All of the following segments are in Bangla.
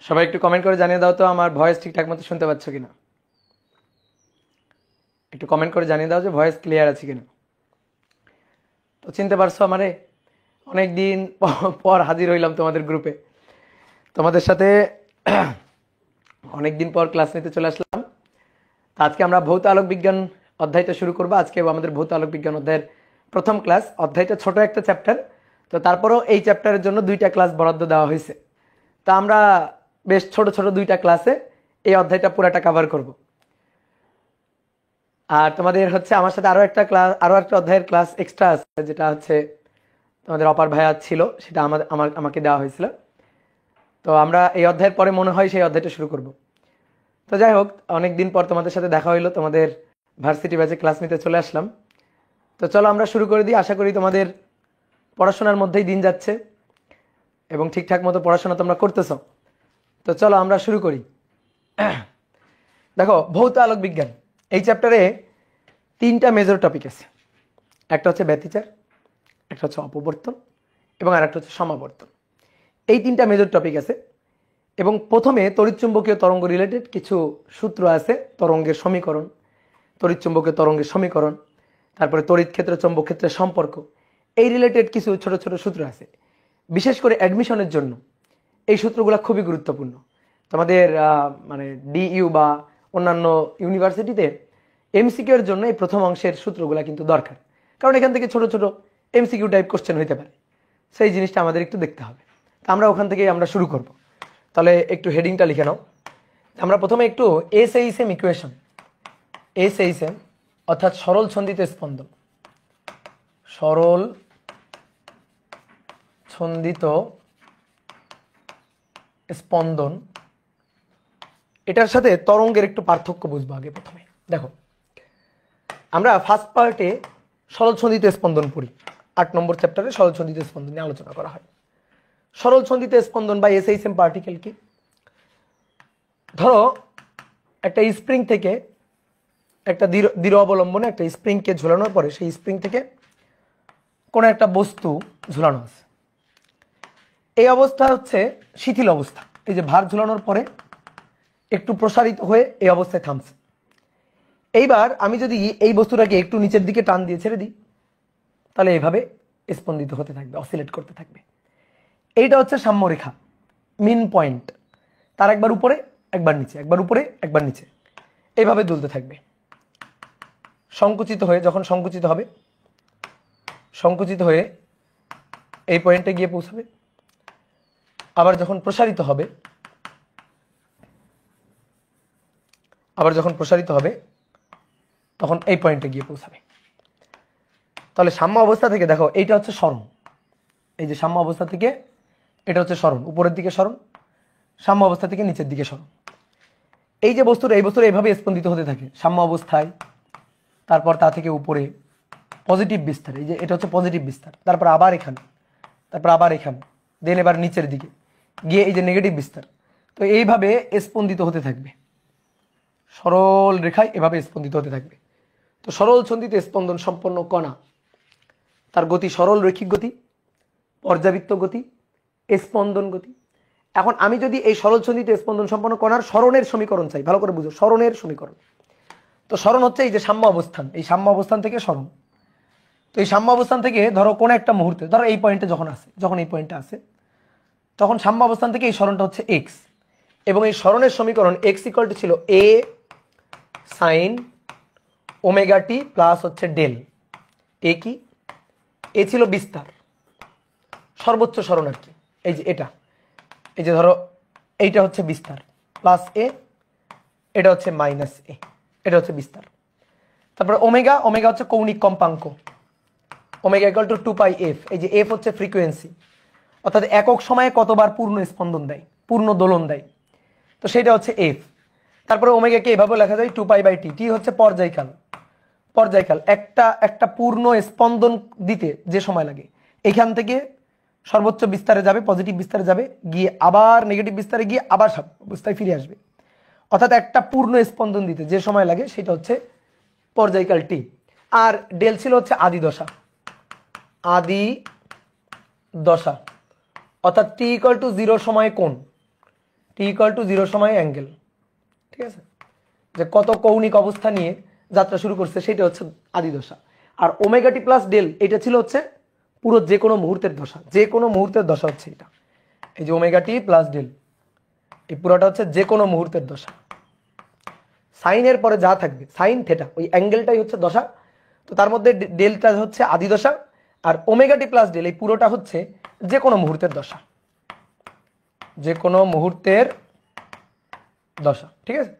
সবাই একটু কমেন্ট করে জানিয়ে দাও তো আমার ভয়েস ঠিকঠাক মতো শুনতে পাচ্ছ কিনা। একটু কমেন্ট করে জানিয়ে দাও যে ভয়েস ক্লিয়ার আছে কিনা। তো চিনতে পারছো আমারে? অনেক দিন পর হাজির হইলাম তোমাদের গ্রুপে, তোমাদের সাথে অনেক দিন পর ক্লাস নিতে চলে আসলাম। তো আজকে আমরা ভৌত আলোক বিজ্ঞান অধ্যায়টা শুরু করবো। আজকে আমাদের ভৌত আলোক বিজ্ঞান অধ্যায়ের প্রথম ক্লাস। অধ্যায়টা ছোট একটা চ্যাপ্টার, তো তারপরেও এই চ্যাপ্টারের জন্য 2টা ক্লাস বরাদ্দ দেওয়া হয়েছে। তো আমরা বেশ ছোট ছোট 2টা ক্লাসে এই অধ্যায়টা পুরাটা কভার করব। আর তোমাদের হচ্ছে আমার সাথে আরো একটা অধ্যায়ের ক্লাস এক্সট্রা আছে, যেটা হচ্ছে তোমাদের অপার ভাইয়া ছিল, সেটা আমাকে দেওয়া হয়েছিল। তো আমরা এই অধ্যায়ের পরে মনে হয় সেই অধ্যায়টা শুরু করব। তো যাই হোক, অনেক দিন পর তোমাদের সাথে দেখা হইলো, তোমাদের ভার্সিটি ব্যাচে ক্লাস নিতে চলে আসলাম। তো চলো আমরা শুরু করে দিই। আশা করি তোমাদের পড়াশোনার মধ্যেই দিন যাচ্ছে এবং ঠিকঠাক মতো পড়াশোনা তোমরা করতেছো। তো চলো আমরা শুরু করি। দেখো, ভৌত আলোক বিজ্ঞান এই চ্যাপ্টারে 3টা মেজর টপিক আছে। একটা হচ্ছে ব্যতিচার, একটা হচ্ছে অপবর্তন এবং আরেকটা হচ্ছে সমাবর্তন। এই 3টা মেজর টপিক আছে। এবং প্রথমে তড়িৎচুম্বকীয় তরঙ্গ রিলেটেড কিছু সূত্র আছে, তরঙ্গের সমীকরণ, তড়িৎচুম্বকীয় তরঙ্গের সমীকরণ, তারপরে তড়িৎ ক্ষেত্র চৌম্বক ক্ষেত্রের সম্পর্ক, এই রিলেটেড কিছু ছোট ছোট সূত্র আছে। বিশেষ করে অ্যাডমিশনের জন্য এই সূত্রগুলো খুবই গুরুত্বপূর্ণ। তোমাদের মানে ডিইউ বা অন্যান্য ইউনিভার্সিটিতে এমসিকিউ এর জন্য এই প্রথম অংশের সূত্রগুলো কিন্তু দরকার, কারণ এখান থেকে ছোট ছোট এমসিকিউ টাইপ কোশ্চেন হইতে পারে। সেই জিনিসটা আমাদের একটু দেখতে হবে। তো আমরা ওখান থেকেই আমরা শুরু করব। তাহলে একটু হেডিংটা লিখে নাও। আমরা প্রথমে একটু এসএইচএম ইকুয়েশন, এসএইচএম অর্থাৎ সরল ছন্দিত স্পন্দন, সরল ছন্দিত স্পন্দন, এটার সাথে তরঙ্গের একটু পার্থক্য বুঝবো আগে। প্রথমে দেখো, আমরা ফার্স্ট পার্টে সরল ছন্দিত স্পন্দন পড়ি। 8 নম্বর চ্যাপ্টারে সরল ছন্দিত স্পন্দন নিয়ে আলোচনা করা হয়। সরল ছন্দিত স্পন্দন বা এসএইচএম পার্টিকেল কি? ধরো একটা স্প্রিং থেকে, একটা দৃঢ় অবলম্বনে একটা স্প্রিংকে ঝুলানোর পরে সেই স্প্রিং থেকে কোনো একটা বস্তু ঝুলানো আছে। এই অবস্থা হচ্ছে শিথিল অবস্থা। এই যে ভার ঝুলানোর পরে একটু প্রসারিত হয়ে এই অবস্থায় থামছে। এইবার আমি যদি এই বস্তুটাকে একটু নিচের দিকে টান দিয়ে ছেড়ে দিই, তাহলে এইভাবে স্পন্দিত হতে থাকবে, অসিলেট করতে থাকবে। এইটা হচ্ছে সাম্যরেখা, মিন পয়েন্ট। তার একবার উপরে একবার নিচে, একবার উপরে একবার নিচে, এইভাবে দুলতে থাকবে। সংকুচিত হয়ে, যখন সংকুচিত হবে, সংকুচিত হয়ে এই পয়েন্টে গিয়ে পৌঁছাবে। আবার যখন প্রসারিত হবে, তখন এই পয়েন্টে গিয়ে পৌঁছাবে। তাহলে সাম্য অবস্থা থেকে দেখো, এইটা হচ্ছে সরণ। এই যে সাম্য অবস্থা থেকে এটা হচ্ছে সরণ, উপরের দিকে সরণ, সাম্য অবস্থা থেকে নিচের দিকে সরণ। এই যে বস্তুটা, এই বস্তুটা এইভাবে স্পন্দিত হতে থাকে সাম্য অবস্থায়, তারপর তা থেকে উপরে পজিটিভ বিস্তার, এই যে এটা হচ্ছে পজিটিভ বিস্তার, তারপর আবার এখানে, তারপর আবার এখানে, দেন এবার নিচের দিকে গিয়ে এই যে নেগেটিভ বিস্তার। তো এইভাবে স্পন্দিত হতে থাকবে, সরল রেখায় এভাবে স্পন্দিত হতে থাকবে। তো সরল ছন্দিত স্পন্দন সম্পন্ন কণা, তার গতি সরল রৈখিক গতি, পর্যাবৃত্ত গতি, স্পন্দন গতি। এখন আমি যদি এই সরল ছন্দিত স্পন্দন সম্পন্ন কণার সরণের সমীকরণ চাই, ভালো করে বুঝো, সরণের সমীকরণ। তো সরণ হচ্ছে এই যে সাম্য অবস্থান, এই সাম্য অবস্থান থেকে সরণ। তো এই সাম্য অবস্থান থেকে ধরো কোনো একটা মুহূর্তে, ধরো এই পয়েন্টে যখন এই পয়েন্টে আছে, তখন সাম্য অবস্থান থেকে এই সরণটা হচ্ছে এক্স, এবং এই সরণের সমীকরণ এক্স ইকুয়াল টু ছিল এ সাইন ওমেগা টি প্লাস হচ্ছে ডেল এ। কি এ ছিল বিস্তার, সর্বোচ্চ সরণ আর কি। এই যে এটা, এই যে ধরো এইটা হচ্ছে বিস্তার, প্লাস এ, এটা হচ্ছে মাইনাস এ, এটা হচ্ছে বিস্তার। তারপরে ওমেগা, ওমেগা হচ্ছে কৌণিক কম্পাঙ্ক, omega equal to 2 pi F. এই যে এফ হচ্ছে ফ্রিকোয়েন্সি, অর্থাৎ একক সময়ে কতবার পূর্ণ স্পন্দন দেয়, পূর্ণ দোলন দেয়, তো সেটা হচ্ছে এফ। তারপরে ওমেগাকে এভাবে লেখা যায় 2 পাই বাই টি। টি হচ্ছে পর্যায়কাল, পর্যায়কাল একটা পূর্ণ স্পন্দন দিতে যে সময় লাগে, এখান থেকে সর্বোচ্চ বিস্তারে যাবে, পজিটিভ বিস্তারে যাবে, গিয়ে আবার নেগেটিভ বিস্তারে গিয়ে আবার অবস্থায় ফিরে আসবে। অর্থাৎ একটা পূর্ণ স্পন্দন দিতে যে সময় লাগে সেটা হচ্ছে পর্যায়কাল টি। আর ডেল ছিল হচ্ছে আদি দশা, অর্থাৎ টি ইকুয়াল টু 0 সময়ে কোণ, টি ইকুয়াল টু 0 সময় অ্যাঙ্গেল, ঠিক আছে, যে কত কৌণিক অবস্থা নিয়ে যাত্রা শুরু করছে সেটা হচ্ছে আদি দশা। আর ওমেগা টি প্লাস ডেল এটা ছিল হচ্ছে পুরো যে কোনো মুহূর্তের দশা, যে কোনো মুহূর্তের দশা হচ্ছে এটা। এই যে ওমেগা টি প্লাস ডেল এই পুরোটা হচ্ছে যে কোনো মুহূর্তের দশা। সাইনের পরে যা থাকবে সাইন থেটা ওই অ্যাঙ্গেলটাই হচ্ছে দশা। তো তার মধ্যে ডেলটা হচ্ছে আদি দশা, আর ওমেগা টি প্লাস ডেল এই পুরোটা হচ্ছে যে কোনো মুহূর্তের দশা, যে কোনো মুহূর্তের দশা, ঠিক আছে।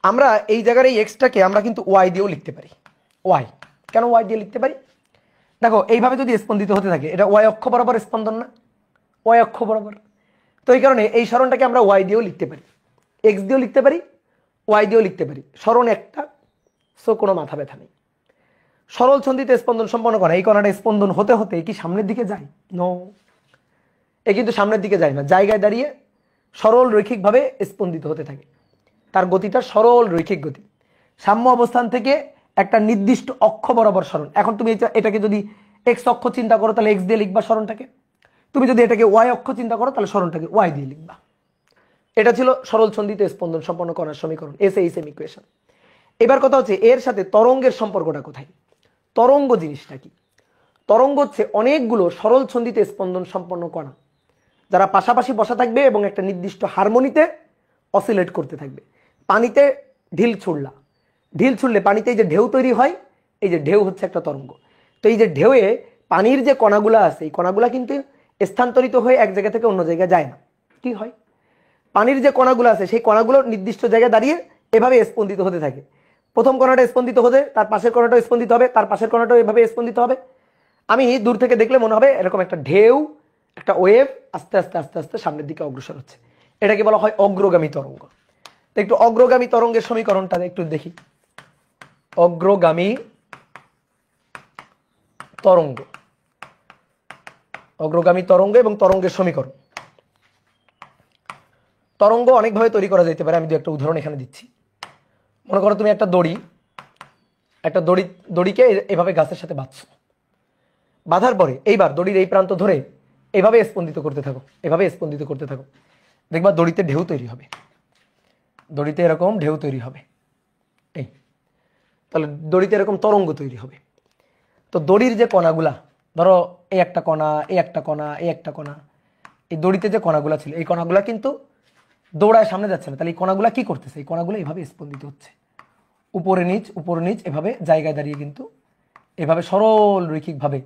আমরা এই জায়গার এই এক্সটাকে আমরা কিন্তু ওয়াই দিয়েও লিখতে পারি। ওয়াই কেন ওয়াই দিয়ে লিখতে পারি? দেখো এইভাবে যদি স্পন্দিত হতে থাকে, এটা ওয়াই অক্ষ বরাবর স্পন্দন না, ওয়াই অক্ষ বরাবর। তো এই কারণে এই সরণটাকে আমরা ওয়াই দিয়েও লিখতে পারি, এক্স দিয়েও লিখতে পারি, ওয়াই দিয়েও লিখতে পারি। সরণ একটা, সো কোনো মাথা ব্যথা নেই। সরল ছন্দিতে স্পন্দন সম্পন্ন করা, এই কণাটা স্পন্দন হতে হতে কি সামনের দিকে যায়? নো, এ কিন্তু সামনের দিকে যায় না, জায়গায় দাঁড়িয়ে সরল রৈখিকভাবে স্পন্দিত হতে থাকে। তার গতিটা সরল রৈখিক গতি। সাম্য অবস্থান থেকে একটা নির্দিষ্ট অক্ষ বরাবর সরণ। এখন তুমি এটাকে যদি এক্স অক্ষ চিন্তা করো তাহলে এক্স দিয়ে লিখবা সরণটাকে, তুমি যদি এটাকে ওয়াই অক্ষ চিন্তা করো তাহলে সরণটাকে ওয়াই দিয়ে লিখবা। এটা ছিল সরল ছন্দিতে স্পন্দন সম্পন্ন করার সমীকরণ, এই সেম ইকুয়েশন। এবার কথা হচ্ছে এর সাথে তরঙ্গের সম্পর্কটা কোথায়? তরঙ্গ জিনিসটা কি? তরঙ্গ হচ্ছে অনেকগুলো সরল ছন্দিতে স্পন্দন সম্পন্ন কণা যারা পাশাপাশি বসা থাকবে এবং একটা নির্দিষ্ট হারমোনিতে অসিলেট করতে থাকবে। পানিতে ঢিল ছুড়লে পানিতে এই যে ঢেউ তৈরি হয়, এই যে ঢেউ হচ্ছে একটা তরঙ্গ। তো এই যে ঢেউয়ে পানির যে কণাগুলো আছে এই কণাগুলো কিন্তু স্থানান্তরিত হয়ে এক জায়গা থেকে অন্য জায়গায় যায় না। কি হয়? পানির যে কণাগুলো আছে সেই কণাগুলো নির্দিষ্ট জায়গায় দাঁড়িয়ে এভাবে স্পন্দিত হতে থাকে। প্রথম কণাটা স্পন্দিত হতে তার পাশের কণাটাও স্পন্দিত হবে, তার পাশের কণাটাও এভাবে স্পন্দিত হবে। আমি দূর থেকে দেখলে মনে হবে এরকম একটা ঢেউ, একটা ওয়েভ আস্তে আস্তে আস্তে আস্তে সামনের দিকে অগ্রসর হচ্ছে। এটাকে বলা হয় অগ্রগামী তরঙ্গ। তো একটু অগ্রগামী তরঙ্গের সমীকরণটা একটু দেখি। অগ্রগামী তরঙ্গ, অগ্রগামী তরঙ্গ এবং তরঙ্গের সমীকরণ। তরঙ্গ অনেকভাবে তৈরি করা যেতে পারে, আমি দু একটা উদাহরণ এখানে দিচ্ছি। মনে করো তুমি একটা দড়িকে এভাবে গাছের সাথে বাঁধছো, বাঁধার পরে এইবার দড়ির এই প্রান্ত ধরে এভাবে স্পন্দিত করতে থাকো, এভাবে স্পন্দিত করতে থাকো, দেখবা দড়িতে ঢেউ তৈরি হবে, দড়িতে এরকম ঢেউ তৈরি হবে। এই তাহলে দড়িতে এরকম তরঙ্গ তৈরি হবে। তো দড়ির যে কণাগুলা, ধরো এই একটা কণা, এই একটা কণা, এই একটা কণা, এই দড়িতে যে কণাগুলা ছিল এই কণাগুলা কিন্তু দৌড়ায় সামনে যাচ্ছে না। তাহলে এই কণাগুলা কি করতেছে? এই কণাগুলো এভাবে স্পন্দিত হচ্ছে, উপরে নিচ এভাবে জায়গায় দাঁড়িয়ে কিন্তু এভাবে সরল রৈখিকভাবে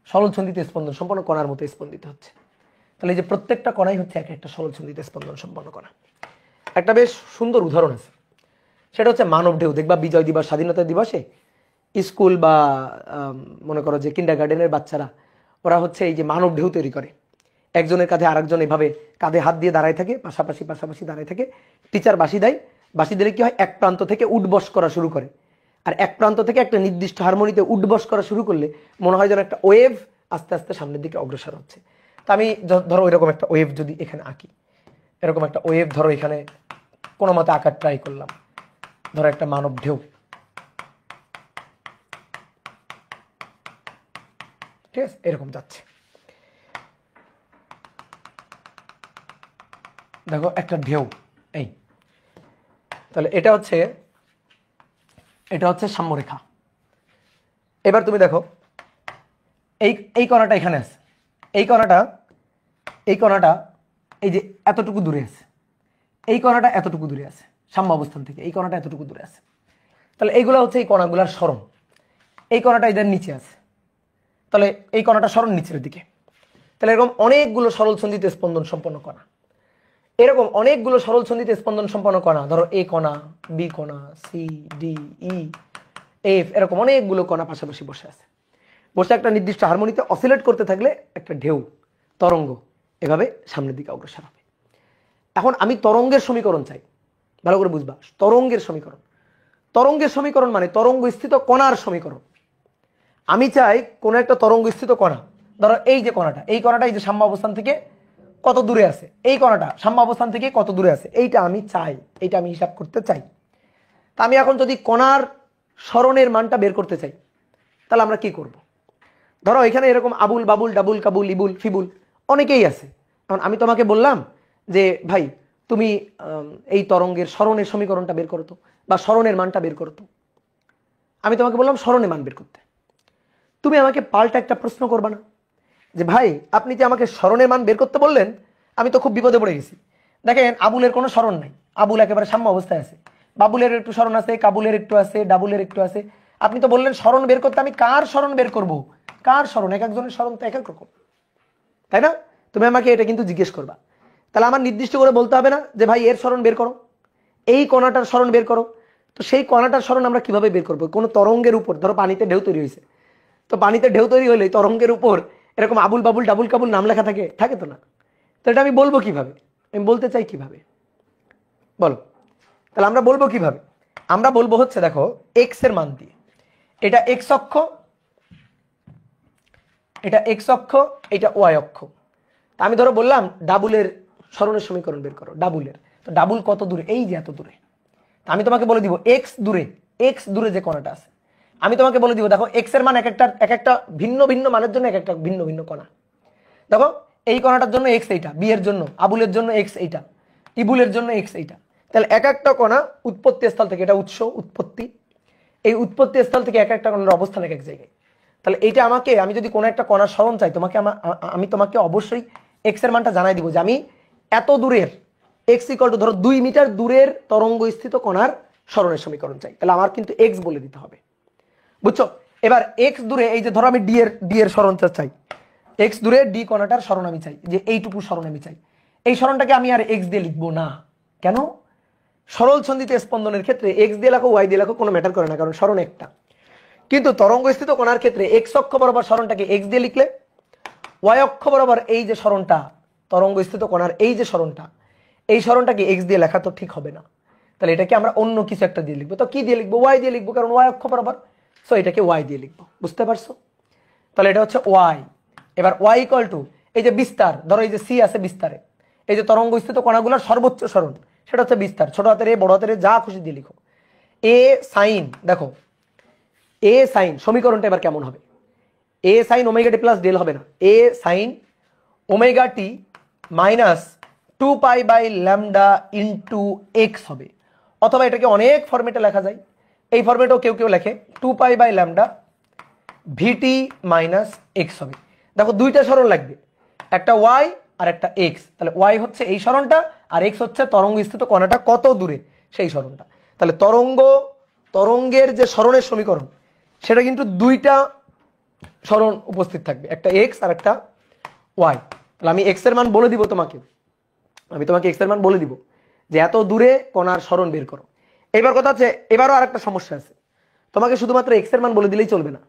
সরল ছন্দিতে স্পন্দন সম্পন্ন কণার মতো স্পন্দিত হচ্ছে। তাহলে এই যে প্রত্যেকটা কণাই হচ্ছে এক একটা সরল ছন্দিতে স্পন্দন সম্পন্ন কণা। একটা বেশ সুন্দর উদাহরণ আছে, সেটা হচ্ছে মানব ঢেউ। দেখবা বিজয় দিবস, স্বাধীনতা দিবসে স্কুল বা মনে করো যে কিন্ডারগার্টেনের বাচ্চারা ওরা হচ্ছে এই যে মানব ঢেউ তৈরি করে। একজনের কাঁধে আরেকজন এভাবে কাঁধে হাত দিয়ে দাঁড়ায় থাকে, পাশাপাশি দাঁড়ায় থাকে। টিচার বাঁশি দেয়, বাঁশি দিলে কি হয়? এক প্রান্ত থেকে উঠবস করা শুরু করে, আর এক প্রান্ত থেকে একটা নির্দিষ্ট হারমোনিতে উঠবস করা শুরু করলে মনে হয় যেন একটা ওয়েভ আস্তে আস্তে সামনের দিকে অগ্রসর হচ্ছে। তা আমি ধরো এরকম একটা ওয়েভ যদি এখানে আঁকি, এরকম একটা ওয়েভ ধরো এখানে কোনো মতে আঁকার ট্রাই করলাম, ধরো একটা মানব ঢেউ, ঠিক আছে, এরকম যাচ্ছে। দেখো একটা ঢেউ, এই তাহলে এটা হচ্ছে সাম্যরেখা। এবার তুমি দেখো এই কণাটা এখানে আছে, এই কণাটা এই যে এতটুকু দূরে আছে, এই কণাটা এতটুকু দূরে আছে সাম্য অবস্থান থেকে, এই কণাটা এতটুকু দূরে আছে। তাহলে এইগুলো হচ্ছে এই কণাগুলার সরণ। এই কণাটা এদের নিচে আছে, তাহলে এই কণাটা সরণ নিচের দিকে। তাহলে এরকম অনেকগুলো সরল ছন্দিতে স্পন্দন সম্পন্ন কণা, এরকম অনেকগুলো সরল ছন্দিতে স্পন্দন সম্পন্ন কণা, ধরো এ কণা, বি কণা, সি, ডি, ই, এফ, এরকম অনেকগুলো কণা পাশাপাশি বসে আছে। বসে একটা নির্দিষ্ট হারমোনিতে অসিলেট করতে থাকলে একটা ঢেউ, তরঙ্গ এভাবে সামনের দিকে অগ্রসর হবে। এখন আমি তরঙ্গের সমীকরণ চাই, ভালো করে বুঝবা। তরঙ্গের সমীকরণ মানে তরঙ্গ স্থিত কণার সমীকরণ। আমি চাই কোন একটা তরঙ্গ স্থিত কণা, ধরো এই যে কণাটা, এই কণাটা এই যে সাম্য অবস্থান থেকে কত দূরে আছে, এই কণাটা সাম্য অবস্থান থেকে কত দূরে আছে, এইটা আমি চাই, এইটা আমি হিসাব করতে চাই। তা আমি এখন যদি কণার সরণের মানটা বের করতে চাই তাহলে আমরা কি করব? ধরো এখানে এরকম আবুল, বাবুল, ডাবুল, কাবুল, ইবুল, ফিবুল অনেকেই আছে। এখন আমি তোমাকে বললাম যে ভাই তুমি এই তরঙ্গের সরণের সমীকরণটা বের করো তো, বা সরণের মানটা বের করো তো। আমি তোমাকে বললাম সরণের মান বের করতে, তুমি আমাকে পাল্টা একটা প্রশ্ন করবা না যে ভাই আপনি যে আমাকে সরণের মান বের করতে বললেন, আমি তো খুব বিপদে পড়ে গেছি। দেখেন আবুলের কোনো সরণ নাই, আবুল একেবারে সাম্য অবস্থায় আছে, বাবুলের একটু সরণ আছে, কাবুলের একটু আছে, ডাবুলের একটু আছে। আপনি তো বললেন সরণ বের করতে, আমি কার সরণ বের করব? কার সরণ? এক একজনের সরণ তো এক এক রকম, তাই না? তুমি আমাকে এটা কিন্তু জিজ্ঞেস করবা, তাহলে আমার নির্দিষ্ট করে বলতে হবে না যে ভাই এর সরণ বের করো, এই কণাটার সরণ বের করো। তো সেই কণাটার সরণ আমরা কিভাবে বের করবো? কোনো তরঙ্গের উপর, ধরো পানিতে ঢেউ তৈরি হয়েছে, তো পানিতে ঢেউ তৈরি হলে তরঙ্গের উপর এরকম আবুল বাবুল ডাবুল কাবুল নাম লেখা থাকে? থাকে তো না। তো এটা আমি বলবো কিভাবে? আমি বলতে চাই কিভাবে, বলো? তাহলে আমরা বলবো কিভাবে? আমরা বলবো হচ্ছে দেখো এক্স এর মান দিয়ে, এটা এক্স অক্ষ, এটা এক্স অক্ষ, এটা ওয়াই অক্ষ। তা আমি ধরো বললাম ডাবুলের সরণের সমীকরণ বের করো। ডাবুলের, তো ডাবুল কত দূরে? এই যে এত দূরে। তা আমি তোমাকে বলে দিব এক্স দূরে, এক্স দূরে যে কণাটা আছে, আমি তোমাকে বলে দিব দেখো এক্স এর মান এক একটা ভিন্ন ভিন্ন মানের জন্য এক একটা ভিন্ন ভিন্ন কণা। দেখো এই কণাটার জন্য এক্স এইটা, বি এর জন্য, আবুলের জন্য এক্স এইটা, ইবুলের জন্য এক্স এইটা। তাহলে এক একটা কণা উৎপত্তি স্থল থেকে, এটা উৎস উৎপত্তি, এই উৎপত্তি স্থল থেকে এক একটা কণার অবস্থান এক এক জায়গায়। তাহলে এইটা আমাকে, আমি যদি কোনো একটা কণার সরণ চাই, আমি তোমাকে অবশ্যই এক্স এর মানটা জানাই দিব যে আমি এত দূরের, এক্স ইকুয়াল টু ধরো 2 মিটার দূরের তরঙ্গ স্থিত কণার সরণের সমীকরণ চাই, তাহলে আমার কিন্তু এক্স বলে দিতে হবে, বুঝছো? এবার এক্স দূরে, এই যে ধরো আমি ডি এর সরণটা চাই, এক্স দূরে ডি কণাটার সরণ আমি চাই, যে এইটুকু সরণ আমি চাই। এই সরণটাকে আমি আর এক্স দিয়ে লিখবো না। কেন? সরল সন্ধিতে স্পন্দনের ক্ষেত্রে এক্স দিয়ে লেখো ওয়াই দিয়ে লেখো কোনো ম্যাটার করে না, কারণ সরণ একটা। কিন্তু তরঙ্গ স্থিত কণার ক্ষেত্রে এক্স অক্ষ বরাবর সরণটাকে এক্স দিয়ে লিখলে, ওয়াই অক্ষ বরাবর এই যে সরণটা, তরঙ্গ স্থিত কণার এই যে সরণটা, এই সরণটাকে এক্স দিয়ে লেখা তো ঠিক হবে না। তাহলে এটাকে আমরা অন্য কিছু একটা দিয়ে লিখবো। তো কি দিয়ে লিখবো? ওয়াই দিয়ে লিখবো, কারণ ওয়াই অক্ষ বরাবর, সো এটাকে ওয়াই দিয়ে লিখবো। বুঝতে পারছো? তাহলে এটা হচ্ছে ওয়াই। এবার ওয়াই ইকুয়াল টু এই যে বিস্তার, ধরো এই যে সি আছে বিস্তারে, এই যে তরঙ্গ স্থিত কণাগুলোর সর্বোচ্চ সরণ, সেটা হচ্ছে বিস্তার। ছোট হাতের এ, বড় হাতের এ, যা খুশি দিয়ে লিখো। এ সাইন, দেখো এ সাইন সমীকরণটা এবার কেমন হবে? A sine omega t plus del হবে না, A sine omega t minus 2 pi by lambda into x হবে। অথবা এটাকে অনেক ফরম্যাটে লেখা যায়, এই ফরম্যাটেও কেউ কেউ লেখে 2 pi by lambda VT minus x হবে। দেখো দুইটা সরণ লাগবে, একটা ওয়াই আর একটা এক্স। তাহলে ওয়াই হচ্ছে এই সরণটা, আর এক্স হচ্ছে তরঙ্গ স্থিত কণাটা কত দূরে সেই সরণটা। তাহলে তরঙ্গের যে সরণের সমীকরণ, সেটা কিন্তু দুইটা সরণ উপস্থিত থাকবে, একটা এক্স আর একটা ওয়াই। তাহলে আমি এক্স এর মান বলে দিব তোমাকে, আমি তোমাকে এক্স এর মান বলে দিব যে এত দূরে কণার সরণ বের করো। এবার কথা হচ্ছে, এবারও আর একটা সমস্যা আছে, তোমাকে শুধুমাত্র এক্স এর মান বলে দিলেই চলবে না।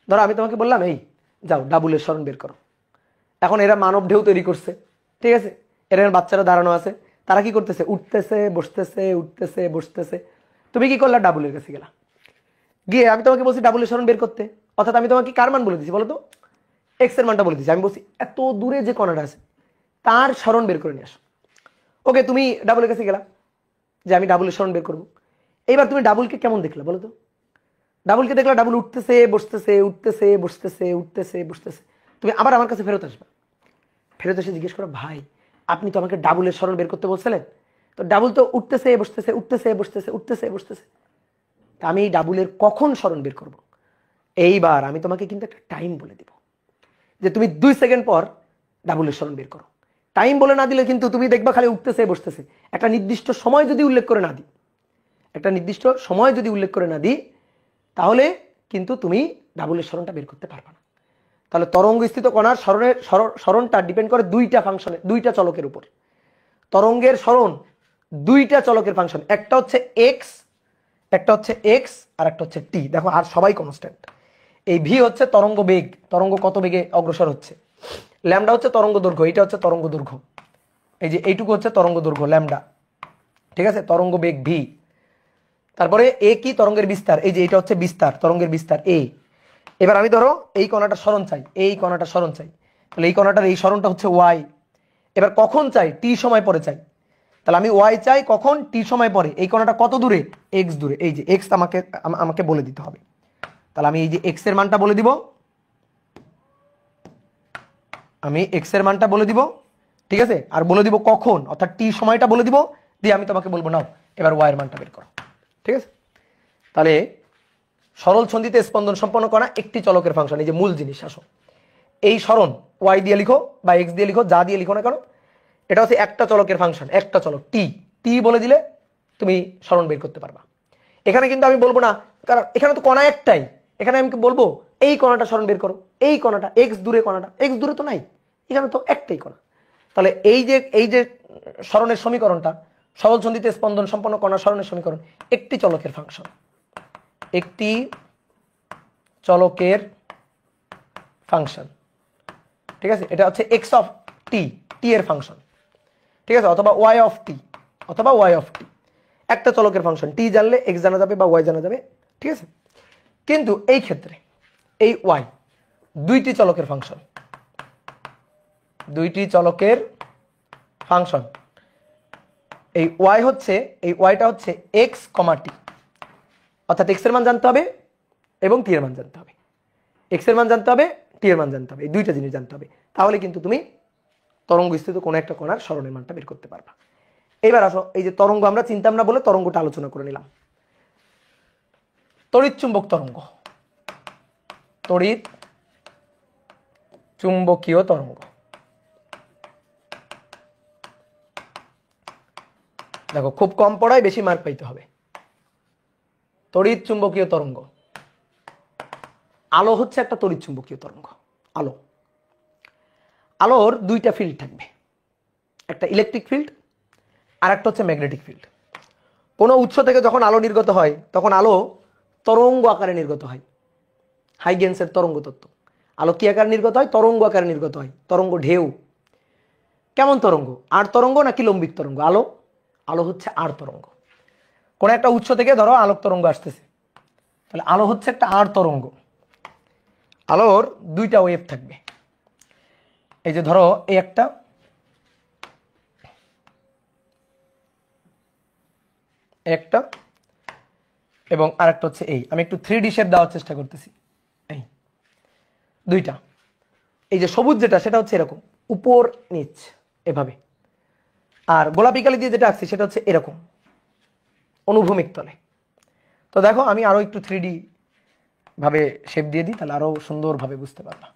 ধরো আমি তোমাকে বললাম এই যাও ডাবুলের সরণ বের করো। এখন এরা মানব ঢেউ তৈরি করছে, ঠিক আছে? এরা বাচ্চারা দাঁড়ানো আছে, তারা কি করতেছে? উঠতেছে বসতেছে, উঠতেছে বসতেছে। তুমি কি করলা? ডাবুলের কাছে গেলা, গিয়ে আমি তোমাকে বলছি ডাবুলের সরণ বের করতে, অর্থাৎ আমি তোমাকে কার মান বলে দিচ্ছি বলো তো? এক্স এর মানটা বলে দিচ্ছি। আমি বলছি এত দূরে যে কণাটা আছে তার সরণ বের করে নিয়ে আসো। ওকে, তুমি ডাবলের কাছে গেলা যে আমি ডাবলের সরণ বের করবো। এইবার তুমি ডাবলকে কেমন দেখলা বলো তো? ডাবলকে দেখলা ডাবল উঠতেছে বসতেছে, উঠতেছে বসতেছে, উঠতেছে বসতেছে। তুমি আবার আমার কাছে ফেরত আসবা, ফেরত এসে জিজ্ঞেস করো ভাই আপনি তো আমাকে ডাবলের সরণ বের করতে বলছিলেন, তো ডাবল তো উঠতেছে বসতেছে, উঠতেছে বসতেছে, উঠতেছে বসতেছে, তা আমি ডাবলের কখন সরণ বের করব? এইবার আমি তোমাকে কিন্তু একটা টাইম বলে দিব যে তুমি 2 সেকেন্ড পর ডাবলের সরণ বের করো। টাইম বলে না দিলে কিন্তু তুমি দেখবা খালি উঠতেছে বসতেছে। একটা নির্দিষ্ট সময় যদি উল্লেখ করে না দিই, একটা নির্দিষ্ট সময় যদি উল্লেখ করে না দিই, তাহলে কিন্তু তুমি ডাবলের সরণটা বের করতে পারবে না। তাহলে তরঙ্গ স্থিত কণার সরণটা ডিপেন্ড করে দুইটা ফাংশনে, দুইটা চলকের উপর। তরঙ্গের সরণ দুইটা চলকের ফাংশন, একটা হচ্ছে এক্স, একটা হচ্ছে এক্স আর একটা হচ্ছে টি। দেখো আর সবাই কনস্ট্যান্ট। এই ভি হচ্ছে তরঙ্গ বেগ, তরঙ্গ কত বেগে অগ্রসর হচ্ছে। ল্যামডা হচ্ছে তরঙ্গ দৈর্ঘ্য, এটা হচ্ছে তরঙ্গ দৈর্ঘ্য, এই যে এইটুকু হচ্ছে তরঙ্গ দৈর্ঘ্য ল্যামডা, ঠিক আছে? তরঙ্গ বেগ ভি। তারপরে এ কি? তরঙ্গের বিস্তার, এই যে এটা হচ্ছে বিস্তার, তরঙ্গের বিস্তার এ। এবার আমি ধরো এই কণাটা সরণ চাই, এই কণাটা সরণ চাই, তাহলে এই কণাটার এই সরণটা হচ্ছে ওয়াই। এবার কখন চাই? টি সময় পরে চাই, তাহলে আমি ওয়াই চাই কখন? টি সময় পরে। এই কণাটা কত দূরে? এক্স দূরে। এই যে এক্স আমাকে বলে দিতে হবে। তাহলে আমি এই যে এক্স এর মানটা বলে দিব, আমি এক্স এর মানটা বলে দিব, ঠিক আছে, আর বলে দিব কখন, অর্থাৎ টি সময়টা বলে দিব, দিয়ে আমি তোমাকে বলবো নাও এবার ওয়াই এর মানটা বের করো। ঠিক আছে, তাহলে সরল সন্ধিতে স্পন্দন সম্পন্ন করা একটি চলকের ফাংশন, এই যে মূল জিনিস। আসো এই সরণ ওয়াই দিয়ে লিখো বা এক্স দিয়ে লিখো, যা দিয়ে লিখো না কেন, এটা হচ্ছে একটা চলকের ফাংশন, একটা চলক টি। টি বলে দিলে তুমি সরণ বের করতে পারবা। এখানে কিন্তু আমি বলবো না, কারণ এখানে তো কণা একটাই, এখানে আমি বলবো এই কণাটা সরণ বের করো, এই কণাটা এক্স দূরে, কণাটা এক্স দূরে তো নাই, এখানে তো একটাই কণা। তাহলে এই যে সরণের সমীকরণটা, সরল সন্ধিতে স্পন্দন সম্পন্ন কণা সরণের সমীকরণ, একটি চলকের ফাংশন, একটি চলকের ফাংশন। ঠিক আছে, এটা হচ্ছে এক্স অফ টি, টি এর ফাংশন। ঠিক আছে, অথবা ওয়াই অফ টি, অথবা ওয়াই অফ টি, একটা চলকের ফাংশন। টি জানলে এক্স জানা যাবে বা ওয়াই জানা যাবে। ঠিক আছে, কিন্তু এই ক্ষেত্রে এই ওয়াই দুইটি চলকের ফাংশন, দুইটি চলকের ফাংশন। এই ওয়াই হচ্ছে, এই ওয়াইটা হচ্ছে এক্স কমা টি, অর্থাৎ এক্স এর মান জানতে হবে এবং টি এর মান জানতে হবে। এক্স এর মান জানতে হবে, টি এর মান জানতে হবে, এই দুইটা জিনিস জানতে হবে। তাহলে কিন্তু তুমি তরঙ্গ স্থিত কোনো একটা কণার সরণের মানটা বের করতে পারবা। এবার আসো, এই যে তরঙ্গ আমরা চিন্তাম না বলে তরঙ্গটা আলোচনা করে নিলাম। তড়িৎ চুম্বক তরঙ্গ, তড়িৎ চুম্বকীয় তরঙ্গ। দেখো খুব কম পড়ায় বেশি মার্ক পাইতে হবে। তড়িৎ চুম্বকীয় তরঙ্গ, আলো হচ্ছে একটা তড়িৎ চুম্বকীয় তরঙ্গ। আলো, আলোর দুইটা ফিল্ড থাকবে, একটা ইলেকট্রিক ফিল্ড আর একটা হচ্ছে ম্যাগনেটিক ফিল্ড। কোনো উৎস থেকে যখন আলো নির্গত হয় তখন আলো তরঙ্গ আকারে নির্গত হয়। হাইগেন্সের তরঙ্গ তত্ত্ব, আলো কি আকারে নির্গত হয়? তরঙ্গ আকারে নির্গত হয়। তরঙ্গ ঢেউ, কেমন তরঙ্গ? আর তরঙ্গ নাকি লম্বিক তরঙ্গ? আলো, আলো হচ্ছে আর তরঙ্গ। কোন একটা উৎস থেকে ধরো আলোক তরঙ্গ আসতেছে, তাহলে আলো হচ্ছে একটা আর তরঙ্গ। আলোর দুইটা ওয়েভ থাকবে, এই যে ধরো এই একটা, একটা এবং আরেকটা হচ্ছে এই। আমি একটু 3D শেপ দেওয়ার চেষ্টা করতেছি। এই দুইটা, এই যে সবুজ যেটা সেটা হচ্ছে এরকম উপর নিচ এভাবে, আর গোলাপি কালি দিয়ে যেটা আঁকছি সেটা হচ্ছে এরকম অনুভূমিক তলে। তো দেখো আমি আরো একটু 3D ভাবে শেপ দিয়ে দিই, তাহলে আরো সুন্দরভাবে বুঝতে পারবা।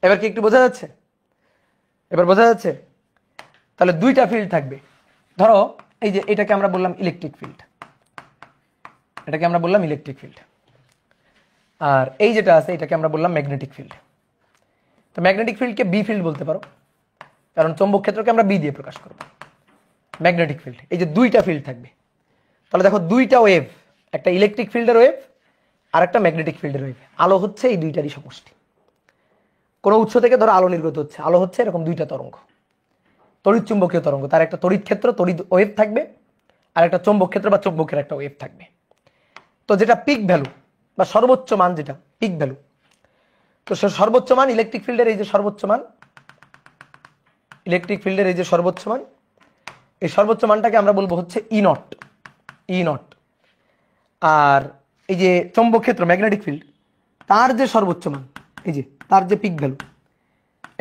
এবার কি একটু বোঝা যাচ্ছে? এবার বোঝা যাচ্ছে? তাহলে দুইটা ফিল্ড থাকবে। ধরো এই যে এটাকে আমরা বললাম ইলেকট্রিক ফিল্ড, এটাকে আমরা বললাম ইলেকট্রিক ফিল্ড, আর এই যেটা আছে এটাকে আমরা বললাম ম্যাগনেটিক ফিল্ড। তো ম্যাগনেটিক ফিল্ডকে বি ফিল্ড বলতে পারো, কারণ চৌম্বক ক্ষেত্রকে আমরা বি দিয়ে প্রকাশ করব। ম্যাগনেটিক ফিল্ড, এই যে দুইটা ফিল্ড থাকবে। তাহলে দেখো দুইটা ওয়েভ, একটা ইলেকট্রিক ফিল্ডের ওয়েভ আর একটা ম্যাগনেটিক ফিল্ডের ওয়েভ। আলো হচ্ছে এই দুইটারই সমষ্টি। কোনো উৎস থেকে ধরো আলো নির্গত হচ্ছে, আলো হচ্ছে এরকম দুইটা তরঙ্গ, তড়িৎ চুম্বকীয় তরঙ্গ। তার একটা তড়িৎ ক্ষেত্র, তড়িৎ ওয়েভ থাকবে, আর একটা চৌম্বক ক্ষেত্র বা চৌম্বকের একটা ওয়েভ থাকবে। তো যেটা পিক ভ্যালু বা সর্বোচ্চ মান, যেটা পিক ভ্যালু, তো সে সর্বোচ্চ মান ইলেকট্রিক ফিল্ডের এই যে সর্বোচ্চ মান, ইলেকট্রিক ফিল্ডের এই যে সর্বোচ্চ মান, এই সর্বোচ্চ মানটাকে আমরা বলবো হচ্ছে ই নট, ই নট। আর এই যে চৌম্বক ক্ষেত্র ম্যাগনেটিক ফিল্ড, তার যে সর্বোচ্চ মান, এই যে তার যে পিক ভ্যালু,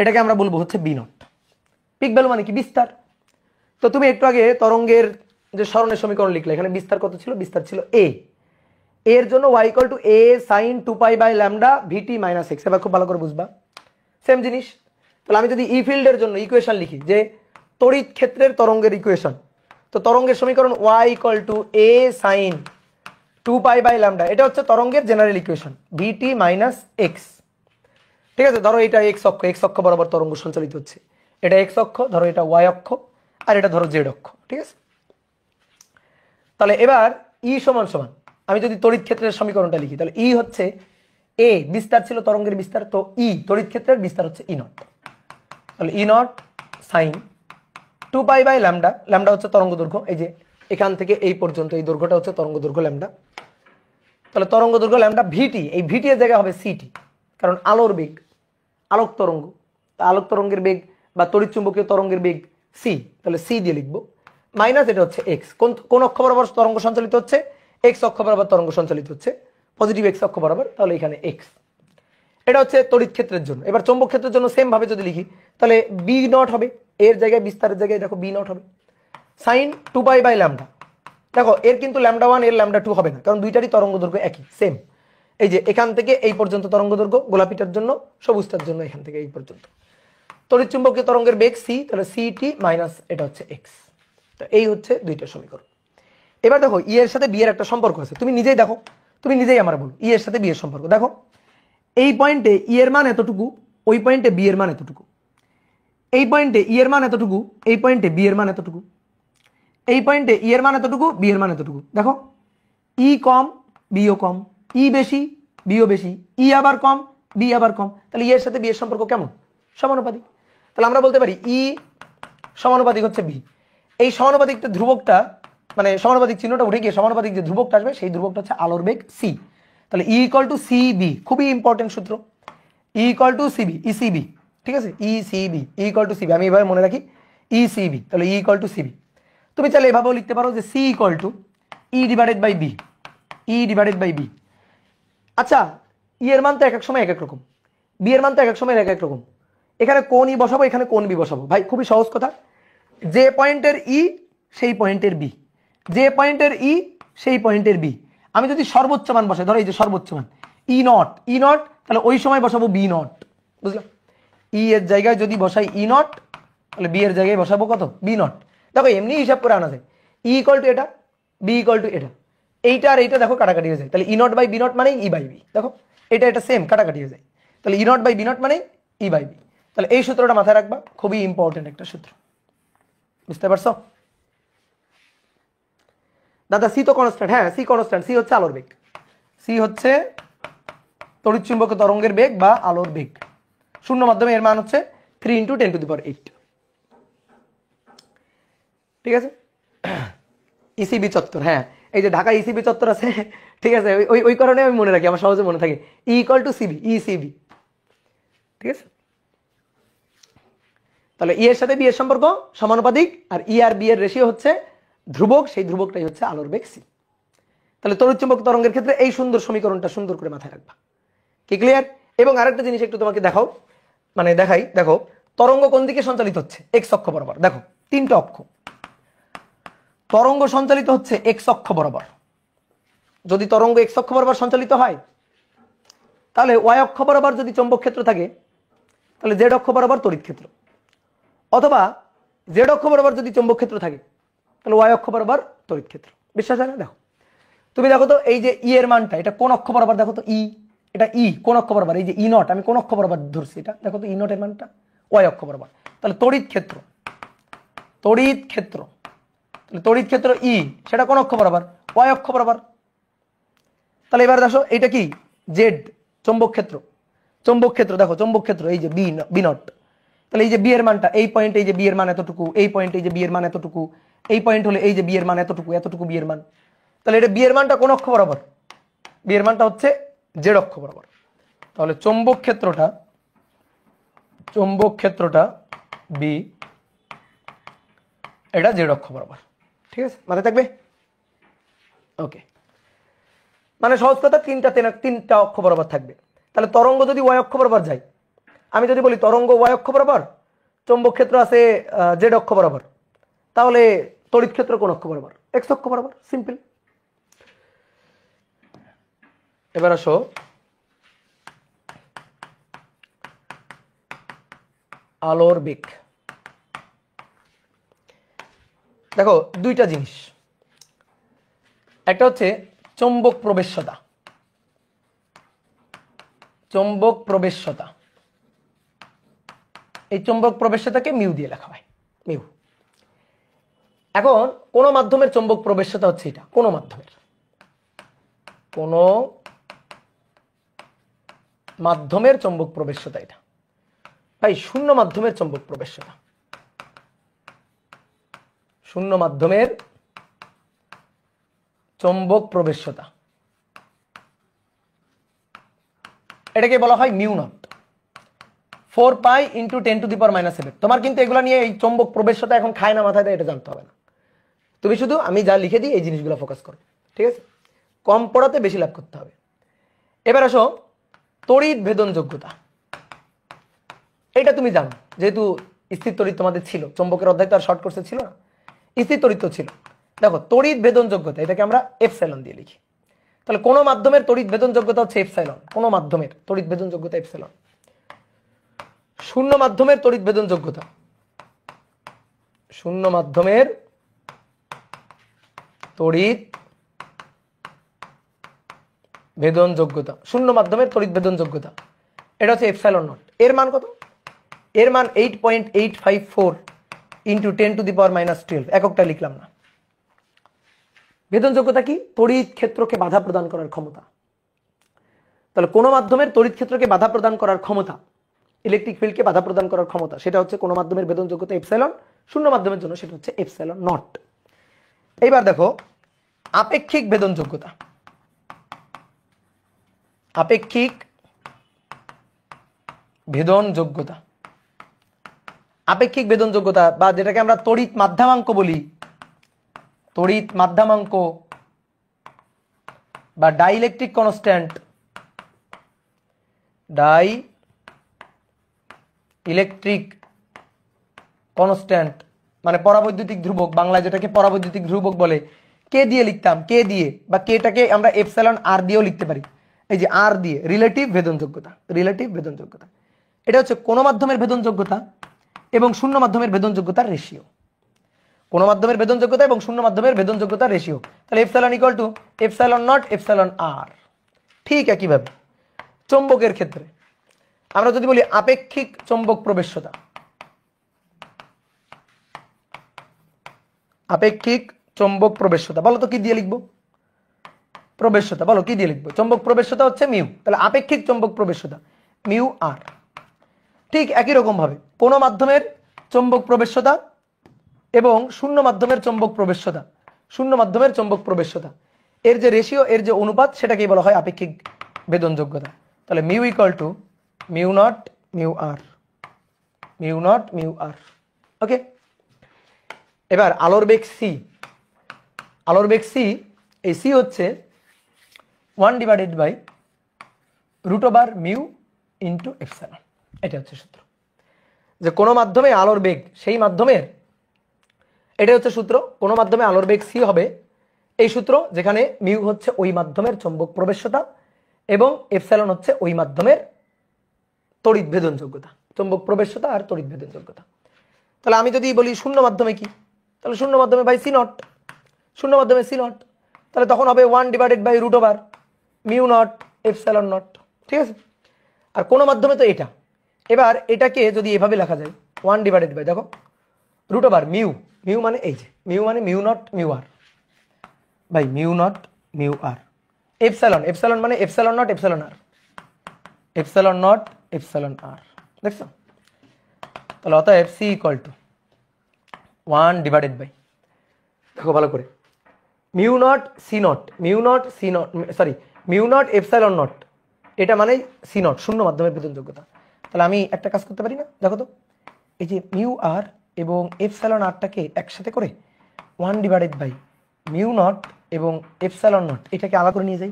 এটাকে আমরা বলবো হচ্ছে বি নট। পিক ভ্যালু মানে কি? বিস্তার। তো তুমি একটু আগে তরঙ্গের যে সরণের সমীকরণ লিখলে, এখানে বিস্তার কত ছিল? বিস্তার ছিল এ। এর জন্য y = a sin 2π/λ vt - x। এবার খুব ভালো করে বুঝবা, সেম জিনিস। তাহলে আমি যদি ই ফিল্ডের জন্য ইকুয়েশন লিখি, যে তড়িৎ ক্ষেত্রের তরঙ্গের ইকুয়েশন, তো তরঙ্গের সমীকরণ y = a sin 2π/λ, এটা হচ্ছে তরঙ্গের জেনারেল ইকুয়েশন vt - x। ঠিক আছে, ধরো এটা এক্স অক্ষ, এক্স অক্ষ বরাবর তরঙ্গ সঞ্চালিত হচ্ছে, এটা এক্স অক্ষ, ধরো এটা ওয়াই অক্ষ, আর এটা ধরো জেড অক্ষ। ঠিক আছে, তাহলে এবার ই সমান সমান আমি যদি তড়িৎ ক্ষেত্রের সমীকরণটা লিখি, তাহলে ই হচ্ছে এ, বিস্তার ছিল তরঙ্গের বিস্তার, তো ই তড়িৎ ক্ষেত্রের বিস্তার হচ্ছে ই নট। তাহলে ই নট সাইন 2π/λ, ল্যামডা হচ্ছে তরঙ্গ দৈর্ঘ্য, এই যে এখান থেকে এই পর্যন্ত এই দৈর্ঘ্যটা হচ্ছে তরঙ্গ দৈর্ঘ্য ল্যামডা। তাহলে তরঙ্গ দৈর্ঘ্য ল্যামডা ভিটি, এই ভিটি এর জায়গায় হবে সিটি, কারণ আলোর বেগ, আলোক তরঙ্গ, আলোক তরঙ্গের বেগ বা তড়িৎচুম্বকীয় তরঙ্গের বেগ সি, তাহলে সি দিয়ে লিখবো। মাইনাস এটা হচ্ছে এক্স, কোন অক্ষ বরাবর তরঙ্গ সঞ্চালিত হচ্ছে? এক্স অক্ষ বরাবর তরঙ্গ সঞ্চালিত হচ্ছে, পজিটিভ এক্স অক্ষ বরাবর, তাহলে এখানে এক্স। এটা হচ্ছে তড়িৎ ক্ষেত্রের জন্য। এবার চৌম্বক ক্ষেত্রের জন্য সেম ভাবে যদি লিখি তাহলে বি নট হবে, এর জায়গায় বিস্তারের জায়গায় দেখো বি নট হবে, সাইন 2π/λ। দেখো এর কিন্তু λ1 এর λ2 হবে না, কারণ দুইটারই তরঙ্গ দৈর্ঘ্য একই সেম। এই যে এখান থেকে এই পর্যন্ত তরঙ্গ দৈর্ঘ্য, গোলাপিটার জন্য, সবুজটার জন্য এখান থেকে এই পর্যন্ত। তড়িৎচুম্বকীয় তরঙ্গের বেগ সি, তাহলে সিটি মাইনাস এটা হচ্ছে এক্স। তো এই হচ্ছে দুইটা সমীকরণ। এবার দেখো ই এর সাথে বি এর একটা সম্পর্ক আছে, তুমি নিজেই দেখো, তুমি নিজেই আমার বলো ই এর সাথে বি এর সম্পর্ক দেখো। এই পয়েন্টে ই এর মান এতটুকু, ওই পয়েন্টে বি এর মান এতটুকু, এই পয়েন্টে ই এর মান এতটুকু, এই পয়েন্টে বি এর মান এতটুকু, এই পয়েন্টে ই এর মান এতটুকু, বি এর মান এতটুকু। দেখো ই কম বিও কম, ই বেশি বিও বেশি, ই আবার কম বি আবার কম, তাহলে ই এর সাথে বি এর সম্পর্ক কেমন? সমানুপাতিক। তাহলে আমরা বলতে পারি ই সমানুপাতিক হচ্ছে বি। এই সমানুপাতিক ধ্রুবকটা, মানে সমানুপাতিক চিহ্নটা উঠে গিয়ে সমানুপাতিক যে ধ্রুবকটা আসবে সেই ধ্রুবকটা হচ্ছে আলোর বেগ সি। তাহলে E equal to C B, খুবই ইম্পর্টেন্ট সূত্র, E equal to C B, E C B, ঠিক আছে, E C B, E equal to C B, আমি এইভাবে মনে রাখি ই সিবি, তাহলে ই ইকুয়াল টু সিবি। তুমি চাইলে এভাবেও লিখতে পারো যে C equal to E divided by B, E divided by B. আচ্ছা ই এর মান তো এক এক সময় এক এক রকম, বি এর মান তো এক এক সময় এক এক রকম, এখানে কোন ই বসাবো, এখানে কোন বি বসাবো? ভাই খুবই সহজ কথা, যে পয়েন্টের ই সেই পয়েন্টের বি, যে পয়েন্টের ই সেই পয়েন্টের বি। আমি যদি সর্বোচ্চ মান বসাই, ধরো এই যে সর্বোচ্চ মান ই নট, ই নট, তাহলে ওই সময় বসাবো বি নট, বুঝলাম? ই এর জায়গায় যদি বসাই ই নট, তাহলে বি এর জায়গায় বসাবো কত? B naught. দেখো এমনি হিসাব করে আনা যায়, ই ইকুয়াল টু এটা, বি ইকুয়াল টু এটা, এইটা আর এইটা দেখো কাটাকাটি হয়ে যায়, তাহলে E naught by B naught মানে ই বাই বি, দেখো এটা এটা সেম কাটাকাটি হয়ে যায়, তাহলে E naught by B naught মানে ই বাই বি। তাহলে এই সূত্রটা মাথায় রাখবা, খুবই ইম্পর্টেন্ট একটা সূত্র, বুঝতে পারছো? দাদা সি তো কনস্ট্যান্ট, হ্যাঁ সি কনস্ট্যান্ট, সি হচ্ছে আলোর বেগ, সি হচ্ছে তড়িৎচুম্বক তরঙ্গের বেগ বা আলোর বেগ। শূন্য মাধ্যমে এর মান হচ্ছে 3 × 10⁸। ঠিক আছে, ইসিবি চত্বর, হ্যাঁ এই যে ঢাকা ইসিবি চত্বর আছে, ঠিক আছে, ওই ওই কারণে আমি মনে রাখি, আমার সহজে মনে থাকে E equal to CB, ECB, ঠিক আছে। তাহলে ই এর সাথে বি এর সম্পর্ক সমানুপাতিক, আর ই আর বি এর রেশিও হচ্ছে ধ্রুবক, সেই ধ্রুবকটাই হচ্ছে আলোর বেগ সি। তাহলে তড়িৎচুম্বক তরঙ্গের ক্ষেত্রে এই সুন্দর সমীকরণটা সুন্দর করে মাথায় রাখবা, কি ক্লিয়ার? এবং আরেকটা জিনিস একটু তোমাকে দেখাও, মানে দেখাই, দেখো তরঙ্গ কোন দিকে সঞ্চালিত হচ্ছে? এক্স অক্ষ বরাবর। দেখো তিনটা অক্ষ, তরঙ্গ সঞ্চালিত হচ্ছে এক্স অক্ষ বরাবর। যদি তরঙ্গ এক্স অক্ষ বরাবর সঞ্চালিত হয়, তাহলে ওয়াই অক্ষ বরাবর যদি চৌম্বক ক্ষেত্র থাকে, তাহলে জেড অক্ষ বরাবর তড়িৎ ক্ষেত্র, অথবা জেড অক্ষ বরাবর যদি চৌম্বক ক্ষেত্র থাকে, তাহলে ওয়াই অক্ষ বরাবর তড়িৎ ক্ষেত্র। বিশ্বাস হয় না? দেখো তুমি দেখো তো এই যে ই এর মানটা, এটা কোন অক্ষ বরাবর? দেখো তো ই, এটা ই কোন অক্ষ বরাবর? এই যে ই নট, আমি কোন অক্ষ বরাবর ধরছি? এটা দেখো তো ই নট এর মানটা ওয়াই অক্ষ বরাবর। তাহলে তড়িৎ ক্ষেত্র, তড়িৎ ক্ষেত্র, তাহলে তড়িৎ ক্ষেত্র ই, সেটা কোন অক্ষ বরাবর? ওয়াই অক্ষ বরাবর। তাহলে এবার দেখো এটা কি? জেড, চৌম্বক ক্ষেত্র, চৌম্বক ক্ষেত্র দেখো চৌম্বক ক্ষেত্র এই যে বি নট। তাহলে এই যে বি এর মানটা, এই পয়েন্টে এই যে বি এর মান এতটুকু, এই পয়েন্টে এই যে বি এর মান এতটুকু, এই পয়েন্ট হলে এই যে বি এর মান এতটুকু, এতটুকু বি এর মান। তাহলে এটা বি এর মানটা কোন অক্ষ বরাবর? বি এর মানটা হচ্ছে জেড অক্ষ বরাবর। তাহলে চৌম্বক ক্ষেত্রটা, চৌম্বক ক্ষেত্রটা বি, এটা জেড অক্ষ বরাবর। ঠিক আছে, মাথায় থাকবে? ওকে, মানে সহজ কথা তিনটা অক্ষ বরাবর থাকবে। তাহলে তরঙ্গ যদি ওয়াই অক্ষ বরাবর যায়, আমি যদি বলি তরঙ্গ ওয়াই অক্ষ বরাবর, চৌম্বক ক্ষেত্র আছে জেড অক্ষ বরাবর, তাহলে তড়িৎ ক্ষেত্র কোন অক্ষ বরাবর? এক্স অক্ষ বরাবর, সিম্পল। এবার আসো আলোর বেগ। দেখো দুইটা জিনিস, একটা হচ্ছে চৌম্বক প্রবেশ্যতা, চৌম্বক প্রবেশ্যতা, এই চৌম্বক প্রবেশ্যতাকে মিউ দিয়ে লেখা হয়, মিউ। এখন কোন মাধ্যমের চৌম্বক প্রবেশ্যতা হচ্ছে এটা, কোন মাধ্যমের, কোন মাধ্যমের চৌম্বক প্রবেশ্যতা এটা ভাই শূন্য মাধ্যমের চৌম্বক প্রবেশ্যতা, শূন্য মাধ্যমের চৌম্বক প্রবেশ্যতা, এটাকে বলা হয় মিউ নট 4 পাই ইন্টু 10⁻⁷। তোমার কিন্তু এগুলো নিয়ে এই চৌম্বক প্রবেশ্যতা এখন খায় না মাথায়, এটা জানতে হবে না। তুমি শুধু আমি যা লিখে দিই এই জিনিসগুলো ফোকাস করো, ঠিক আছে? কম পড়াতে বেশি লাভ করতে হবে। এবার আসো তড়িৎ ভেদন যোগ্যতা। এটা তুমি জানো, যেহেতু স্থির তড়িৎ তোমাদের ছিল, চৌম্বকের অধ্যায় তো আর শর্ট কোর্সে ছিল না, স্থির তড়িৎ তো ছিল। দেখো তড়িৎ ভেদন যোগ্যতা, এটাকে আমরা এপসাইলন দিয়ে লিখি। তাহলে কোন মাধ্যমের তড়িৎ ভেদন যোগ্যতা হচ্ছে এপসাইলন, কোন মাধ্যমের তড়িৎ ভেদন যোগ্যতা এপসাইলন। শূন্য মাধ্যমের তড়িৎ ভেদন যোগ্যতা, শূন্য মাধ্যমের তড়িৎ ভেদন যোগ্যতা, শূন্য মাধ্যমের তড়িৎ ভেদন যোগ্যতা, এটা হচ্ছে এপসাইলন নট। এর মান কত? এর মান 8.854 ইন্টু 10⁻⁻12। এককটা লিখলাম না। ভেদন যোগ্যতা কি? তড়িৎ ক্ষেত্রকে বাধা প্রদান করার ক্ষমতা। তাহলে কোন মাধ্যমের তড়িৎ ক্ষেত্রকে বাধা প্রদান করার ক্ষমতা, ইলেকট্রিক ফিল্ডকে বাধা প্রদান করার ক্ষমতা, সেটা হচ্ছে কোন মাধ্যমের ভেদন যোগ্যতা এপসাইলন। শূন্য মাধ্যমের জন্য সেটা হচ্ছে এপসাইলন নট। এইবার দেখো আপেক্ষিক ভেদন যোগ্যতা, আপেক্ষিক ভেদন যোগ্যতা, আপেক্ষিক ভেদন যোগ্যতা বা যেটাকে আমরা তড়িৎ মাধ্যামাঙ্ক বলি, তড়িৎ মাধ্যামাঙ্ক বা dielectric constant, die electric constant মানে পরাবৈদ্যুতিক ধ্রুবক, বাংলায় যেটাকে পরাবৈদ্যুতিক ধ্রুবক বলে। কে দিয়ে লিখতাম? কে দিয়ে, বা কেটাকে আমরা এপসাইলন আর দিয়েও লিখতে পারি। এই যে আর দিয়ে, রিলেটিভ ভেদন যোগ্যতা, রিলেটিভ ভেদন যোগ্যতা। এটা হচ্ছে কোন মাধ্যমের ভেদন যোগ্যতা এবং শূন্য মাধ্যমের ভেদন যোগ্যতার রেশিও। কোন মাধ্যমের ভেদন যোগ্যতা এবং শূন্য মাধ্যমের ভেদন যোগ্যতার রেশিও। তাহলে epsilon equal to epsilon not epsilon r. ঠিক একইভাবে চৌম্বকের ক্ষেত্রে আমরা যদি বলি আপেক্ষিক চৌম্বক প্রবেশ্যতা, আপেক্ষিক চৌম্বক প্রবেশ্যতা, বলো তো কি দিয়ে লিখবো? প্রবেশ্যতা, বলো কি দিয়ে লিখবো? চৌম্বক প্রবেশ্যতা হচ্ছে মিউ, তাহলে আপেক্ষিক চৌম্বক প্রবেশ্যতা মিউ আর। ঠিক একই রকম ভাবে কোন মাধ্যমের চৌম্বক প্রবেশ্যতা এবং শূন্য মাধ্যমের চৌম্বক প্রবেশ্যতা, শূন্য মাধ্যমের চৌম্বক প্রবেশ্যতা, এর যে রেশিও, এর যে অনুপাত, সেটাকেই বলা হয় আপেক্ষিক ভেদন যোগ্যতা। তাহলে mu equal to mu not mu r, mu not mu r. Okay, এবার আলোর বেগ সি, আলোর বেগ সি, এই সি হচ্ছে 1/√μ ইন্টু এপসাইলন। এটা হচ্ছে সূত্র, যে কোনো মাধ্যমে আলোর বেগ সেই মাধ্যমের, এটা হচ্ছে সূত্র, কোনো মাধ্যমে আলোর বেগ সি হবে এই সূত্র, যেখানে মিউ হচ্ছে ওই মাধ্যমের চৌম্বক প্রবেশ্যতা এবং এপসাইলন হচ্ছে ওই মাধ্যমের তড়িৎ ভেদন যোগ্যতা, চৌম্বক প্রবেশ্যতা আর তড়িৎ ভেদন যোগ্যতা। তাহলে আমি যদি বলি শূন্য মাধ্যমে কি, তাহলে শূন্য মাধ্যমে বাই সি নট, শূন্য মাধ্যমে সি নট, তাহলে তখন হবে 1/√μ নট এপসাইলন নট। ঠিক আছে? আর কোন মাধ্যমে তো এটা। এবার এটাকে যদি এভাবে লেখা যায় 1/ দেখো √μ, মিউ মানে এই যে মিউ মানে mu not mu r by mu not mu R. Epsilon, epsilon মানে epsilon not epsilon R, epsilon not epsilon r. দেখছো? তাহলে অতএব সি ইকুয়াল টু 1/, দেখো ভালো করে, mu not C not, mu not C not, sorry mu not epsilon not, এটা মানে সি নট, শূন্য মাধ্যমের ভেদন যোগ্যতা। তাহলে আমি একটা কাজ করতে পারি না? দেখো তো, এই যে মিউ আর এবং এপসাইলন আরটাকে একসাথে করে 1/μ নট এবং এপসাইলন নট এটাকে আলাদা করে নিয়ে যাই।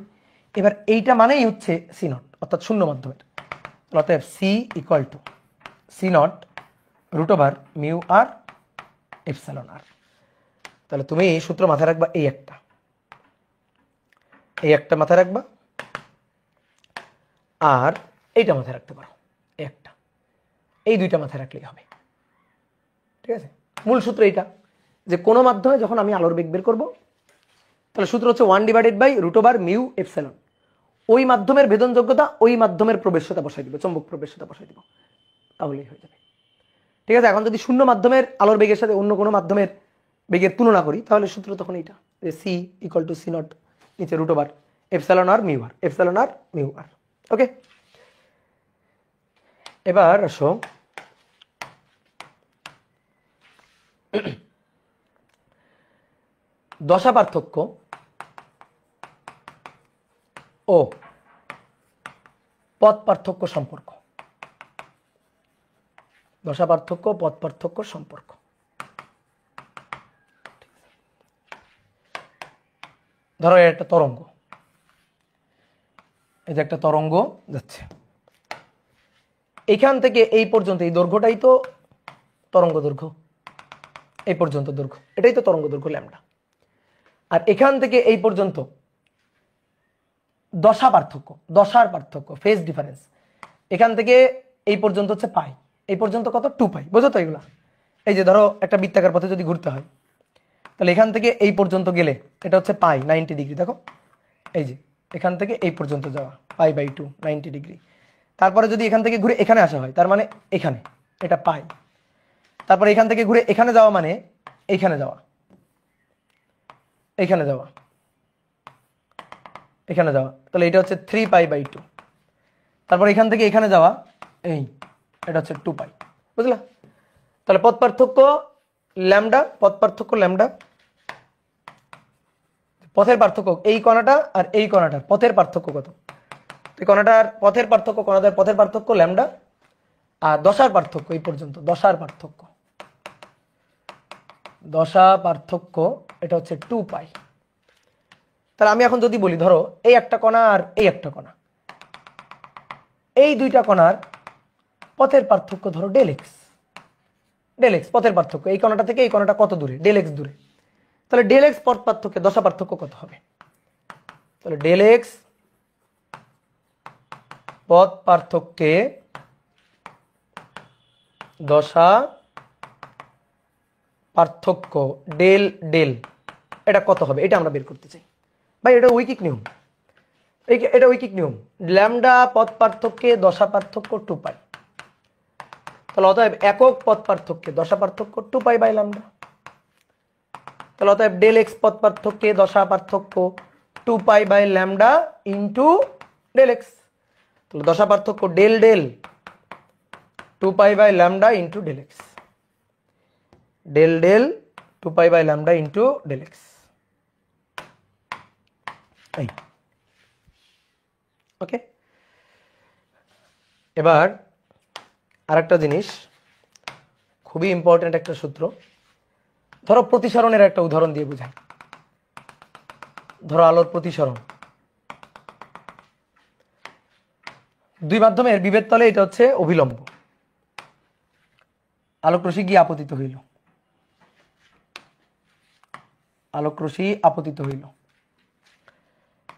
এবার এইটা মানেই হচ্ছে সি নট, অর্থাৎ শূন্য মাধ্যমের। অতএব C equal to C nought √μ R epsilon R. তাহলে তুমি এই সূত্র মাথায় রাখবা, এই একটা, এই একটা মাথায় রাখবা, আর এইটা মাথায় রাখতে পারো, এই একটা, এই দুইটা মাথায় রাখলেই হবে। ঠিক আছে? মূল সূত্র এইটা, যে কোনো মাধ্যমে যখন আমি আলোর বেগ বের করবো, তাহলে সূত্র হচ্ছে 1/√μ এপসাইলন, ওই মাধ্যমের ভেদন যোগ্যতা, ওই মাধ্যমের প্রবেশ্যতা বসাই দিব, চৌম্বক প্রবেশ্যতা বসাই দিব, তাহলেই হয়ে যাবে। ঠিক আছে? এখন যদি শূন্য মাধ্যমের আলোর বেগের সাথে অন্য কোনো মাধ্যমের বেগের তুলনা করি, তাহলে সূত্র তখন এইটা, যে C equal to C not নিচে √εr μ আর, এপসাইলন আর μ আর। ওকে, এবার আসো দশা পার্থক্য ও পথ পার্থক্য সম্পর্ক, দশা পার্থক্য, পথ পার্থক্য সম্পর্ক। ধরো একটা তরঙ্গ, এই যে একটা তরঙ্গ যাচ্ছে এখান থেকে এই পর্যন্ত, এই দৈর্ঘ্যটাই তো তরঙ্গ দৈর্ঘ্য, এই পর্যন্ত দৈর্ঘ্য, এটাই তো তরঙ্গ দৈর্ঘ্য ল্যামডা। আর এখান থেকে এই পর্যন্ত দশা পার্থক্য, দশার পার্থক্য, ফেজ ডিফারেন্স, এখান থেকে এই পর্যন্ত হচ্ছে পাই, এই পর্যন্ত কত 2 পাই, বোঝো তো এগুলা। এই যে ধরো একটা বৃত্তাকার পথে যদি ঘুরতে হয় তাহলে এখান থেকে এই পর্যন্ত গেলে এটা হচ্ছে পাই 90 ডিগ্রি, দেখো এই যে এখান থেকে এই পর্যন্ত যাওয়া π/2 90 ডিগ্রি। তারপরে যদি এখান থেকে ঘুরে এখানে আসা হয় তার মানে এখানে এটা পাই, তারপরে এখান থেকে ঘুরে এখানে যাওয়া মানে এইখানে যাওয়া, এখানে যাওয়া, এখানে যাওয়া, তাহলে এটা হচ্ছে 3π/2। তারপর এখান থেকে এখানে যাওয়া এই এটা হচ্ছে 2 পাই, বুঝলা। তাহলে পথ পার্থক্য ল্যামডা, পথ পার্থক্য ল্যামডা, পথের পার্থক্য এই কণাটা আর এই কণাটার পথের পার্থক্য কত, এই কণাটার পথের পার্থক্য, কণাটার পথের পার্থক্য ল্যামডা, আর দশার পার্থক্য এই পর্যন্ত, দশার পার্থক্য, দশা পার্থক্য এটা হচ্ছে 2 পাই। তাহলে আমি এখন যদি বলি ধরো এই একটা কণা আর এই একটা কণা, এই দুইটা কণার পথের পার্থক্য ধরো ডেল এক্স, ডেল এক্স পথের পার্থক্য, এই কণাটা থেকে এই কণাটা কত দূরে, ডেল এক্স দূরে, তাহলে ডেল এক্স পথ পার্থক্যে দশা পার্থক্য কত হবে, তাহলে ডেল এক্স পথ পার্থক্যে দশা পার্থক্য ডেল ডেল এটা কত হবে, এটা আমরা বের করতে চাই ভাই, এটা ঐকিক নিয়ম, এটা ঐকিক নিয়ম, ল্যামডা পথ পার্থক্যে দশা পার্থক্য 2 পাই, তাহলে অতএব একক পথ পার্থক্যে দশা পার্থক্য 2 পাই বাই ল্যামডা, তাহলে অতএব ডেল এক্স পথ পার্থক্যে দশা পার্থক্য 2 pi by lambda into del X, তাহলে দশা পার্থক্য del del 2 pi by lambda into del X, del del 2 pi by lambda into del X. Okay, এবার আরেকটা জিনিস খুবই ইম্পর্টেন্ট একটা সূত্র, ধরো প্রতিসরণের একটা উদাহরণ দিয়ে বুঝাই। ধরো আলোর প্রতিসরণ, দুই মাধ্যমের বিভেদ তলে এটা হচ্ছে অভিলম্ব, আলোক রশ্মি গিয়ে আপতিত হইল, আলোক রশ্মি আপতিত হইল,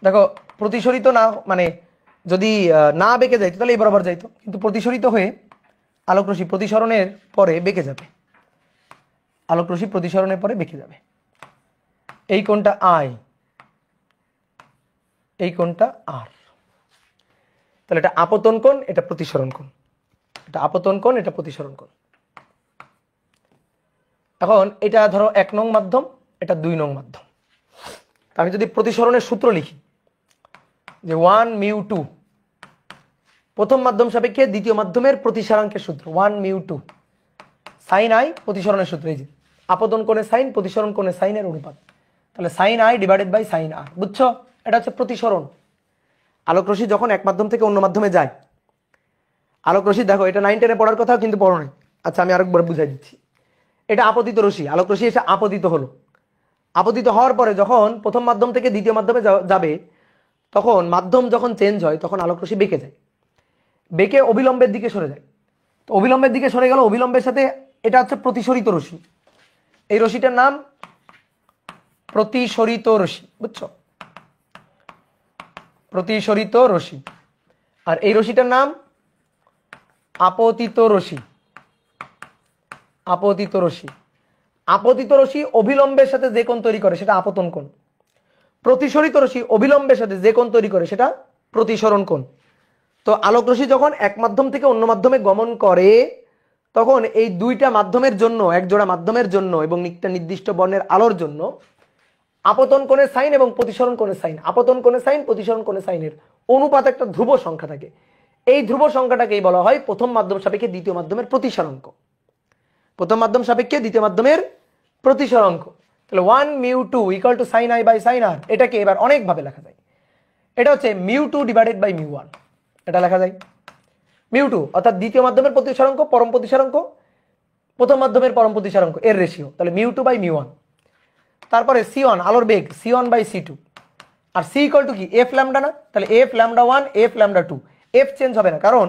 দেখো প্রতিসরিত না মানে যদি না বেঁকে যাইতো তাহলে এই বরাবর যাইতো, কিন্তু প্রতিসরিত হয়ে আলোক রশ্মি প্রতিসরণের পরে বেঁকে যাবে, আলোক রশ্মি প্রতিসরণের পরে বেঁকে যাবে, এই কোণটা আই, এই কোণটা আর, তাহলে এটা আপতন কোণ, এটা প্রতিসরণ কোণ, এটা আপতন কোণ, এটা প্রতিসরণ কোণ। এখন এটা ধরো 1 নং মাধ্যম, এটা 2 নং মাধ্যম, আমি যদি প্রতিসরণের সূত্র লিখি যে 1μ2 প্রথম মাধ্যম সাপেক্ষে দ্বিতীয় মাধ্যমের প্রতিসরাঙ্কের সূত্র 1μ2 সাইন আই, প্রতিসরণের সূত্র এই যে আপতন কোণে সাইন, প্রতিসরণ কোণে সাইনের অনুপাত, তাহলে sine I divided by sine R, বুঝছো, এটা হচ্ছে প্রতিসরণ। আলোক রশ্মি যখন এক মাধ্যম থেকে অন্য মাধ্যমে যায়, আলোক রশ্মি দেখো এটা 9 10-এ পড়ার কথাও কিন্তু পড়ো নাই, আচ্ছা আমি আরেকবার বুঝাই দিচ্ছি, এটা আপতিত রশ্মি, আলোক রশ্মি এসে আপতিত হলো, আপতিত হওয়ার পরে যখন প্রথম মাধ্যম থেকে দ্বিতীয় মাধ্যমে যাবে তখন মাধ্যম যখন চেঞ্জ হয় তখন আলোক রশ্মি বেঁকে যায়, বেঁকে অবিলম্বের দিকে সরে যায়, তো অবিলম্বের দিকে সরে গেল, অবিলম্বের সাথে এটা হচ্ছে প্রতিসরিত রশ্মি, এই রশ্মিটার নাম প্রতিসরিত রশ্মি, বুঝছো, প্রতিসরিত রশ্মি, আর এই রশ্মিটার নাম আপতিত রশ্মি, আপতিত রশ্মি। আপতিত রশ্মি অবিলম্বের সাথে যে কোণ তৈরি করে সেটা আপতন কোণ, প্রতিসরিত রশ্মি অবিলম্বের সাথে যে কোণ তৈরি করে সেটা প্রতিসরণ কোণ। তো আলোক রশ্মি যখন এক মাধ্যম থেকে অন্য মাধ্যমে গমন করে তখন এই দুইটা মাধ্যমের জন্য, এক জোড়া মাধ্যমের জন্য এবং একটা নির্দিষ্ট বর্ণের আলোর জন্য আপতন কোণের সাইন এবং প্রতিসরণ কোণের সাইন, আপতন কোণের সাইন প্রতিসরণ কোণের সাইনের অনুপাত একটা ধ্রুব সংখ্যা থাকে, এই ধ্রুব সংখ্যাটাকেই বলা হয় প্রথম মাধ্যম সাপেক্ষে দ্বিতীয় মাধ্যমের প্রতিসরাঙ্ক, প্রথম মাধ্যম সাপেক্ষে দ্বিতীয় মাধ্যমের প্রতিসরাঙ্ক। তাহলে 1μ2 = sin i/sin r, এটাকে এবার অনেকভাবে লেখা যায়, এটা হচ্ছে μ2 ডিভাইডেড বাই μ1, এটা লেখা যায় μ2 অর্থাৎ দ্বিতীয় মাধ্যমের প্রতিসরাঙ্ক পরম প্রতিসরাঙ্ক প্রথম মাধ্যমের পরম প্রতিসরাঙ্ক এর রেশিও, তাহলে μ2 বাই μ1। তারপরে c1 আলোর বেগ c1 বাই c2, আর c ইকুয়াল টু কি f ল্যামডা না, তাহলে f lambda 1 f lambda 2, f change হবে না, কারণ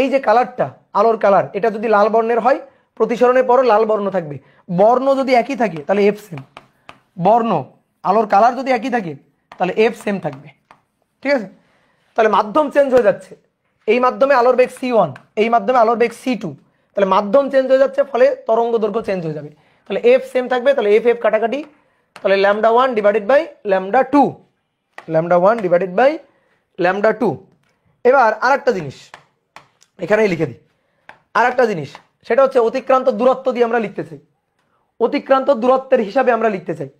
এই যে কালারটা আলোর কালার এটা যদি লাল বর্ণের হয় প্রতিসরণের পরও লাল বর্ণ থাকবে, বর্ণ যদি একই থাকে তাহলে f সেম, বর্ণ আলোর কালার যদি একই থাকে তাহলে f সেম থাকবে, ঠিক আছে। তাহলে মাধ্যম চেঞ্জ হয়ে যাচ্ছে, এই মাধ্যমে আলোর বেগ c1, এই মাধ্যমে আলোর বেগ c2, তাহলে মাধ্যম চেঞ্জ হয়ে যাচ্ছে, ফলে তরঙ্গ দৈর্ঘ্য চেঞ্জ হয়ে যাবে, তাহলে f সেম থাকবে, তাহলে f কাটাকাটি, তাহলে lambda 1 divided by lambda 2, lambda 1 divided by lambda 2। এবার আরেকটা জিনিস এখানেই লিখে দিই, আরেকটা জিনিস সেটা হচ্ছে অতিক্রান্ত দূরত্ব দিয়ে আমরা লিখতে চাই, অতিক্রান্ত দূরত্বের হিসাবে আমরা লিখতে চাই।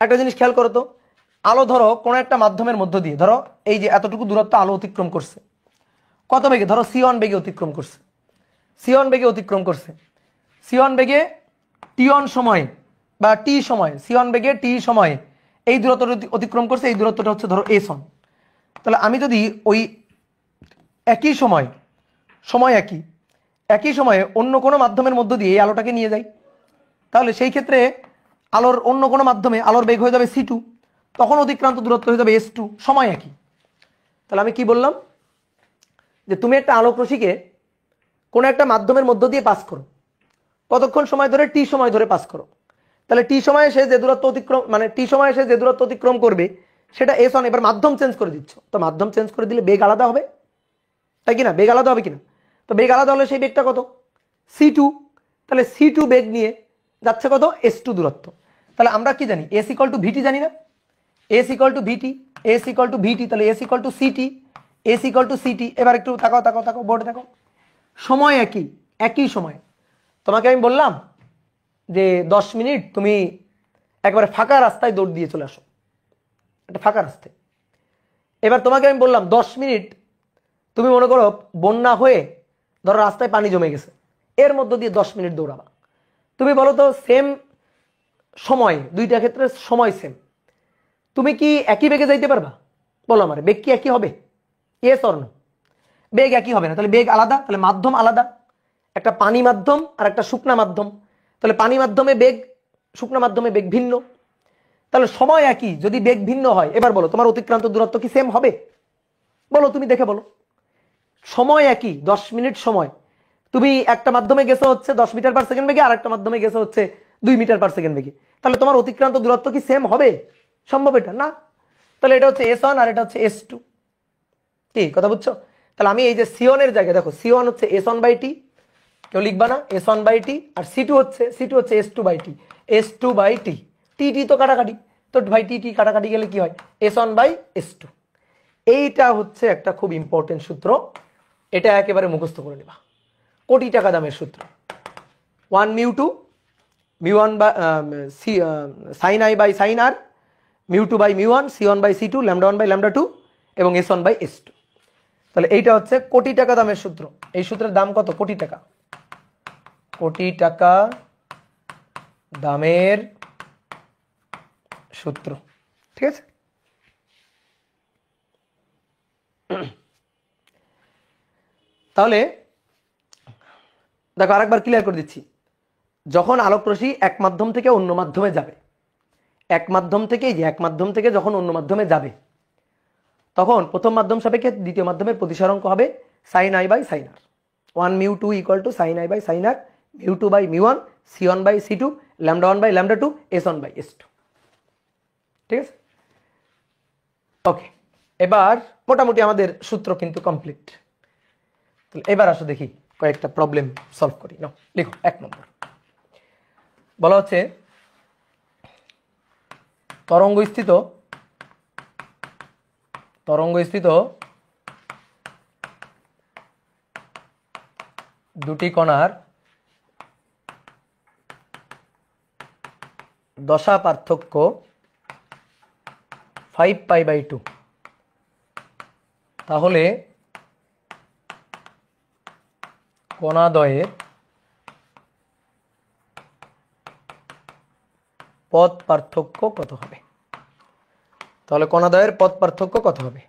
একটা জিনিস খেয়াল করো তো, আলো ধরো কোনো একটা মাধ্যমের মধ্য দিয়ে, ধরো এই যে এতটুকু দূরত্ব আলো অতিক্রম করছে, কত বেগে, ধরো c1 বেগে অতিক্রম করছে, c1 বেগে অতিক্রম করছে, c1 বেগে t1 সময়ে বা t সময়ে, c1 বেগে t সময়ে এই দূরত্বটা অতিক্রম করছে, এই দূরত্বটা হচ্ছে ধরো s1। তাহলে আমি যদি ওই একই সময় একই সময়ে অন্য কোনো মাধ্যমের মধ্য দিয়ে এই আলোটাকে নিয়ে যাই, তাহলে সেই ক্ষেত্রে আলোর অন্য কোনো মাধ্যমে আলোর বেগ হয়ে যাবে c2, তখন অতিক্রান্ত দূরত্ব হয়ে যাবে s2, সময় একই। তাহলে আমি কি বললাম, যে তুমি একটা আলোক রশ্মিকে কোনো একটা মাধ্যমের মধ্য দিয়ে পাস করো, কতক্ষণ সময় ধরে, টি সময় ধরে পাস করো, তাহলে টি সময়ে সে যে দূরত্ব অতিক্রম, মানে টি সময়ে সে যে দূরত্ব অতিক্রম করবে সেটা s1, এবার মাধ্যম চেঞ্জ করে দিচ্ছ, তো মাধ্যম চেঞ্জ করে দিলে বেগ আলাদা হবে, তাই কিনা, বেগ আলাদা হবে কিনা, তো বেগ আলাদা হলে সেই বেগটা কত c2, তাহলে c2 বেগ নিয়ে যাচ্ছে কত s2 দূরত্ব। তাহলে আমরা কি জানি s ইকুয়াল টু vt জানি না, s equal to vt, s equal to vt, তাহলে s equal to ct, s equal to ct। এবার একটু তাকাও বোর্ডে দেখো, সময় একই সময়, তোমাকে আমি বললাম যে 10 মিনিট তুমি একবারে ফাঁকা রাস্তায় দৌড় দিয়ে চলে আসো, একটা ফাঁকা রাস্তায়। এবার তোমাকে আমি বললাম 10 মিনিট তুমি মনে করো বন্যা হয়ে ধরো রাস্তায় পানি জমে গেছে, এর মধ্য দিয়ে 10 মিনিট দৌড়াবা, তুমি বলো তো সেম সময়, দুইটা ক্ষেত্রে সময় সেম, তুমি কি একই বেগে যাইতে পারবা, বলো আমার, বেগ কি একই হবে, ইয়েস অর নো, বেগ একই হবে না, তাহলে বেগ আলাদা, তাহলে মাধ্যম আলাদা, একটা পানি মাধ্যম আর একটা শুকনা মাধ্যম, তাহলে পানি মাধ্যমে বেগ, শুকনা মাধ্যমে বেগ ভিন্ন, তাহলে সময় একই যদি বেগ ভিন্ন হয়, এবার বলো তোমার অতিক্রান্ত দূরত্ব কি সেম হবে, বলো তুমি দেখে বলো, সময় একই 10 মিনিট সময়, তুমি একটা মাধ্যমে গেছো হচ্ছে 10 মিটার পার সেকেন্ড বেগে, আর একটা মাধ্যমে গেছো হচ্ছে 2 মিটার পার সেকেন্ড বেগে, তাহলে তোমার অতিক্রান্ত দূরত্ব কি সেম হবে, সম্ভব এটা না, তাহলে এটা হচ্ছে s1 আর এটা হচ্ছে s2, কি কথা বুঝছো। তাহলে আমি এই যে c1 এর জায়গায় দেখো, c1 হচ্ছে s1 বাই টি, কেউ লিখবা না, s1 by T, R c2 হচ্ছে s2 by T, s2 by T, টি তো কাটাকাটি, তো ভাই টি কাটাকাটি গেলে কি হয়, s1 বাই s2। এইটা হচ্ছে একটা খুব ইম্পর্টেন্ট সূত্র, এটা একেবারে মুখস্থ করে নেবা, কোটি টাকা দামের সূত্র, 1 μ2 μ1 by sin i by sin r, μ2 by μ1, c1 by c2, lambda 1 by lambda 2 এবং s1 বাই s2। তাহলে এইটা হচ্ছে কোটি টাকা দামের সূত্র, এই সূত্রের দাম কত, কোটি টাকা, কোটি টাকা দামের সূত্র, ঠিক আছে। তাহলে দেখো আরেকবার ক্লিয়ার করে দিচ্ছি, যখন আলোক রশ্মি এক মাধ্যম থেকে অন্য মাধ্যমে যাবে, এক মাধ্যম থেকে যখন অন্য মাধ্যমে যাবে, তখন প্রথম মাধ্যম সাপেক্ষে দ্বিতীয় মাধ্যমের প্রতিসরাঙ্ক হবে sin i by sin r, 1 μ2 equal to sin i by sin r, μ2 by μ1, c1 by c2, lambda 1 by lambda 2, s1 by s2, ঠিক আছে। ওকে, এবার মোটামুটি আমাদের সূত্র কিন্তু কমপ্লিট। এবার আসো দেখি কয়েকটা প্রবলেম সলভ করি, নাও লিখো। 1 নম্বর বলা হচ্ছে তরঙ্গস্থিত দুটি কণার দশা পার্থক্য 5π/2, তাহলে কণাদ্বয়ের পথ পার্থক্য কত হবে। তাহলে কণাদ্বয়ের পথ পার্থক্য কত হবে?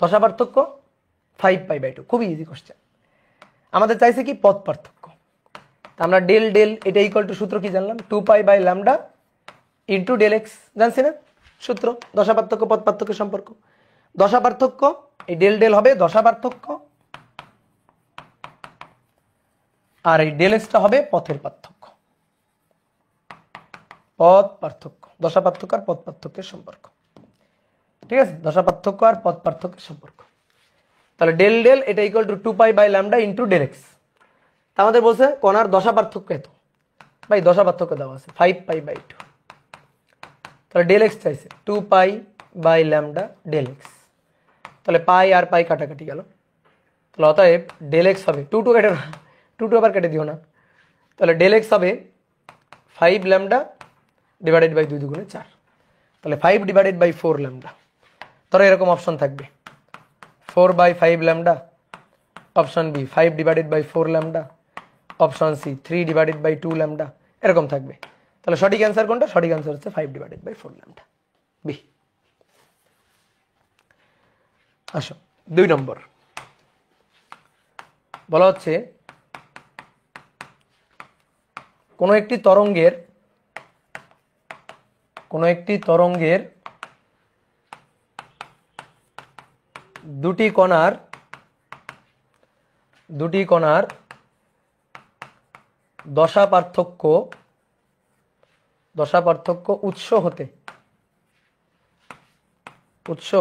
দশা পার্থক্য 5π/2, খুবই ইজি কোশ্চেন। আমাদের চাইছে কি পথ পার্থক্য। আমরা ডেল ডেল এটা ইকুয়াল টু সূত্র কি জানলাম, 2π/λ ইন্টু ডেল এক্স, জানছি না সূত্র, দশা পার্থক্য পথ পার্থক্য সম্পর্ক। দশা পার্থক্য এই ডেল ডেল হবে দশা পার্থক্য, আর এই ডেল এক্সটা হবে পথের পার্থক্য। পথ পার্থক্য, দশা পার্থক্য আর পথ পার্থক্যের সম্পর্ক, ঠিক আছে, দশা পার্থক্য আর পথ পার্থক্যের সম্পর্ক। তাহলে ডেল ডেল এটা equal to 2π/λ into del X. আমাদের বলছে কণার দশা পার্থক্য এত, ভাই দশা পার্থক্য দেওয়া আছে 5π/2। তাহলে ডেল এক্স চাইছে 2π/λ ডেল এক্স। তাহলে পাই আর পাই কাটাকাটি গেল, তাহলে অতএব ডেল এক্স হবে 2 2 কেটে না, 2 2 আবার কেটে দিও না। তাহলে ডেল এক্স হবে 5λ ডিভাইডেড বাই 2 2 4। তাহলে 5/4λ। ধরো এরকম অপশন থাকবে 4/5λ, অপশন বি 5/4λ, অপশন সি 3/2λ, এরকম থাকবে। তাহলে সঠিক অ্যান্সার কোনটা? সঠিক অ্যান্সার হচ্ছে 5/4λ, বি। আসো 2 নম্বর, বলা হচ্ছে কোনো একটি তরঙ্গের দুটি কণার দশা পার্থক্য উৎস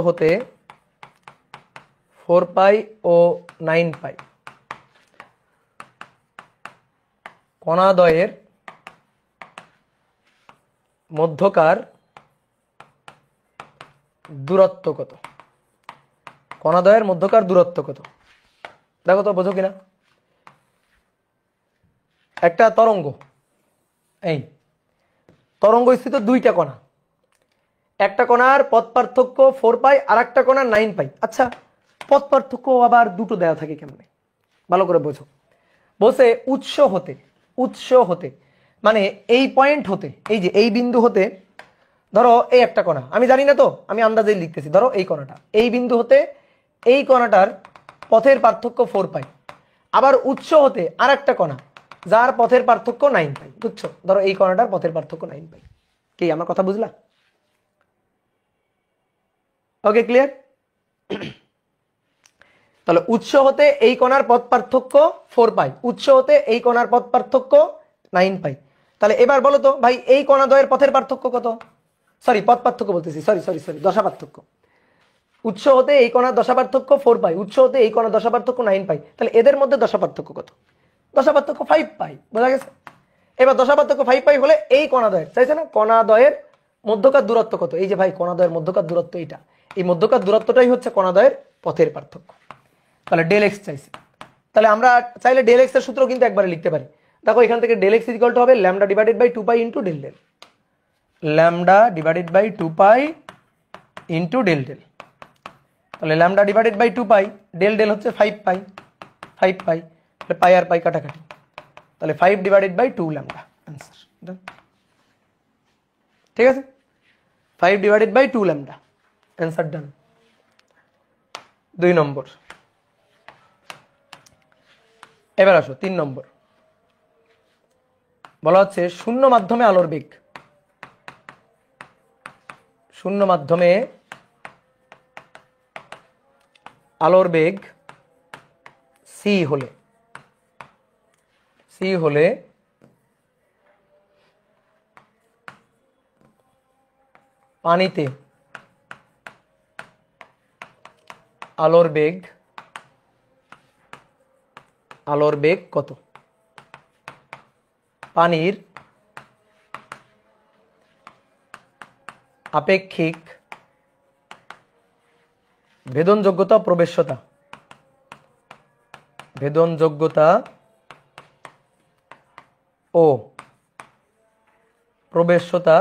হতে 4π ও 9π। কণাদ্বয়ের মধ্যকার দূরত্ব কত? কণাদ্বয়ের মধ্যকার দূরত্ব কত? দেখো তো বোঝো কিনা। একটা তরঙ্গ, এই তরঙ্গ স্থিত দুইটা কণা, একটা কণার পথ পার্থক্য 4π আর একটা কণার 9π। আচ্ছা, পথ পার্থক্য আবার দুটো দেওয়া থাকে কেমনে, ভালো করে বোঝো। বলছে উৎস হতে মানে এই পয়েন্ট হতে, এই যে এই বিন্দু হতে, ধরো এই একটা কণা, আমি জানি না তো, আমি আন্দাজে লিখতেছি, ধরো এই কণাটা, এই বিন্দু হতে এই কণাটার পথের পার্থক্য 4π, আবার উৎস হতে আর একটা কণা যার পথের পার্থক্য 9π, বুঝছো? ধরো এই কণাটার পথের পার্থক্য 9π। কি আমার কথা বুঝলা? ওকে, ক্লিয়ার? তাহলে উৎস হতে এই কণার পথ পার্থক্য 4π, উৎস হতে এই কণার পথ পার্থক্য 9π। তাহলে এবার বলো তো ভাই এই কণাদ্বয়ের পথের পার্থক্য কত? সরি, পথ পার্থক্য বলতেছি, সরি, দশা পার্থক্য। উৎস হতে এই কণার দশা পার্থক্য 4π, উৎস হতে এই কণার দশা পার্থক্য 9π। তাহলে এদের মধ্যে দশা পার্থক্য কত? দশা পার্থক্য 5π, বোঝা গেছে? এবার দশা পার্থক্য 5π হলে এই কণাদ্বয়ের, চাইছে না, কণাদ্বয়ের মধ্যকার দূরত্ব কত? এই যে ভাই কণাদ্বয়ের মধ্যকার দূরত্ব এইটা, এই মধ্যকার দূরত্বটাই হচ্ছে কণাদ্বয়ের পথের পার্থক্য। তাহলে ডেল এক্স চাইছে, তাহলে আমরা চাইলে ডেল এক্স এর সূত্র কিন্তু একবারে লিখতে পারি। দেখো এখান থেকে ডেল এক্স ইকুয়াল টু হবে λ divided by 2π into del del, λ divided by 2π into del del. তাহলে λ ডিভাইডেড বাই 2π, ডেল ডেল হচ্ছে 5π, তাহলে পাই আর পাই কাটাকাটি, তাহলে 5/2λ आंसर। ঠিক আছে, 5/2λ आंसर ডান। 2 নম্বর। এবার আসো 3 নম্বর, বলা হচ্ছে শূন্য মাধ্যমে আলোর বেগ, শূন্য মাধ্যমে আলোর বেগ c হলে পানিতে আলোর বেগ কত? পানির আপেক্ষিক ভেদনযোগ্যতা ও প্রবেশ্যতা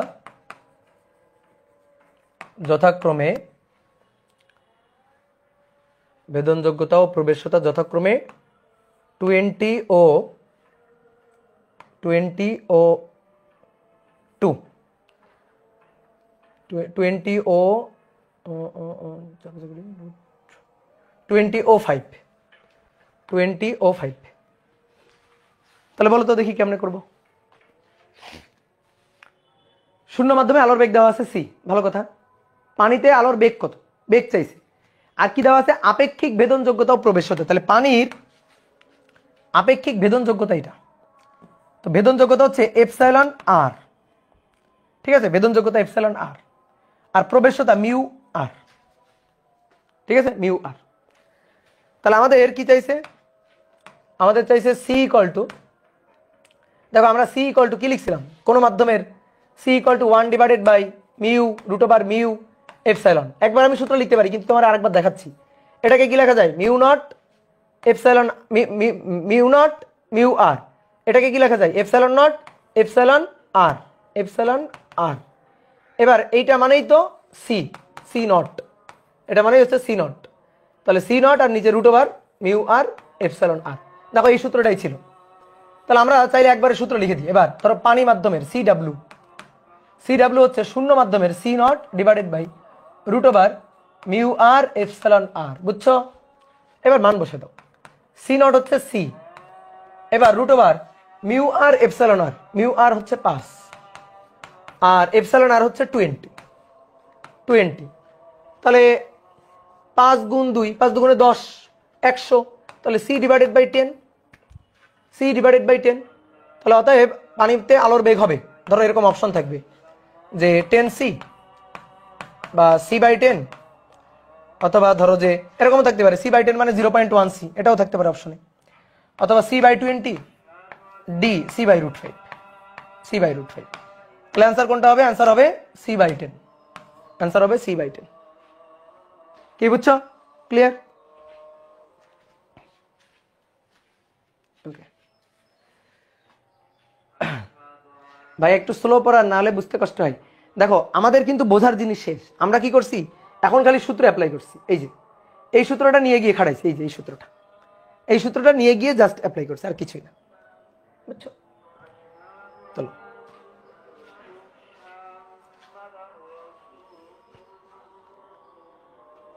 যথাক্রমে 20 ও 2। 20O5 তাহলে বলো তো দেখি কেমনে করব। শূন্য মাধ্যমে আলোর বেগ দেওয়া আছে c, ভালো কথা। পানিতে আলোর বেগ কত, বেগ চাইছে। আর কি দেওয়া আছে, আপেক্ষিক ভেদন যোগ্যতা ও প্রবেশ্যতা। তাহলে পানির আপেক্ষিক ভেদন যোগ্যতা এটা, তো ভেদন যোগ্যতা হচ্ছে এপসাইলন আর, ঠিক আছে, ভেদন যোগ্যতা এপসাইলন আর, আর প্রবেশ্যতা মিউ আর, ঠিক আছে, মিউ আর। তাহলে আমাদের কি চাইছে, আমাদের চাইছে সি ইকুয়াল টু, দেখো আমরা সি ইকুয়াল টু কি লিখছিলাম কোন মাধ্যমের, C equal to 1 divided by mu root over mu epsilon. একবার আমি সূত্র লিখতে পারি কিন্তু তোমার আরেকবার দেখাচ্ছি। এটাকে কি লেখা যায়, mu not epsilon, mu not mu R. এটাকে কি লেখা যায়, epsilon not epsilon R, epsilon R. এবার এইটা মানেই তো সি, সি নট, এটা মানেই হচ্ছে সি নট। তাহলে সি নট আর নিচে রুট ওভার মিউ আর এপসাইলন আর। দেখো এই সূত্রটাই ছিল। তাহলে আমরা চাইলে একবারে সূত্র লিখে দিই। এবার ধরো পানি মাধ্যমের সি ডাব্লিউ, সি ডাব্লিউ হচ্ছে শূন্য মাধ্যমের C nought divided by root over mu R epsilon R, বুঝছো? এবার মান বসে দাও, সি নট হচ্ছে সি, এবার রুট ওভার মিউ আর এপসাইলন আর, মিউ আর হচ্ছে 5 আর এপসাইলন আর হচ্ছে 20। তাহলে 5 গুণ 2, 5 দুগুণে 10, 100। তাহলে C divided by 10, C divided by 10। তাহলে অতএব পানিতে আলোর বেগ হবে, ধরো এরকম অপশন থাকবে যে 10c বা c বাই 10, অথবা ধরো যে এরকম থাকতে পারে c বাই 10 মানে 0.1c, এটাও থাকতে পারে অপশনে, অথবা c by 20 d c by root 5, c by root 5। তাহলে অ্যান্সার কোনটা হবে, অ্যান্সার হবে c বাই 10, অ্যান্সার হবে c বাই 10। কি বুঝছো, ক্লিয়ার? ওকে ভাই একটু স্লো পড়া, না হলে বুঝতে কষ্ট হয়। দেখো আমাদের কিন্তু বোঝার জিনিস শেষ, আমরা কি করছি এখন খালি সূত্র অ্যাপ্লাই করছি। এই যে এই সূত্রটা নিয়ে গিয়ে খাড়াইছি, এই যে এই সূত্রটা নিয়ে গিয়ে জাস্ট অ্যাপ্লাই করছি, আর কিছুই না, বুঝছো? চলো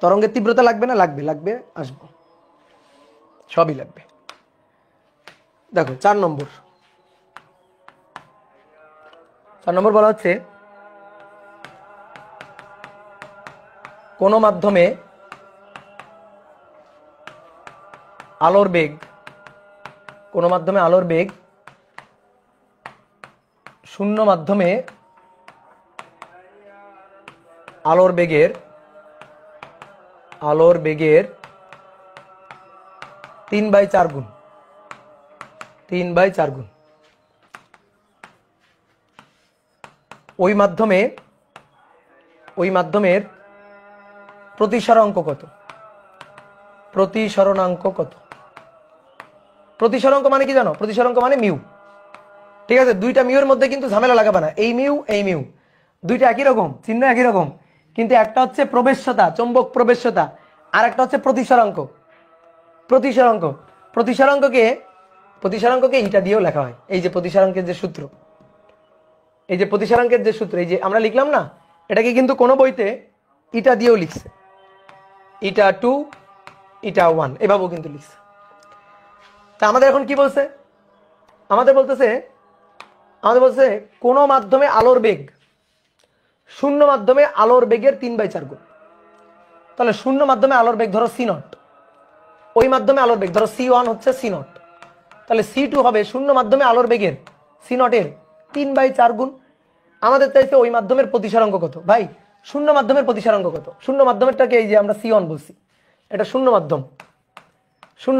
তরঙ্গের তীব্রতা লাগবে না, লাগবে, লাগবে, আসবো, সবই লাগবে। দেখো 4 নম্বর বলা হচ্ছে কোন মাধ্যমে আলোর বেগ, কোন মাধ্যমে আলোর বেগ শূন্য মাধ্যমে আলোর বেগের 3/4 গুণ, 3/4 গুণ। ওই মাধ্যমের প্রতিসরণাঙ্ক কত, প্রতিসরণাঙ্ক কত? প্রতিসরণাঙ্ক মানে কি জানো, প্রতিসরণাঙ্ক মানে মিউ, ঠিক আছে? দুইটা মিউর মধ্যে কিন্তু ঝামেলা লাগাবে না, এই মিউ দুইটা একই রকম, চিহ্ন একই রকম, কিন্তু একটা হচ্ছে প্রবেশ্যতা, চৌম্বক প্রবেশ্যতা, আর একটা হচ্ছে প্রতিসরাঙ্ক। প্রতিসরাঙ্ককে এটা দিয়েও লেখা হয়। এই যে প্রতিসরাঙ্কের যে সূত্র, এই যে আমরা লিখলাম না, এটাকে কিন্তু কোনো বইতে ইটা দিয়েও লিখছে, ইটা 2 ইটা 1 এভাবেও কিন্তু লিখছে। তা আমাদের এখন কি বলছে, আমাদের বলতেছে কোন মাধ্যমে আলোর বেগ শূন্য মাধ্যমে আলোর বেগের 3/4 গুণ। তাহলে শূন্য মাধ্যমে আলোর বেগ ধরো সি নট, ওই মাধ্যমে আলোর বেগ ধরো C1 হচ্ছে সি নট, তাহলে C2 হবে শূন্য মাধ্যমে আলোর বেগের সি নটের 3/4 গুণ। আমাদের চাইছে ওই মাধ্যমের প্রতিসরাঙ্ক কত। ভাই শূন্য মাধ্যমের প্রতিসরাঙ্ক কত, শূন্য মাধ্যমেরটাকে এই যে আমরা C1 বলছি, এটা শূন্য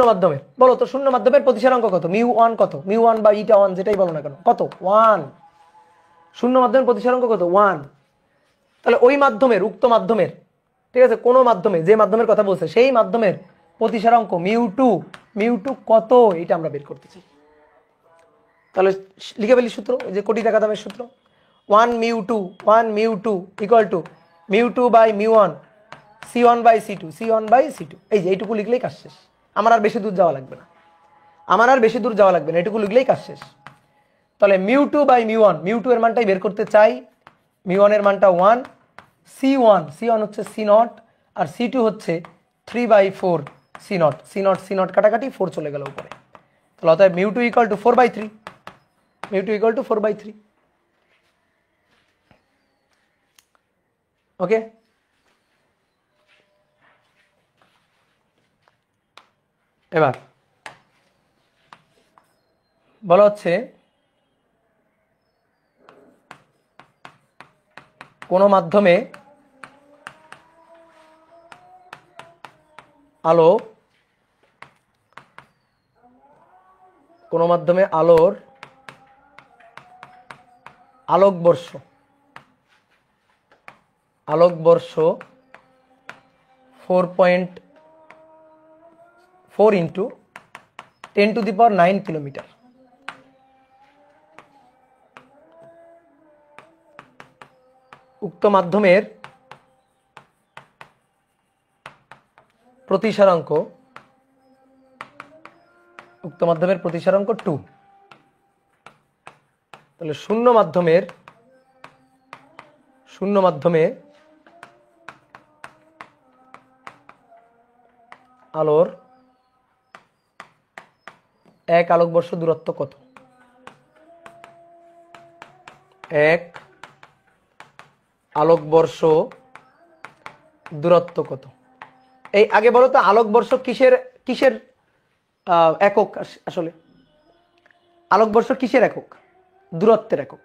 মাধ্যমের বলো তো, শূন্য মাধ্যমের প্রতিসরাঙ্ক কত, μ1 কত, μ1 বা ইটা 1 যেটাই বলো না কেন, কত, 1। শূন্য মাধ্যমের প্রতিসরাঙ্ক কত, 1। তাহলে ওই মাধ্যমের, উক্ত মাধ্যমের, ঠিক আছে, কোন মাধ্যমে, যে মাধ্যমের কথা বলছে সেই মাধ্যমের প্রতিসরাঙ্ক μ2 কত, এটা আমরা বের করতে চাই। তাহলে লিখে ফেলি সূত্র, যে কোটি টাকা দামের সূত্র, 1 μ2 equal two μ2 by μ1 C1 by C2, এই যে এইটুকু লিখলেই কাজ শেষ। আমার আর বেশি দূর যাওয়া লাগবে না, এটুকু লিখলেই কাজ শেষ। তাহলে μ2 বাই μ1, μ2 এর মানটাই বের করতে চাই, μ1 এর মানটা 1, C1 হচ্ছে C0 আর C2 হচ্ছে 3/4 C0 কাটাকাটি 4 চলে গেল উপরে, তাহলে অতএব μ2 = 4/3, μ2 = 4/3। ওকে, এবার বলা হচ্ছে কোনো মাধ্যমে আলোর আলোকবর্ষ 4.4 × 10⁹ কিলোমিটার। উক্ত মাধ্যমের প্রতিসারাঙ্ক 2, তাহলে শূন্য মাধ্যমে আলোর 1 আলোকবর্ষ দূরত্ব কত? 1 আলোকবর্ষ দূরত্ব কত? এই আগে বলো তো আলোকবর্ষ কিসের একক? আসলে আলোকবর্ষ কিসের একক? দূরত্বের একক।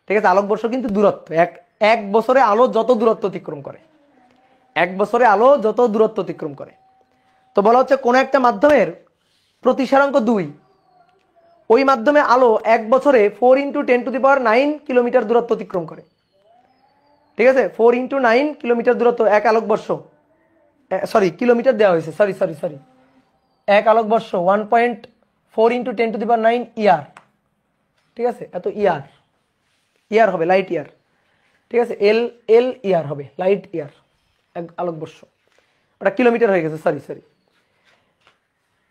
ঠিক আছে, আলোকবর্ষ কিন্তু দূরত্ব। এক বছরে আলো যত দূরত্ব অতিক্রম করে, তো বলা হচ্ছে কোন একটা মাধ্যমের প্রতিসারাঙ্ক 2, ওই মাধ্যমে আলো 1 বছরে 4 × 10⁹ কিলোমিটার দূরত্ব অতিক্রম করে। ঠিক আছে, 4 × 9 কিলোমিটার দূরত্ব 1 আলোকবর্ষ, সরি কিলোমিটার দেওয়া হয়েছে, সরি 1 আলোকবর্ষ 1.4 × 10⁹ ইয়ার। ঠিক আছে, এত ইয়ার হবে, লাইট ইয়ার। ঠিক আছে, এল ইয়ার হবে, লাইট ইয়ার 1 আলোকবর্ষ, ওটা কিলোমিটার হয়ে গেছে, সরি।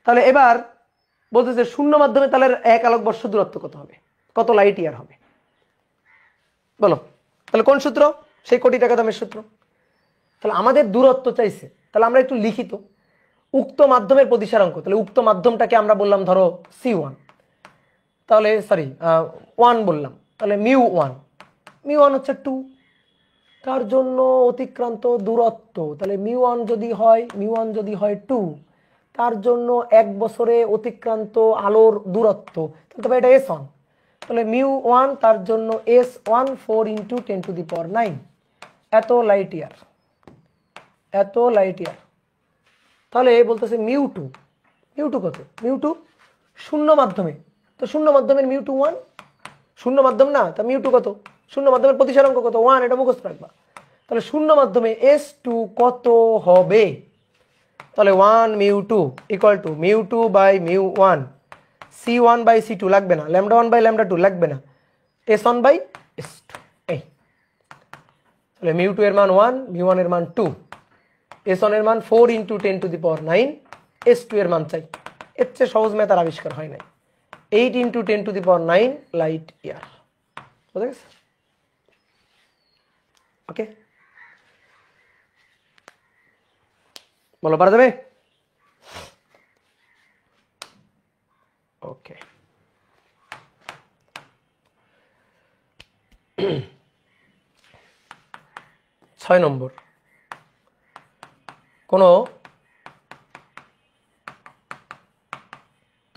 তাহলে এবার বলতেছে শূন্য মাধ্যমে তাহলে 1 আলোকবর্ষ দূরত্ব কত হবে, কত লাইট ইয়ার হবে বলো? তাহলে কোন সূত্র? সেই কোটি টাকা দামের সূত্র। তাহলে আমাদের দূরত্ব চাইছে, তাহলে আমরা একটু লিখিত উক্ত মাধ্যমের প্রতিসারাঙ্ক, তাহলে উক্ত মাধ্যমটাকে আমরা বললাম ধরো C1, তাহলে সরি 1 বললাম, তাহলে μ1 হচ্ছে 2, তার জন্য অতিক্রান্ত দূরত্ব, তাহলে μ1 যদি হয় 2, তার জন্য 1 বছরে অতিক্রান্ত আলোর দূরত্ব, তাহলে এটা S1, তাহলে μ1 তার জন্য S1 4 × 10⁹ এত লাইট ইয়ার। তাহলে বলতেছে μ2 কত? μ2 শূন্য মাধ্যমে, তো শূন্য মাধ্যমের μ2 1, শূন্য মাধ্যম না, তা μ2 কত? শূন্য মাধ্যমের প্রতিসারাঙ্ক কত? 1, এটা মুখস্থ রাখবা। তাহলে শূন্য মাধ্যমে S2 কত হবে? তাহলে 1 μ2 = μ2/μ1, C1/C2 লাগবে না, λ1/λ2 লাগবে না, S1/S2। এই তাহলে μ2 এর মান 1, μ1 এর মান 2, S1 এর মান 4 × 10⁹, S2 এর মান চাই। এর চেয়ে সহজ ম্যাথ আর আবিষ্কার হয় নাই। 8 × 10⁹ লাইট ইয়ার। বুঝা গেছে? ওকে, বলো পারা যাবে? ওকে, 6 নম্বর, কোনো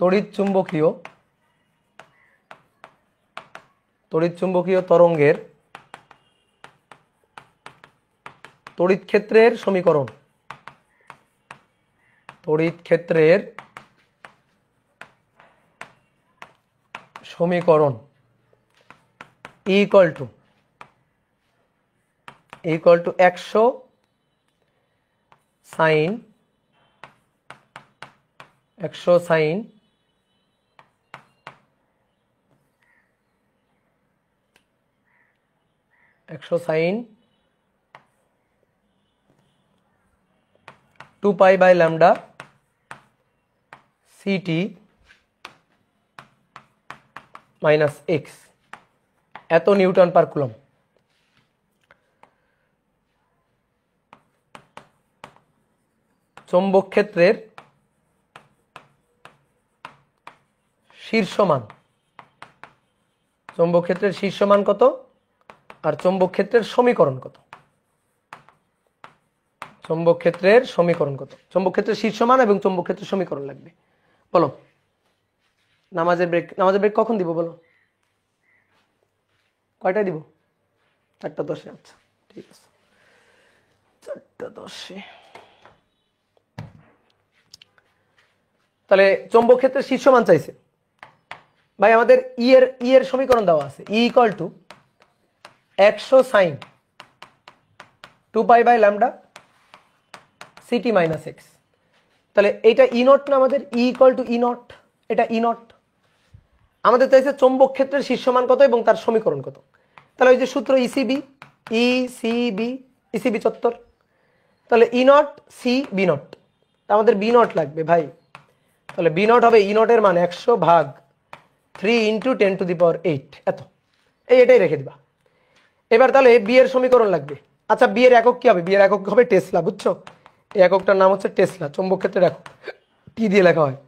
তড়িৎ চুম্বকীয় তরঙ্গের তড়িৎ ক্ষেত্রের সমীকরণ, E = 100 sin 2π/λ CT - x এত নিউটন পার কুলম। চৌম্বক ক্ষেত্রের শীর্ষমান, চৌম্বক ক্ষেত্রের শীর্ষমান কত আর চৌম্বক ক্ষেত্রের সমীকরণ কত, চৌম্বক ক্ষেত্রের সমীকরণ কত, চৌম্বক ক্ষেত্রের শীর্ষমান এবং চৌম্বক ক্ষেত্রের সমীকরণ লাগবে। বলো, নামাজের ব্রেক কখন দিব বলো, কয়টায় দিব? 4:10। আচ্ছা ঠিক আছে, 4:10। তাহলে চৌম্বক ক্ষেত্রের শীর্ষমান চাইছে ভাই, আমাদের ই এর সমীকরণ দেওয়া আছে, E equal to 100 sin 2π/λ CT minus X. তাহলে এটা ই নট না, আমাদের E equal to E nought, এটা ই নট। আমাদের চাইছে চৌম্বক ক্ষেত্রের শীর্ষমান কত এবং তার সমীকরণ কত। তাহলে ওই যে সূত্র ইসিবি চত্বর, তাহলে E not C B not, আমাদের বি নট লাগবে ভাই। তাহলে বি নট হবে ই নটের মান 100/3 × 10⁸ এত, এটাই রেখে দিবা। এবার তাহলে বি এর সমীকরণ লাগবে। আচ্ছা বি এর একক কি হবে? বি এর একক হবে টেসলা, বুঝছো? এই এককটার নাম হচ্ছে টেসলা, চৌম্বক ক্ষেত্রের একক, টি দিয়ে লেখা হয়।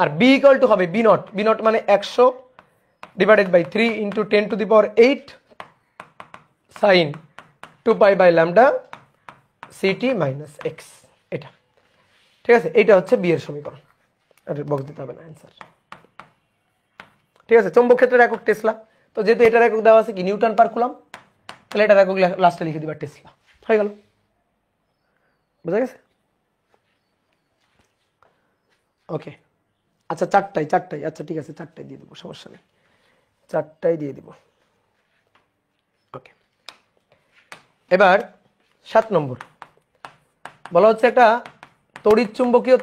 আর বি ইকুয়াল টু হবে বি নট মানে 100/3 × 10⁸ sin 2π/λ সিটি মাইনাস এক্স, এটা ঠিক আছে। এটা হচ্ছে বি এর সমীকরণ, আর বক্স দিতে হবে না, অ্যান্সার। ঠিক আছে, চৌম্বক ক্ষেত্রের একক টেসলা, তো যেহেতু এটার একক দেওয়া আছে কি নিউটন পার কুলম্ব, তাহলে এটার একক লাস্টে লিখে দিবা টেসলা, হয়ে গেল। বুঝা গেছে? ওকে, আচ্ছা 4টায়, আচ্ছা ঠিক আছে 4টায় দিয়ে দেবো, সমস্যা নেই, 4টায় দিয়ে দিব। ওকে, এবার 7 নম্বর বলা হচ্ছে একটা তড়িৎ চুম্বকীয়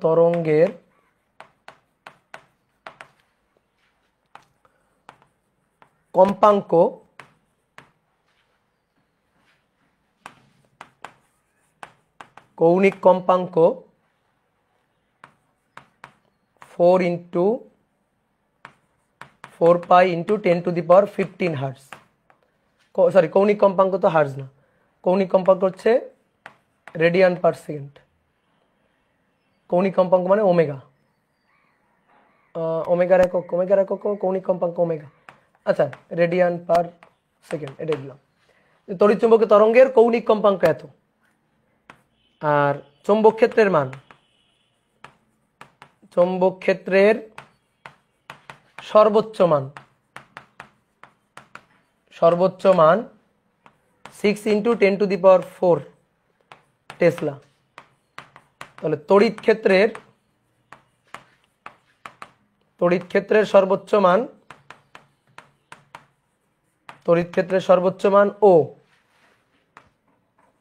তরঙ্গের কম্পাঙ্ক কৌণিক কম্পাঙ্ক 4π × 10⁻15 হার্টজ। সরি, কৌণিক কম্পাঙ্ক তো হার্টজ না, কৌণিক কম্পাঙ্ক হচ্ছে রেডিয়ান পার সেকেন্ড। কৌণিক কম্পাঙ্ক মানে ওমেগা, ওমেগার একক কৌণিক কম্পাঙ্ক ওমেগা। আচ্ছা, রেডিয়ান পার সেকেন্ড এটা দিলাম। তড়িৎ চুম্বকীয় তরঙ্গের কৌণিক কম্পাঙ্ক এত, আর চৌম্বক ক্ষেত্রের মান, চৌম্বক ক্ষেত্রের সর্বোচ্চ মান 6 × 10⁴ টেসলা। তাহলে তড়িৎ ক্ষেত্রের সর্বোচ্চ মান ও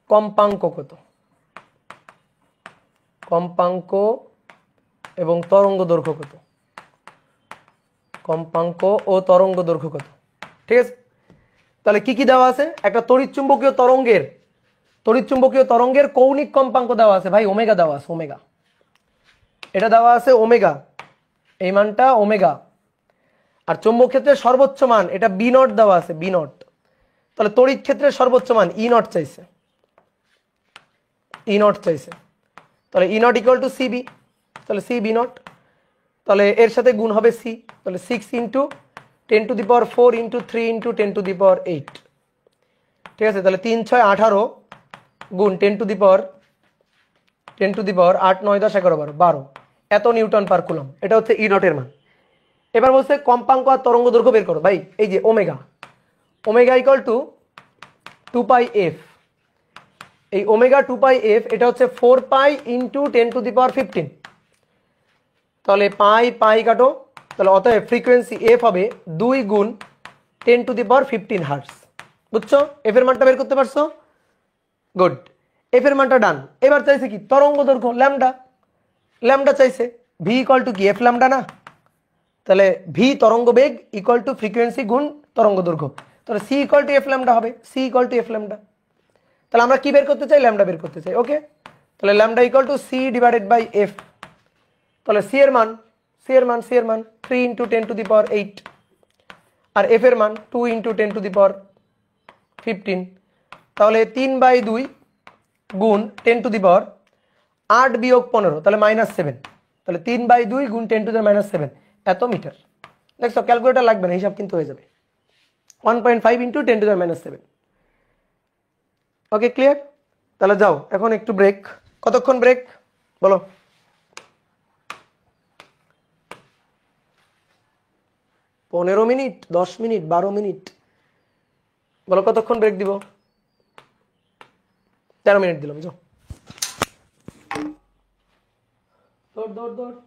কম্পাঙ্ক কত, কম্পাঙ্ক এবং তরঙ্গ দৈর্ঘ্য কত, কম্পাঙ্ক ও তরঙ্গ দৈর্ঘ্য কত। ঠিক আছে, তাহলে কি কি দেওয়া আছে? একটা তড়িৎ চুম্বকীয় তরঙ্গের কৌণিক কম্পাঙ্ক দেওয়া আছে ভাই, ওমেগা দেওয়া আছে, ওমেগা এটা দেওয়া আছে, ওমেগা এই মানটা ওমেগা। আর চৌম্বক ক্ষেত্রের সর্বোচ্চ মান এটা বি নট দেওয়া আছে, বি নট। তাহলে তড়িৎ ক্ষেত্রের সর্বোচ্চ মান ই নট চাইছে, তাহলে E not equal to CB, তাহলে সি বি নট, তাহলে এর সাথে গুণ হবে সি, তাহলে 6 × 10⁴ × 3 × 10⁸। ঠিক আছে, তাহলে 3 6 18 গুণ 10⁻, 8 9 10 11 12 এত নিউটন পার কুলম্ব। এটা হচ্ছে ই নটের মান। এবার বলছে কম্পাঙ্ক আর তরঙ্গ দৈর্ঘ্য বের করো। ভাই এই যে ওমেগা ইকুয়াল টু 2πf, এই ওমেগা 2πf এটা হচ্ছে 4π × 10⁻15। তাহলে পাই কাটো, তাহলে অতএব ফ্রিকোয়েন্সি এফ হবে 2 গুণ 10⁻15 হার্টজ। বুঝছো? এফ এর মানটা বের করতে পারছো? গুড, এফ এর মানটা ডান। এবার চাইছে কি তরঙ্গ দৈর্ঘ্য, ল্যামডা চাইছে। ভি ইকুয়াল টু কি এফ ল্যামডা না? তাহলে ভি তরঙ্গ বেগ ইকুয়াল টু ফ্রিকোয়েন্সি গুণ তরঙ্গ দৈর্ঘ্য, তাহলে C equal to F lambda হবে, C equal to F lambda. তাহলে আমরা কি বের করতে চাই? ল্যামডা বের করতে চাই। ওকে, তাহলে lambda equal to C divided by F. তাহলে সি এর মান 3 × 10⁸, আর এফ এর মান 2 × 10⁻15, তাহলে 3/2 গুণ 10⁻8 বিয়োগ 15, তাহলে -7, তাহলে 3/2 গুণ 10⁻7 এত মিটার। দেখছো ক্যালকুলেটর লাগবে না, হিসাব কিন্তু হয়ে যাবে। 1.5 × 10⁻7। ওকে, ক্লিয়ার? তাহলে যাও এখন একটু ব্রেক। কতক্ষণ ব্রেক বলো? 15 মিনিট, 10 মিনিট, 12 মিনিট? বলো কতক্ষণ ব্রেক দিব? 13 মিনিট দিলাম, যাও। দৌড় দৌড় দৌড়।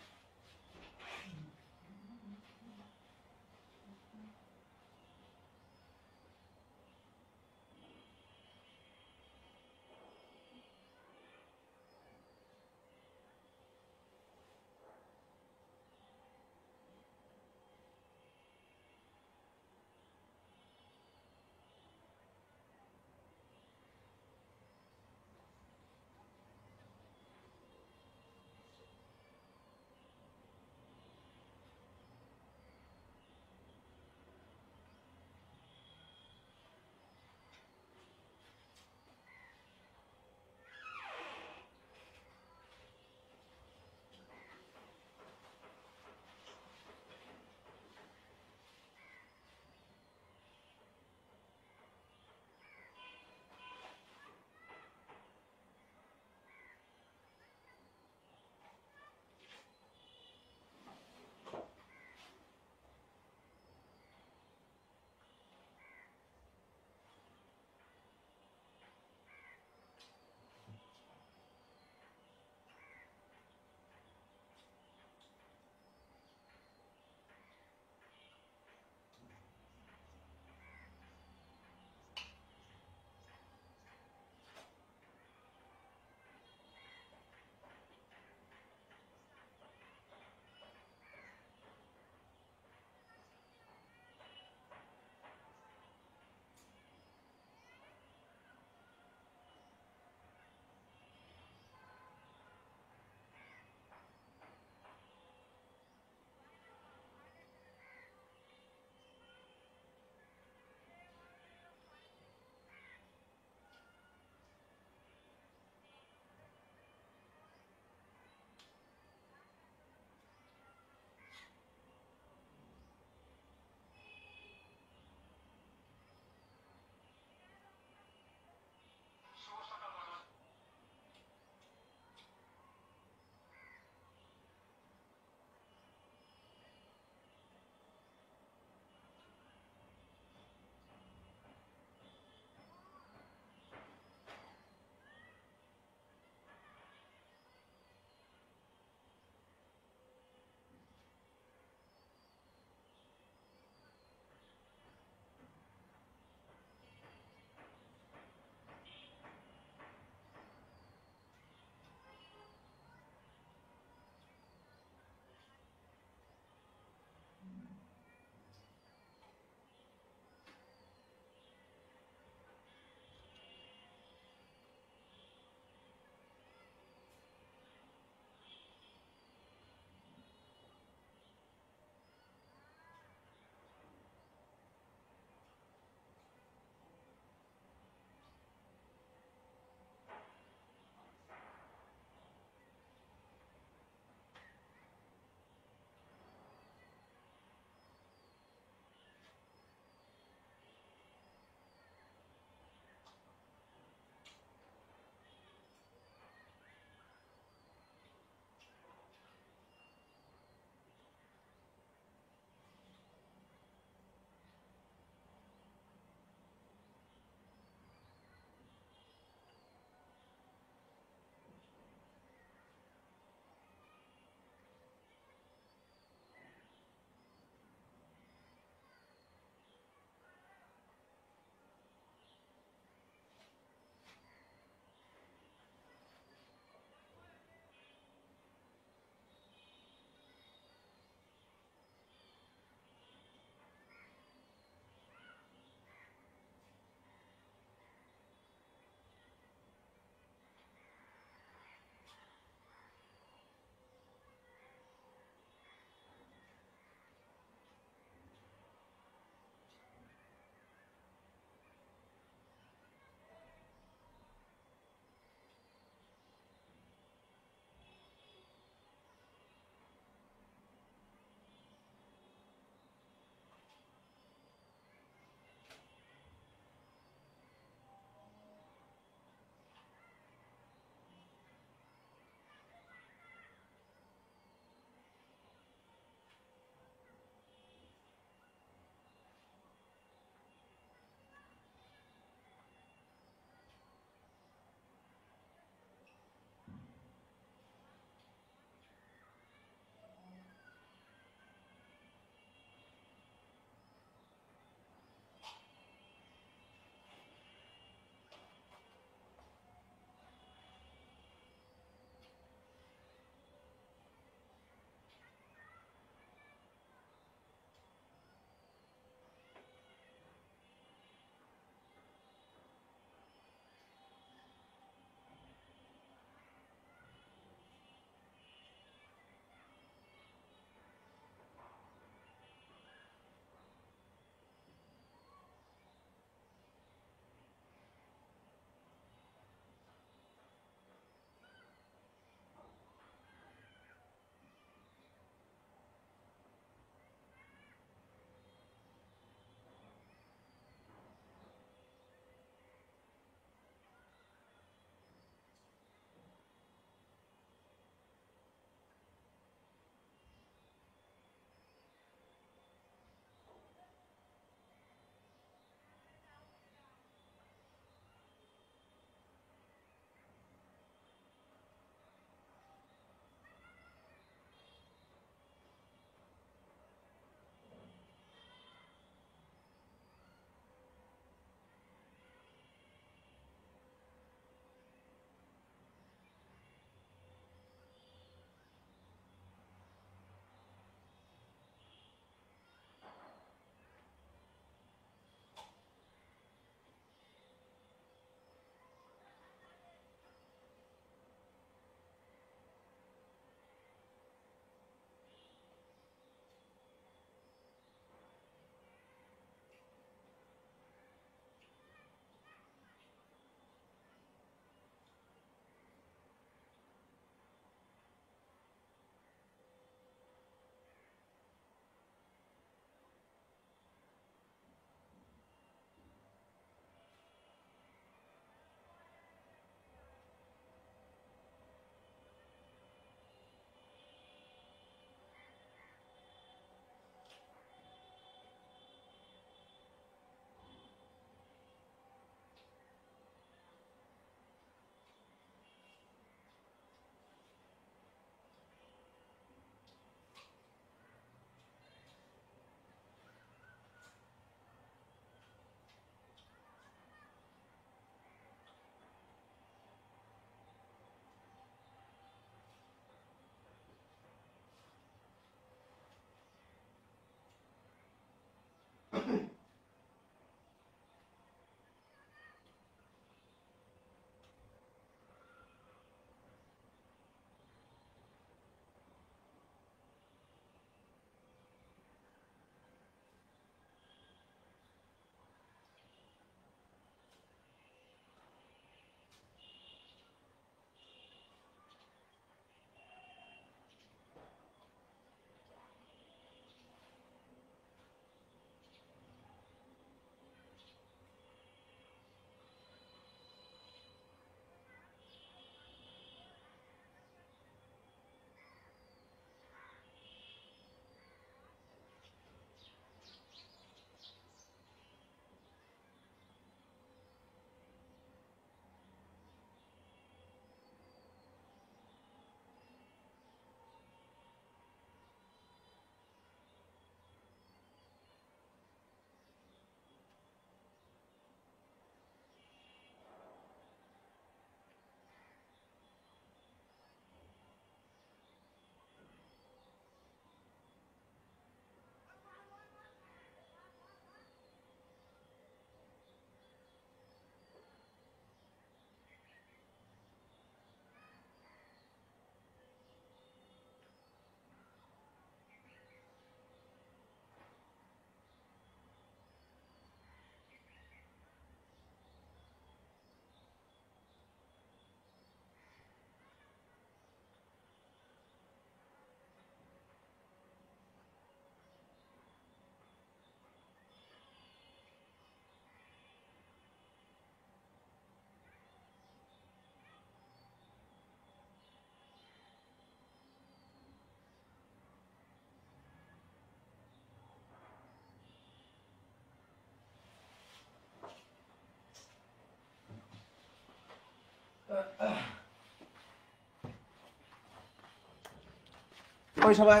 ওই সবাই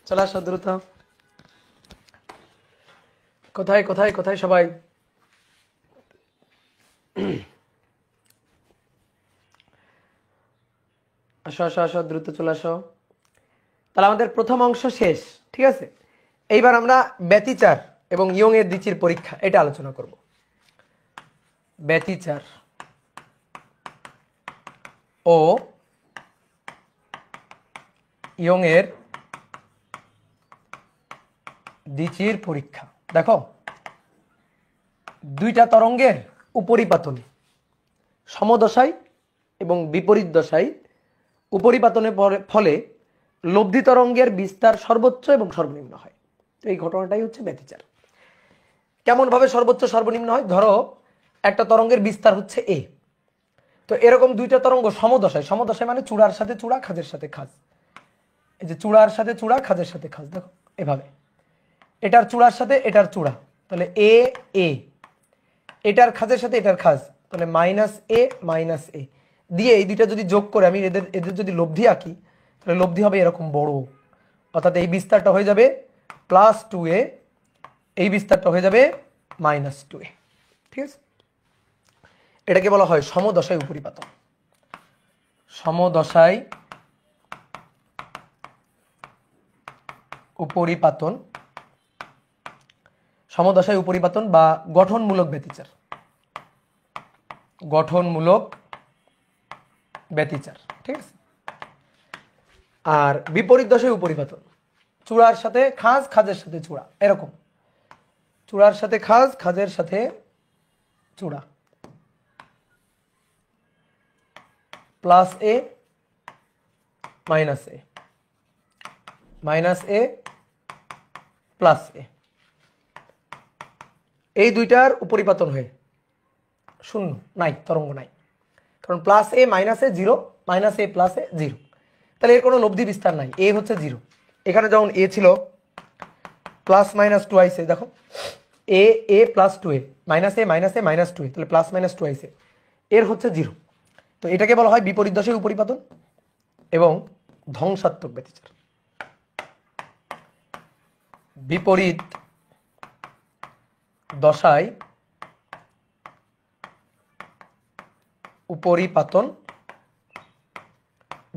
চলে আসো দ্রুত। কোথায় কোথায় কোথায় সবাই? আসো আসো আসো, দ্রুত চলে আসো। তাহলে আমাদের প্রথম অংশ শেষ, ঠিক আছে। এইবার আমরা ব্যতিচার এবং ইয়ং এর দ্বিচির পরীক্ষা এটা আলোচনা করব। ব্যতিচার ও ইয়ং এর দ্বিচির পরীক্ষা। দেখো, দুইটা তরঙ্গের উপরিপাতন সমদশায় এবং বিপরীত দশায় উপরিপাতনের ফলে লব্ধি তরঙ্গের বিস্তার সর্বোচ্চ এবং সর্বনিম্ন হয়। তো এই ঘটনাটাই হচ্ছে ব্যতিচার। কেমন ভাবে সর্বোচ্চ সর্বনিম্ন হয়? ধরো একটা তরঙ্গের বিস্তার হচ্ছে এ, তো এরকম দুইটা তরঙ্গ সমদশায়, সমদশায় মানে চূড়ার সাথে চূড়া, খাজের সাথে খাজ। এই যে চূড়ার সাথে চূড়া, খাজের সাথে খাজ, দেখো এভাবে এটার চূড়ার সাথে এটার চূড়া, তাহলে এ এ, এটার খাজের সাথে এটার খাজ, তাহলে মাইনাস এ দিয়ে এই দুইটা যদি যোগ করে আমি এদের এদের যদি লব্ধি আঁকি, তাহলে লব্ধি হবে এরকম বড়, অর্থাৎ এই বিস্তারটা হয়ে যাবে +2a, এই বিস্তারটা হয়ে যাবে -2a। ঠিক আছে, এটাকে বলা হয় সমদশায় উপরিপাতন। সমদশায় উপরিপাতন, সমদশায় উপরিপাতন বা গঠনমূলক ব্যতিচার, গঠনমূলক ব্যতিচার। ঠিক আছে। আর বিপরীত দশায় উপরিপাতন, চূড়ার সাথে খাজ, খাজের সাথে চূড়া, এরকম চূড়ার সাথে খাজ, খাজের সাথে চূড়া, +a -a -a +a, এই দুইটার উপরিপাতন হয়ে শূন্য, নাই, তরঙ্গ নাই, কারণ +a -a 0, -a +a 0, তাহলে এর কোনো লব্ধি বিস্তার নাই। এ হচ্ছে 0, এখানে যখন এ ছিল +-2 আইসে, দেখো এ এ +2a, -a -a -2a, তাহলে +-2 আইসে, এর হচ্ছে 0। তো এটাকে বলা হয় বিপরীত দশায় উপরিপাতন এবং ধ্বংসাত্মক ব্যতিচার। বিপরীত দশায় উপরিপাতন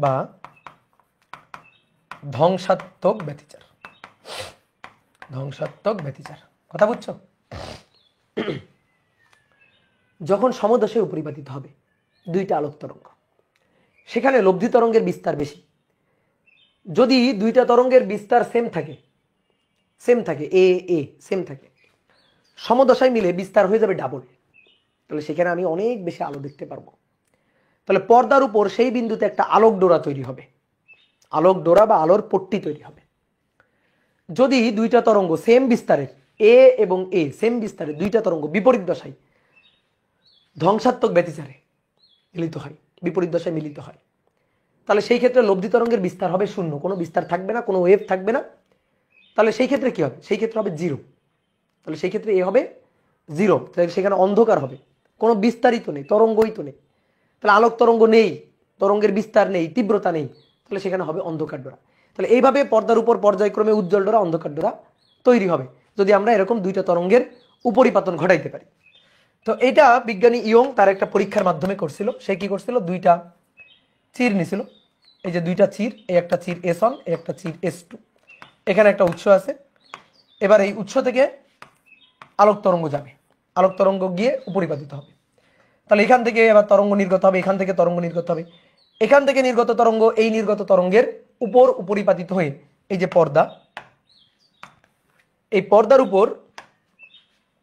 বা ধ্বংসাত্মক ব্যতিচার, ধ্বংসাত্মক ব্যতিচার। কথা বুঝছো? যখন সমদশায় উপরিপাতিত হবে দুইটা আলোক তরঙ্গ, সেখানে লব্ধি তরঙ্গের বিস্তার বেশি। যদি দুইটা তরঙ্গের বিস্তার সেম থাকে এ এ সেম থাকে, সমদশায় মিলে বিস্তার হয়ে যাবে ডাবল। তাহলে সেখানে আমি অনেক বেশি আলো দেখতে পারবো। তাহলে পর্দার উপর সেই বিন্দুতে একটা আলোক ডোরা তৈরি হবে, আলোক ডোরা বা আলোর পট্টি তৈরি হবে। যদি দুইটা তরঙ্গ সেম বিস্তারের এ এবং এ সেম বিস্তারের দুইটা তরঙ্গ বিপরীত দশায় ধ্বংসাত্মক ব্যতিচারে মিলিত হয়, বিপরীত দশায় মিলিত হয়, তাহলে সেই ক্ষেত্রে লব্ধি তরঙ্গের বিস্তার হবে শূন্য, কোনো বিস্তার থাকবে না, কোনো ওয়েভ থাকবে না। তাহলে সেই ক্ষেত্রে কি হবে? সেই ক্ষেত্রে হবে জিরো। তাহলে সেই ক্ষেত্রে এ হবে জিরো, তাহলে সেখানে অন্ধকার হবে, কোনো বিস্তারিত নেই, তরঙ্গই তো নেই। তাহলে আলোক তরঙ্গ নেই, তরঙ্গের বিস্তার নেই, তীব্রতা নেই, তাহলে সেখানে হবে অন্ধকার ডোরা। তাহলে এইভাবে পর্দার উপর পর্যায়ক্রমে উজ্জ্বল ডোরা, অন্ধকার ডোরা তৈরি হবে যদি আমরা এরকম দুইটা তরঙ্গের উপরিপাতন ঘটাইতে পারি। তো এটা বিজ্ঞানী ইয়ং তার একটা পরীক্ষার মাধ্যমে করছিল। সে কি করছিল? দুইটা চির নিছিল, এই যে দুইটা চির, এই একটা চির S1, এই একটা চির S2, এখানে একটা উৎস আছে। এবার এই উৎস থেকে আলোক তরঙ্গ যাবে, আলোক তরঙ্গ গিয়ে উপরিপাতিত হবে। তাহলে এখান থেকে এবার তরঙ্গ নির্গত হবে, এখান থেকে তরঙ্গ নির্গত হবে, এখান থেকে নির্গত তরঙ্গ এই নির্গত তরঙ্গের উপর উপরিপাতিত হয়ে এই যে পর্দা, এই পর্দার উপর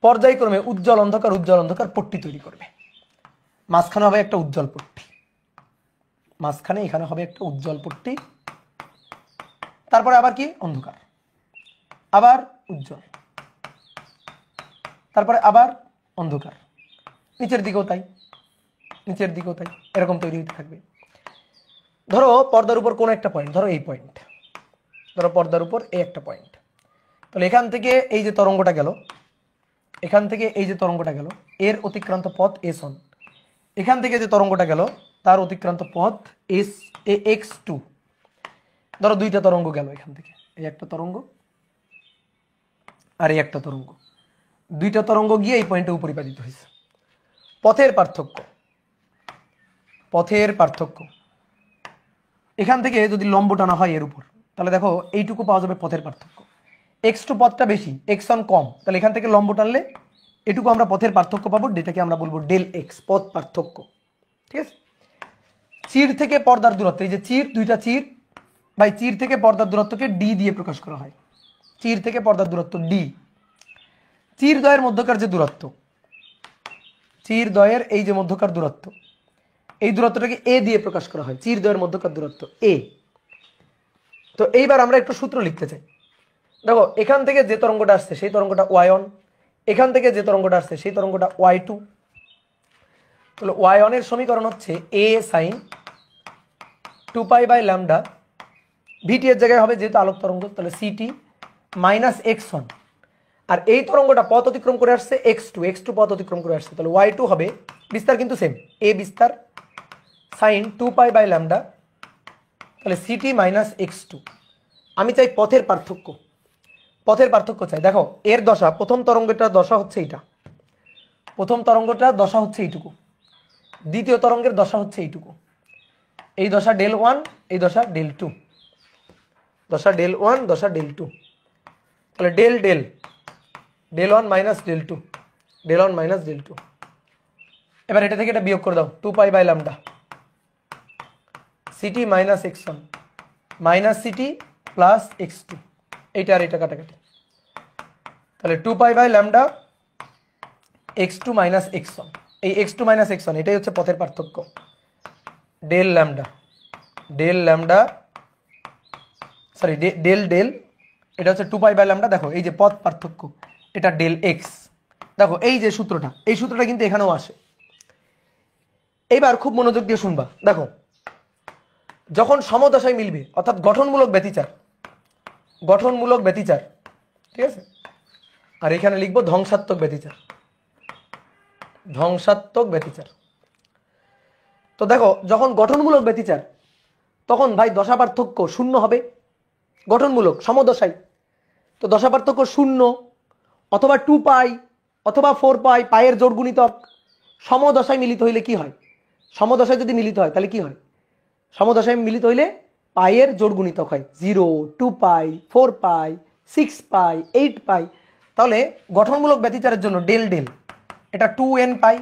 পর্যায়ক্রমে উজ্জ্বল অন্ধকার পট্টি তৈরি করবে। মাঝখানে হবে একটা উজ্জ্বল পট্টি, মাঝখানে এখানে হবে একটা উজ্জ্বল পট্টি, তারপরে আবার কি অন্ধকার, আবার উজ্জ্বল, তারপরে আবার অন্ধকার, নিচের দিকেও তাই, নিচের দিকেও তাই, এরকম তৈরি হতে থাকবে। ধরো পর্দার উপর কোন একটা পয়েন্ট, ধরো এই পয়েন্ট, ধরো পর্দার উপর এই একটা পয়েন্ট, তাহলে এখান থেকে এই যে তরঙ্গটা গেল, এখান থেকে এই যে তরঙ্গটা গেল, এর অতিক্রান্ত পথ S1, এখান থেকে যে তরঙ্গটা গেল তার অতিক্রান্ত পথ X2। ধরো দুইটা তরঙ্গ গেল এখান থেকে, এই একটা তরঙ্গ আর এই একটা তরঙ্গ, দুইটা তরঙ্গ গিয়ে এই পয়েন্টে উপরিপাতিত হয়েছে। পথের পার্থক্য, পথের পার্থক্য, এখান থেকে যদি লম্ব টানা হয় এর উপর, তাহলে দেখো এইটুকু পাওয়া যাবে পথের পার্থক্য। X2 পথটা বেশি, X1 কম, তাহলে এখান থেকে লম্ব টানলে এটুকু আমরা পথের পার্থক্য পাবো, যেটাকে আমরা বলবো ডেল এক্স, পথ পার্থক্য। ঠিক আছে? চির থেকে পর্দার দূরত্ব, এই যে চির, দুইটা চির, ভাই চির থেকে পর্দার দূরত্বকে ডি দিয়ে প্রকাশ করা হয়। চির থেকে পর্দার দূরত্ব ডি। চির দ্বয়ের মধ্যকার যে দূরত্ব, চির দ্বয়ের এই যে মধ্যকার দূরত্ব, এই দূরত্বটাকে এ দিয়ে প্রকাশ করা হয়, চির দ্বয়ের মধ্যকার দূরত্ব এ। তো এইবার আমরা একটু সূত্র লিখতে চাই। দেখো এখান থেকে যে তরঙ্গটা আসছে সেই তরঙ্গটা y1, এখান থেকে যে তরঙ্গটা আসছে সেই তরঙ্গটা y2। তাহলে y1 এর সমীকরণ হচ্ছে a sin 2π/λ, ভিটি এর জায়গায় হবে যেহেতু আলোক তরঙ্গ, তাহলে ct মাইনাস x1, আর এই তরঙ্গটা পথ অতিক্রম করে আসছে x2 পথ অতিক্রম করে আসছে, তাহলে y2 হবে, বিস্তার কিন্তু সেম, a বিস্তার sin 2π/λ, তাহলে ct মাইনাস x2। আমি চাই পথের পার্থক্য, পথের পার্থক্য চাই। দেখো এর দশা, প্রথম তরঙ্গটার দশা হচ্ছে এইটা, প্রথম তরঙ্গটার দশা হচ্ছে এইটুকু, দ্বিতীয় তরঙ্গের দশা হচ্ছে এইটুকু, এই দশা ডেল 1, এই দশা ডেল 2, দশা ডেল 1, দশা ডেল 2, তাহলে del del, del 1 minus del 2, del 1 minus del 2। এবার এটা থেকে এটা বিয়োগ করে দাও, 2π/λ, ct minus x1 minus ct plus x2, এইটা আর এটা কাটাকাটি, তাহলে 2π/λ x2 মাইনাস x1, এই x2 মাইনাস x1 এটাই হচ্ছে পথের পার্থক্য, del lambda, del lambda, sorry del del, এটা হচ্ছে 2π/λ। দেখো এই যে পথ পার্থক্য, এটা ডেল এক্স। দেখো এই যে সূত্রটা, এই সূত্রটা কিন্তু এখানেও আসে। এইবার খুব মনোযোগ দিয়ে শুনবা। দেখো যখন সমদশায় মিলবে, অর্থাৎ গঠনমূলক ব্যতিচার, গঠনমূলক ব্যতিচার, ঠিক আছে, আর এখানে লিখবো ধ্বংসাত্মক ব্যতিচার, ধ্বংসাত্মক ব্যতিচার। তো দেখো যখন গঠনমূলক ব্যতিচার, তখন ভাই দশা পার্থক্য শূন্য হবে, গঠনমূলক সমদশায়, তো দশা পার্থক্য শূন্য অথবা 2π অথবা 4π, পায়ের জোড় গুণিতক। সমদশায় মিলিত হইলে কি হয়? সমদশায় যদি মিলিত হয় তাহলে কি হয়? সমদশায় মিলিত হইলে পায়ের জোড় গুণিতক হয়, 0, 2π, 4π, 6π, 8π, তাহলে গঠনমূলক ব্যতিচারের জন্য ডেল ডেল এটা 2n পাই,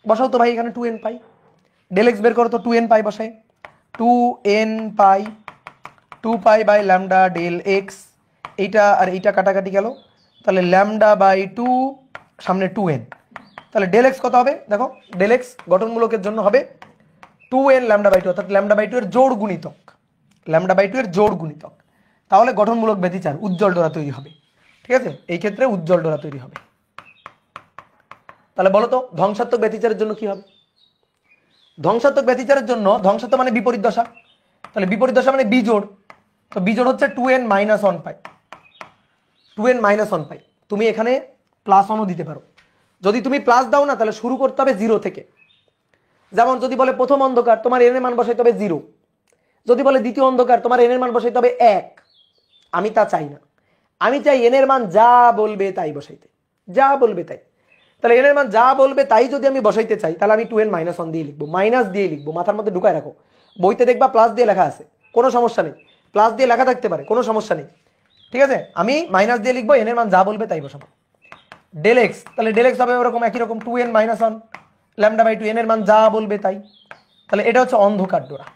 বসাও তো ভাই এখানে 2n পাই, ডেল এক্স বের করো তো 2n পাই বসাই, 2n pi 2 pi by lambda del X, এইটা আর এইটা কাটাকাটি গেল, তাহলে ল্যামডা বাই 2 সামনে 2n, তাহলে ডেল এক্স কত হবে দেখো, ডেল এক্স গঠনমূলকের জন্য হবে 2n ল্যামডা বাই 2, অর্থাৎ ল্যামডা বাই 2 এর জোড় গুণিতক, ল্যামডা বাই 2 এর জোড় গুণিতক, তাহলে গঠনমূলক ব্যতিচার উজ্জ্বল ডোরা তৈরি হবে। ঠিক আছে, এই ক্ষেত্রে উজ্জ্বল ডোরা তৈরি হবে। তাহলে বলো তো ধ্বংসাত্মক ব্যতিচারের জন্য কি হবে? ধ্বংসাত্মক ব্যতিচারের জন্য, ধ্বংসাত্মক মানে বিপরীত দশা, তাহলে বিপরীত দশা মানে বিজোড়, তো বিজোড় হচ্ছে 2n মাইনাস 1 পাই, 2n মাইনাস 1 পাই, তুমি এখানে প্লাস 1ও দিতে পারো, যদি তুমি প্লাস দাও না তাহলে শুরু করতে হবে 0 থেকে, যেমন যদি বলে প্রথম অন্ধকার তোমার n এর মান বসাইতে হবে 0, যদি বলে দ্বিতীয় অন্ধকার তোমার n এর মান বসাইতে হবে 1, আমি তা চাই না, আমি চাই n এর মান যা বলবে তাই বসাইতে, যা বলবে তাই, তাহলে n এর মান যা বলবে তাই যদি আমি বসাইতে চাই তাহলে আমি 2n মাইনাস 1 দিয়ে লিখবো, মাইনাস দিয়ে লিখবো, মাথার মধ্যে ঢুকায় রাখো, বইতে দেখবা প্লাস দিয়ে লেখা আছে, কোনো সমস্যা নেই, প্লাস দিয়ে লেখা থাকতে পারে, কোনো সমস্যা নেই। ঠিক আছে, আমি মাইনাস দিয়ে লিখবো, n এর মান যা বলবে তাই বসাবো, ডেল এক্স, তাহলে ডেল এক্স হবে ওরকম একই রকম 2n minus 1 lambda by 2, n এর মান যা বলবে তাই, তাহলে এটা হচ্ছে অন্ধকার ডোরা।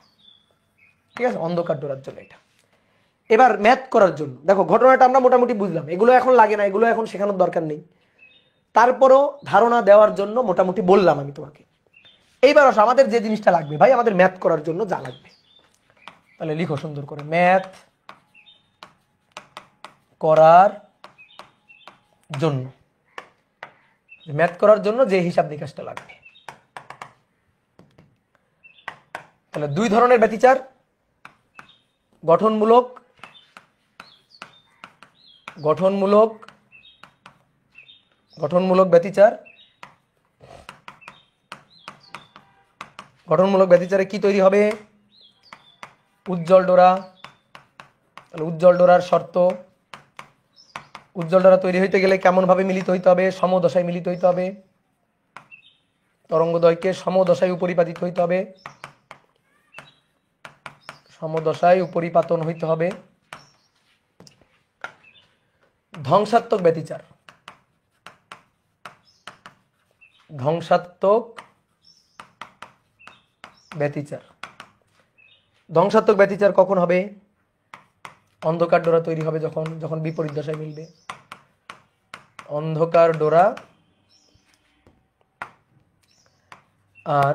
ঠিক আছে, অন্ধকার ডোরার জন্য এটা। এবার ম্যাথ করার জন্য দেখো ঘটনাটা আমরা মোটামুটি বুঝলাম, এগুলো এখন লাগে না, এগুলো এখন শেখানোর দরকার নেই, তারপরও ধারণা দেওয়ার জন্য মোটামুটি বললাম আমি তোমাকে। এইবার আসো আমাদের যে জিনিসটা লাগবে ভাই, আমাদের ম্যাথ করার জন্য যা লাগবে, তাহলে লিখো সুন্দর করে, ম্যাথ করার জন্য, ম্যাথ করার জন্য যে হিসাব নিকাশটা লাগবে, তাহলে দুই ধরনের ব্যতিচার, গঠনমূলক গঠনমূলক গঠনমূলক ব্যতিচার, গঠনমূলক ব্যতিচারে কি তৈরি হবে? উজ্জ্বল ডোরা। তাহলে উজ্জ্বল ডোরার শর্ত, উজ্জ্বল ডোরা তৈরি হইতে গেলে কেমন ভাবে মিলিত হইতে হবে? সমদশায় মিলিত হইতে হবে, তরঙ্গদ্বয়কে সমদশায় উপরিপাতিত হইতে হবে, সমদশায় উপরিপাতন হইতে হবে। ধ্বংসাত্মক ব্যতিচার, ধ্বংসাত্মক ব্যতিচার, ধ্বংসাত্মক ব্যতিচার কখন হবে? অন্ধকার ডোরা তৈরি হবে যখন, যখন বিপরীত দশায় মিলবে, অন্ধকার ডোরা আর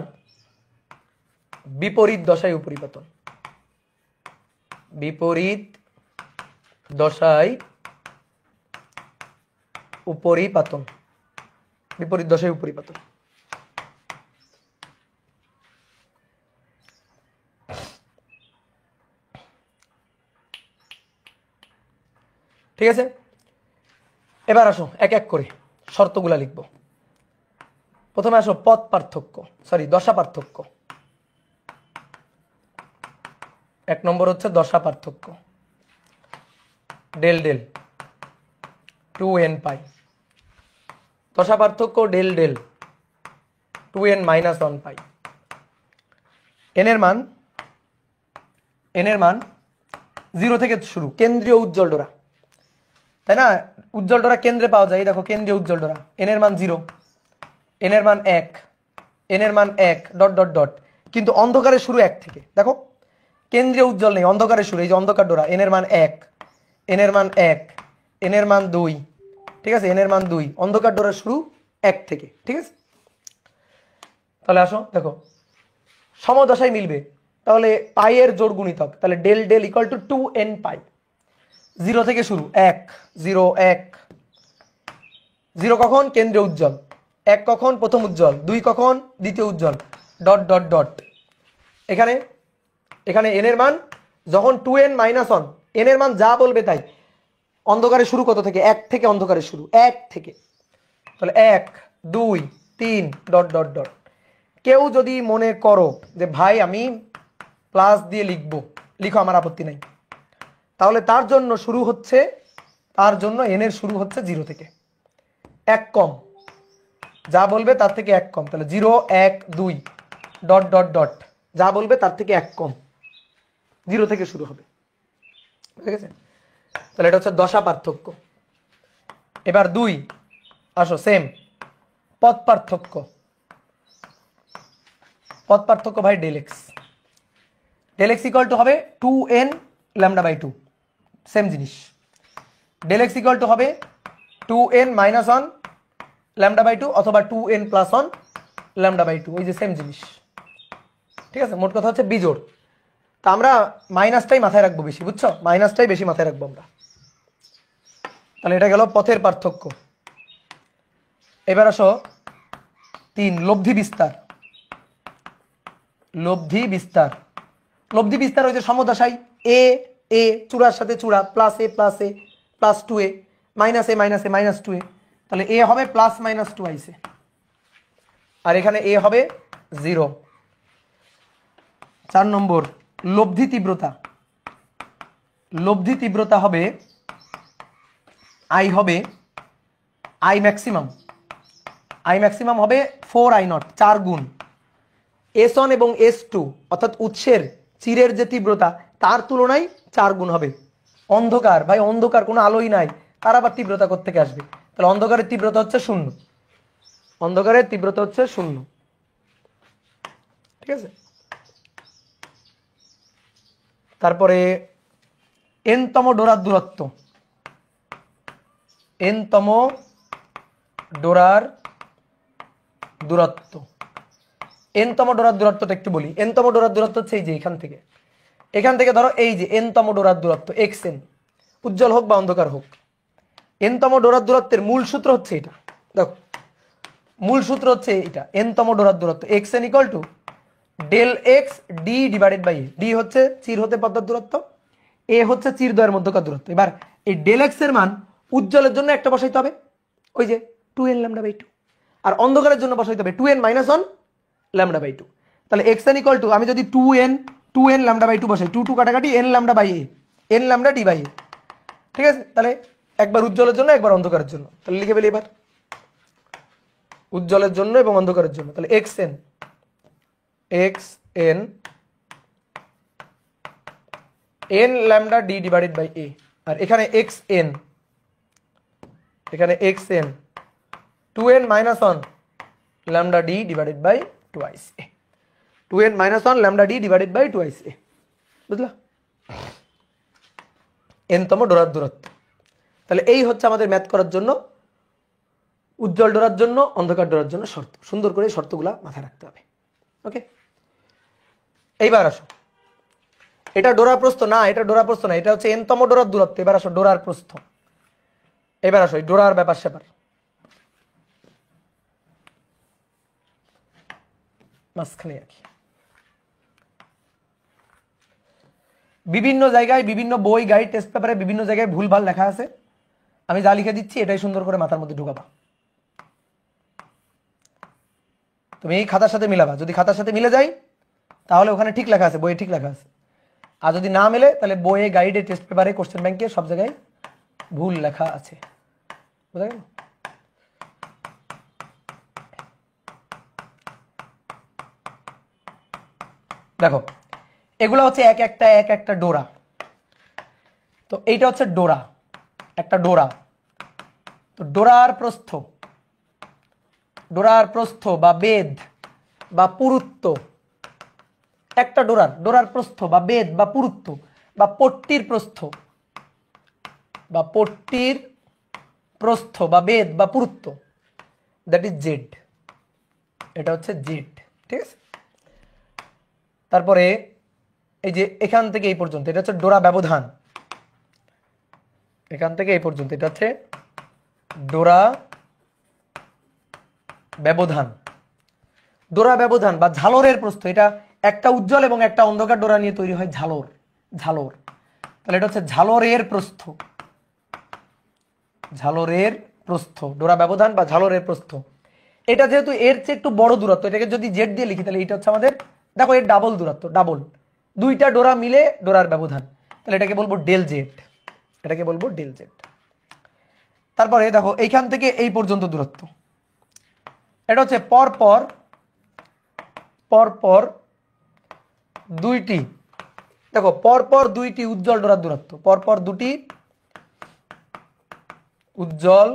বিপরীত দশায় উপরিপাতন, বিপরীত দশায় উপরিপাতন, বিপরীত দশায় উপরিপাতন। ঠিক আছে, এবার আসো এক এক করে শর্তগুলা লিখব। প্রথমে আসো পথ পার্থক্য, সরি দশা পার্থক্য। এক নম্বর হচ্ছে দশা পার্থক্য, ডেল ডেল 2n পাই, দশা পার্থক্য ডেল ডেল 2n মাইনাস 1 পাই, n এর মান 0 থেকে শুরু, কেন্দ্রীয় উজ্জ্বল ডোরা, তাই না? উজ্জ্বল ডোরা কেন্দ্রে পাওয়া যায়, দেখো কেন্দ্রীয় উজ্জ্বল ডোরা, n এর মান 0, n এর মান 1, n এর মান 1 ডট ডট ডট, কিন্তু অন্ধকারের শুরু 1 থেকে, দেখো কেন্দ্রীয় উজ্জ্বল নেই, অন্ধকারের শুরু, এই যে অন্ধকার ডোরা, n এর মান 1, n এর মান 1, n এর মান 2, ঠিক আছে, n এর মান 2, অন্ধকার ডোরার শুরু 1 থেকে। ঠিক আছে, তাহলে আসো দেখো সমদশায় মিলবে, তাহলে পাই এর জোড় গুণিতক, তাহলে del del equal to 2n pi, 0 থেকে শুরু 1 0 1, 0 কখন? কেন্দ্রীয় উজ্জ্বল, 1 কখন? প্রথম উজ্জ্বল, 2 কখন? দ্বিতীয় উজ্জ্বল, ডট ডট ডট। এখানে n এর মান যখন 2n মাইনাস 1, n এর মান যা বলবে তাই, অন্ধকারের শুরু কত থেকে? 1 থেকে, অন্ধকারের শুরু 1 থেকে, তাহলে 1 2 3 ডট ডট ডট। কেউ যদি মনে করো যে ভাই আমি প্লাস দিয়ে লিখবো, লিখো, আমার আপত্তি নাই, তাহলে তার জন্য শুরু হচ্ছে, তার জন্য n এর শুরু হচ্ছে 0 থেকে, 1 কম, যা বলবে তার থেকে 1 কম, তাহলে 0 1 2 ডট ডট ডট, যা বলবে তার থেকে 1 কম, 0 থেকে শুরু হবে। ঠিক আছে, তাহলে এটা হচ্ছে দশা পার্থক্য। এবার 2 আসো সেম পথ পার্থক্য ভাই ডেল এক্স ইকুয়াল টু হবে 2n λ/2 সেম জিনিস ডেল এক্স ইকুয়াল টু হবে 2n - 1 λ/2 অথবা 2n + 1 λ/2 ওই যে সেম জিনিস ঠিক আছে মোট কথা হচ্ছে বিজোড় তা আমরা মাইনাসটাই মাথায় রাখবো বেশি বুঝছো মাইনাসটাই বেশি মাথায় রাখবো আমরা তাহলে এটা গেল পথের পার্থক্য এবার আসো 3 লব্ধি বিস্তার ওই যে সমদশাই এ চূড়ার সাথে চূড়া +a + 2a - a - 2a তাহলে a হবে +- 2 আর এখানে a হবে 0 4 নম্বর লব্ধি তীব্রতা হবে I ম্যাক্সিমাম হবে 4I0 4 গুণ S1 এবং S2 অর্থাৎ উৎসের চিরের যে তীব্রতা তার তুলনায় 4 গুণ হবে অন্ধকার ভাই অন্ধকার কোনো আলোই নাই তার আবার তীব্রতা কোত্থেকে আসবে তাহলে অন্ধকারের তীব্রতা হচ্ছে 0 ঠিক আছে তারপরে n-তম ডোরার দূরত্ব n-তম ডোরার দূরত্বটা একটু বলি n-তম ডোরার দূরত্ব হচ্ছে এই যে এখান থেকে ধরো এই যে n-তম ডোরার দূরত্ব xn উজ্জ্বল হোক বা অন্ধকার হোক n-তম ডোরার দূরত্বের মূল সূত্র হচ্ছে এটা দেখো মূল সূত্র হচ্ছে এটা n-তম ডোরার দূরত্ব xn = del x d/a d হচ্ছে চির হতে পথের দূরত্ব a হচ্ছে চির দ্বয়ের মধ্যকার দূরত্ব এবার এই del x এর মান উজ্জ্বলের জন্য একটা বসাইতে হবে ওই যে 2n λ/2 আর অন্ধকারের জন্য বসাইতে হবে 2n - 1 λ/2 তাহলে xn = আমি যদি 2n λ/2 বসাই 2 কাটাকাটি n λ/a n λ/d/a ঠিক আছে তাহলে একবার উজ্জ্বলের জন্য একবার অন্ধকারের জন্য তাহলে লিখে ফেলি এবার উজ্জ্বলের জন্য এবং অন্ধকারের জন্য তাহলে xn n λ/d/a আর এখানে xn 2n - 1 λ/d/2a 2n - 1 λ/d/2a বুঝলা n-তম ডোরার দূরত্ব তাহলে এই হচ্ছে আমাদের ম্যাথ করার জন্য উজ্জ্বল ডোরার জন্য অন্ধকার ডোরার জন্য শর্ত সুন্দর করে শর্তগুলা মাথায় রাখতে হবে ওকে এইবার আসো এটা ডোরার প্রস্থ না এটা হচ্ছে n-তম ডোরার দূরত্ব এবার আসো ডোরার প্রস্থ এবার আসো এই ডোরার ব্যাপার স্যাপার মাঝখানে আর কি বিভিন্ন জায়গায় বিভিন্ন বই গাইড টেস্ট পেপারে বিভিন্ন জায়গায় ভুলভাল লেখা আছে আমি যা লিখে দিচ্ছি এটাই সুন্দর করে মাথার মধ্যে ঢুকাবা তুমি এই খাতার সাথে মিলাবা যদি খাতার সাথে মিলে যায় তাহলে ওখানে ঠিক লেখা আছে বইয়ে ঠিক লেখা আছে আর যদি না মিলে তাহলে বইয়ে গাইডে টেস্ট পেপারে কোশ্চেন ব্যাংকে সব জায়গায় ভুল লেখা আছে বুঝা গেল দেখো এগুলো হচ্ছে এক একটা ডোরা তো এইটা হচ্ছে ডোরা একটা ডোরা তো ডোরার প্রস্থ বা বেদ বা পুরুত্ব একটা ডোরার প্রস্থ বা বেদ বা পুরুত্ব বা পট্টির প্রস্থ বা বেদ বা পুরুত্ব দ্যাট ইজ জেড এটা হচ্ছে জেড ঠিক আছে তারপরে এই যে এখান থেকে এই পর্যন্ত এটা হচ্ছে ডোরা ব্যবধান এখান থেকে এই পর্যন্ত এটা হচ্ছে ডোরা ব্যবধান বা ঝালরের প্রস্থ এটা একটা উজ্জ্বল এবং একটা অন্ধকার ডোরা নিয়ে তৈরি হয় ঝালর তাহলে এটা হচ্ছে ঝালরের প্রস্থ ডোরা ব্যবধান বা ঝালরের প্রস্থ এটা যেহেতু এর চেয়ে একটু বড় দূরত্ব এটাকে যদি জেড দিয়ে লিখি তাহলে এটা হচ্ছে আমাদের দেখো এর ডাবল দূরত্ব দুইটা ডোরা মিলে ডোরার ব্যবধান তাহলে এটাকে বলবো ডেল জেড তারপরে দেখো এইখান থেকে এই পর্যন্ত দূরত্ব এটা হচ্ছে পরপর দুইটি দেখো পরপর দুইটি উজ্জ্বল ডোরার দূরত্ব পরপর দুটি উজ্জ্বল